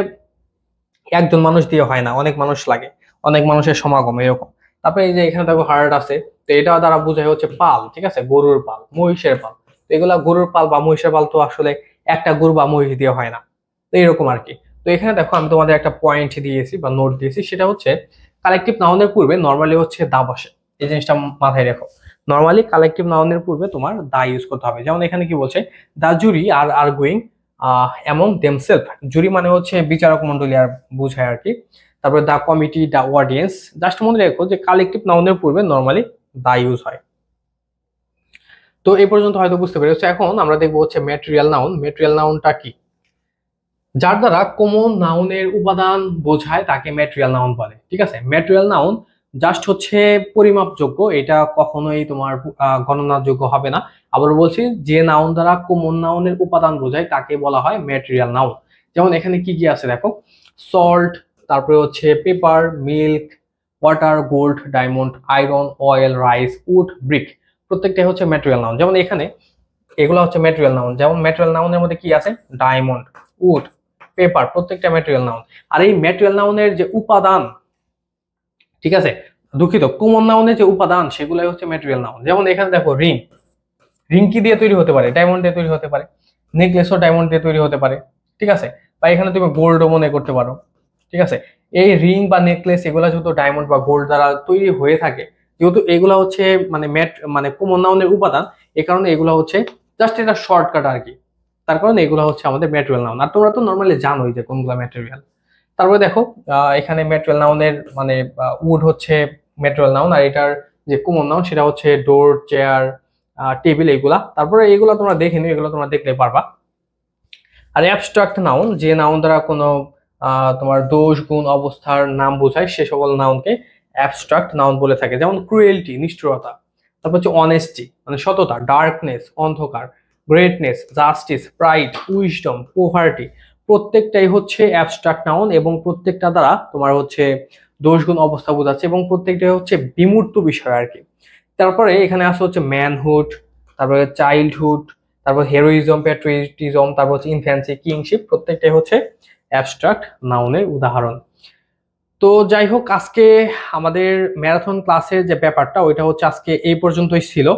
একজন মানুষ দিয়ে হয় না, অনেক মানুষ লাগে, অনেক মানুষের সমাগম এরকম। তারপরে এই যে এখানে দেখো হার্ট আছে, তো এটা দ্বারা বোঝায় হচ্ছে পাল, ঠিক আছে? গরুর পাল, মহিষের পাল। তো এগুলা গরুর পাল বা মহিষের পাল তো আসলে একটা গরু বা মহিষ দিয়ে হয় না, তো এরকম আর কি। তো এখানে দেখো, আমি তোমাদের একটা পয়েন্ট দিয়েছি বা নোট দিয়েছি, সেটা হচ্ছে কালেকটিভ নাউনের পূর্বে নর্মালি হচ্ছে দা বসে। এই জিনিসটা মাথায় রেখো। নর্মালি কালেকটিভ নাউনের পূর্বে তোমার দা ইউজ করতে হবে। যেমন এখানে কি বলছে? দা জুরি আর আর্গুইং অ্যামং দেমসেলফ। জুরি মানে হচ্ছে বিচারক মন্ডলী আর বুঝায় আর কি। তারপরে দা কমিটি, দা অডিয়েন্স। জাস্ট মনে রেখো যে কালেকটিভ নাউনের পূর্বে নর্মালি দা ইউজ হয়। তো এই পর্যন্ত হয়তো বুঝতে পেরেছো। এখন আমরা দেখবো হচ্ছে ম্যাটেরিয়াল নাউন। ম্যাটেরিয়াল নাউনটা কি? যার দ্বারা কমন নাউনের উপাদান বোঝায় তাকে ম্যাটেরিয়াল নাউন বলে, ঠিক আছে? ম্যাটেরিয়াল নাউন জাস্ট হচ্ছে পরিমাপযোগ্য, এটা কখনোই তোমার গণনাযোগ্য হবে না। আবার বলছি, যে নাউন দ্বারা কমন নাউনের উপাদান বোঝায় তাকে বলা হয় ম্যাটেরিয়াল নাউন। যেমন এখানে কি কি আছে দেখো: সল্ট, তারপরে হচ্ছে paper, milk, water, gold, diamond, iron, oil, rice, wood, brick. প্রত্যেকটাই হচ্ছে ম্যাটেরিয়াল নাউন। যেমন এখানে এগুলো হচ্ছে ম্যাটেরিয়াল নাউন। যেমন ম্যাটেরিয়াল নাউনের মধ্যে কি আছে? ডায়মন্ড, উড, পেপার, প্রত্যেকটা ম্যাটেরিয়াল নাউন। আর এই ম্যাটেরিয়াল নাউনের যে উপাদান, ঠিক আছে, দুঃখিত, কমন নাউনের যে উপাদান সেগুলাই হচ্ছে ম্যাটেরিয়াল নাউন। যেমন এখানে দেখো, রিং। রিং কি দিয়ে তৈরি হতে পারে? ডায়মন্ড দিয়ে তৈরি হতে পারে। নেকলেসও ডায়মন্ড দিয়ে তৈরি হতে পারে, ঠিক আছে? বা এখানে তুমি গোল্ডও মনে করতে পারো, ঠিক আছে? এই রিং বা নেকলেস এগুলা যেহেতু ডায়মন্ড বা গোল্ড দ্বারা তৈরি হয়ে থাকে, যেহেতু এগুলা হচ্ছে মানে কমন নাউনের উপাদান, এই কারণে এগুলা হচ্ছে জাস্ট এটা শর্টকাট আর কি। তার কারণে এগুলো হচ্ছে আমাদের ম্যাটেরিয়াল নাউন। আর তোমরা তো নর্মালি জানোই যে কোনগুলো ম্যাটেরিয়াল। তারপরে দেখো, এখানে ম্যাটেরিয়াল নাউনের মানে উড হচ্ছে ম্যাটেরিয়াল নাউন, আর এটার যে কমন নাউন সেটা হচ্ছে ডোর, চেয়ার, টেবিল, এগুলা। তারপরে এগুলো তোমরা দেখে নিও, এগুলো তোমরা দেখলে পারবা। আর অ্যাবস্ট্রাক্ট নাউন, যে নাউন দ্বারা কোনো তোমার দোষ, গুণ, অবস্থার নাম বোঝায়, সে সকল নাউনকে অ্যাবস্ট্রাক্ট নাউন বলে থাকে। যেমন ক্রুয়েলটি, নিষ্ঠুরতা। তারপর হচ্ছে অনেস্টি মানে সততা, ডার্কনেস, অন্ধকার, greatness, justice, pride, wisdom, poverty. প্রত্যেকটাই হচ্ছে অ্যাবস্ট্রাক্ট নাউন এবং প্রত্যেকটা দ্বারা তোমার হচ্ছে দোষ, গুণ, অবস্থা বোঝাচ্ছে এবং প্রত্যেকটাই হচ্ছে বিমূর্ত বিষয় আর কি। তারপরে এখানে আছে হচ্ছে ম্যানহুড, তারপরে চাইল্ডহুড, তারপর হেরোইজম, প্যাট্রিয়টিজম, তারপর হচ্ছে ইনফ্যান্সি, কিংশিপ। প্রত্যেকটাই হচ্ছে অ্যাবস্ট্রাক্ট নাউনের উদাহরণ। তো যাই হোক, আজকে আমাদের ম্যারাথন ক্লাসের যে ব্যাপারটা ওইটা হচ্ছে আজকে এই পর্যন্তই ছিল।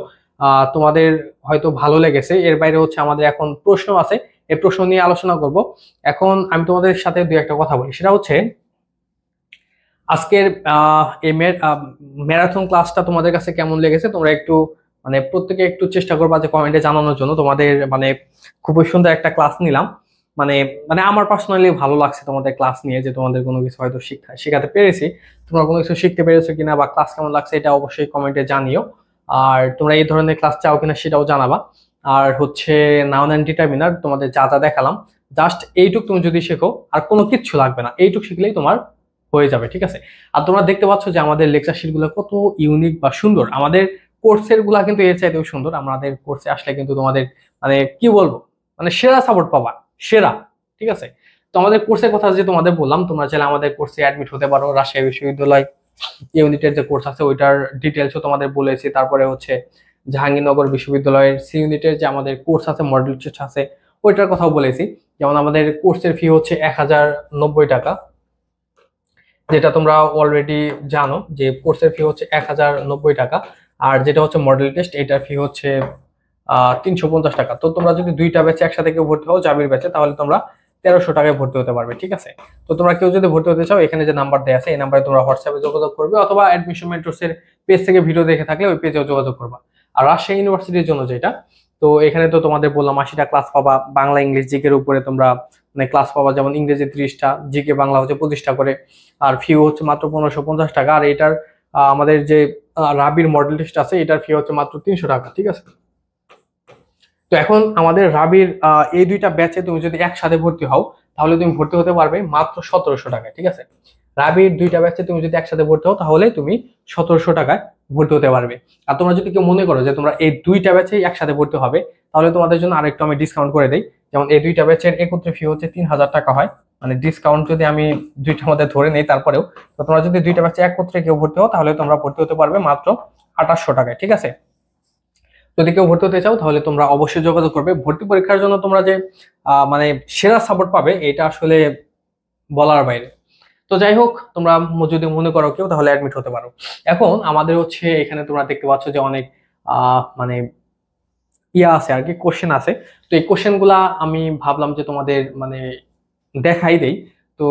তোমাদের হয়তো ভালো লেগেছে। এর বাইরে হচ্ছে আমাদের এখন প্রশ্ন আছে, এই প্রশ্ন নিয়ে আলোচনা করব। এখন আমি তোমাদের সাথে দুই একটা কথা বলি, সেটা হচ্ছে আজকের এই ম্যারাথন ক্লাসটা তোমাদের কাছে কেমন লেগেছে? তোমরা একটু মানে প্রত্যেকে একটু চেষ্টা করবা যে কমেন্টে জানানোর জন্য। তোমাদের মানে খুবই সুন্দর একটা ক্লাস নিলাম। মানে মানে আমার পার্সোনালি ভালো লাগছে তোমাদের ক্লাস নিয়ে, যে তোমাদের কোনো কিছু হয়তো শেখাতে পেরেছি। তোমরা কোনো কিছু শিখতে পেরেছো কিনা বা ক্লাস কেমন লাগছে এটা অবশ্যই কমেন্টে জানিও। আর তোমরা এই ধরনের ক্লাস চাও কিনা সেটাও জানাবা। আর হচ্ছে নাউন এন্ড ডিটারমিনার তোমাদের যা যা দেখালাম, জাস্ট এইটুক তুমি যদি শেখো, আর কোনো কিচ্ছু লাগবে না, এইটুক শিখলেই তোমার হয়ে যাবে, ঠিক আছে? আর তোমরা দেখতে পাচ্ছ যে আমাদের লেকচার শিট গুলো কত ইউনিক বা সুন্দর। আমাদের কোর্সের গুলা কিন্তু এর চাইতেও সুন্দর। আমাদের কোর্সে আসলে কিন্তু তোমাদের মানে কি বলবো, মানে সেরা সাপোর্ট পাবা, সেরা, ঠিক আছে? তো আমাদের কোর্সের কথা যে তোমাদের বললাম, তোমরা চাইলে আমাদের কোর্সে অ্যাডমিট হতে পারো। রাজশাহী বিশ্ববিদ্যালয় ইউনিটের যে কোর্স আছে ওইটার ডিটেলসও তোমাদের বলেছি। তারপরে হচ্ছে জাহাঙ্গীরনগর বিশ্ববিদ্যালয়ের সি ইউনিটের যে আমাদের কোর্স আছে, মডেল টেস্ট আছে, ওইটার কথাও বলেছি। যেমন আমাদের কোর্সের ফি হচ্ছে 1090 টাকা, যেটা তোমরা অলরেডি জানো যে কোর্সের ফি হচ্ছে 1090 টাকা। আর যেটা হচ্ছে মডেল টেস্ট, এটার ফি হচ্ছে 350 টাকা। তো তোমরা যদি দুইটা ব্যাচে একসাথে কেউ ভর্তি হও, জাবির ব্যাচে, তাহলে তোমরা 1300 টাকায় ভর্তি হতে পারবে, ঠিক আছে? তো তোমরা কেউ যদি ভর্তি হতে চাও, এখানে যে নাম্বার দেওয়া আছে এই নাম্বারে তোমরা হোয়াটসঅ্যাপে যোগাযোগ করবে, অথবা অ্যাডমিশন মেন্টরস এর পেজ থেকে ভিডিও দেখে থাকলে ওই পেজেও যোগাযোগ করবা। আর রাজশাহী ইউনিভার্সিটির জন্য যেটা, তো এখানে তো তোমাদের বললাম 80টা ক্লাস পাবা। বাংলা, ইংলিশ, জিকের উপরে তোমরা মানে ক্লাস পাবা, যেমন ইংরেজি 30টা, জিকে বাংলা হচ্ছে 25টা করে, আর ফি হচ্ছে মাত্র 1550 টাকা। আর এটার আমাদের যে রাবির মডেল টেস্ট আছে এটার ফি হচ্ছে মাত্র 300 টাকা, ঠিক আছে। তো এখন আমাদের রাবির এই দুইটা ব্যাচে তুমি যদি একসাথে ভর্তি হও তাহলে তুমি ভর্তি হতে পারবে মাত্র 1700 টাকায়, ঠিক আছে। রাবির দুইটা ব্যাচে তুমি যদি একসাথে ভর্তি হও তাহলে তুমি 1700 টাকায় ভর্তি হতে পারবে। আর তোমরা যদি কেউ মনে করো যে তোমরা এই দুইটা ব্যাচেই একসাথে ভর্তি হবে তাহলে তোমাদের জন্য আরেকটু আমি ডিসকাউন্ট করে দিই। যেমন এই দুইটা ব্যাচের একত্রে ফি হচ্ছে 3000 টাকা হয়, মানে ডিসকাউন্ট যদি আমি দুইটার মধ্যে ধরে নেই তারপরেও। তো তোমরা যদি দুইটা ব্যাচে একত্রে কেউ ভর্তি হও তাহলে তোমরা ভর্তি হতে পারবে মাত্র 2800 টাকায়, ঠিক আছে। যদি কেউ ভর্তি হতে চাও তাহলে তোমরা অবশ্যই যোগাযোগ করবে। ভর্তি পরীক্ষার জন্য তোমরা যে মানে সেরা সাপোর্ট পাবে এটা আসলে বলার বাইরে। তো যাই হোক, তোমরা যদি মনে করো কেউ তাহলে অ্যাডমিট হতে পারো। এখন আমাদের হচ্ছে এখানে তোমরা দেখতে পাচ্ছ যে অনেক মানে ইয়া আছে আর কি, কোশ্চেন আছে। তো এই কোশ্চেন গুলা আমি ভাবলাম যে তোমাদের মানে দেখাই দেই। তো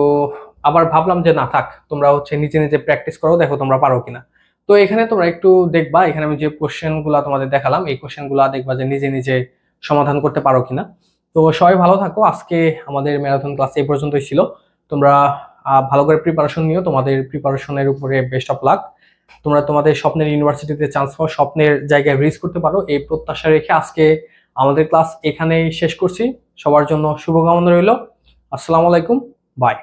আবার ভাবলাম যে না থাক, তোমরা হচ্ছে নিজে নিজে প্র্যাকটিস করো, দেখো তোমরা পারো কিনা। তো এখানে তোমরা একটু দেখবা, এখানে আমি যে কোশ্চেন গুলা তোমাদের দেখালাম এই কোশ্চেন গুলা দেখবা যে নিজে নিজে সমাধান করতে পারো কিনা। তো সবাই ভালো থাকো। আজকে আমাদের ম্যারাথন ক্লাস এই পর্যন্তই ছিল। তোমরা ভালো করে প্রিপারেশন নিও, তোমাদের প্রিপারেশনের উপরে বেস্ট অফ লাক। তোমরা তোমাদের স্বপ্নের ইউনিভার্সিটিতে চান্স পাও, স্বপ্নের জায়গায় রিচ করতে পারো, এই প্রত্যাশা রেখে আজকে আমাদের ক্লাস এখানেই শেষ করছি। সবার জন্য শুভকামনা রইল। আসসালামু আলাইকুম, বাই।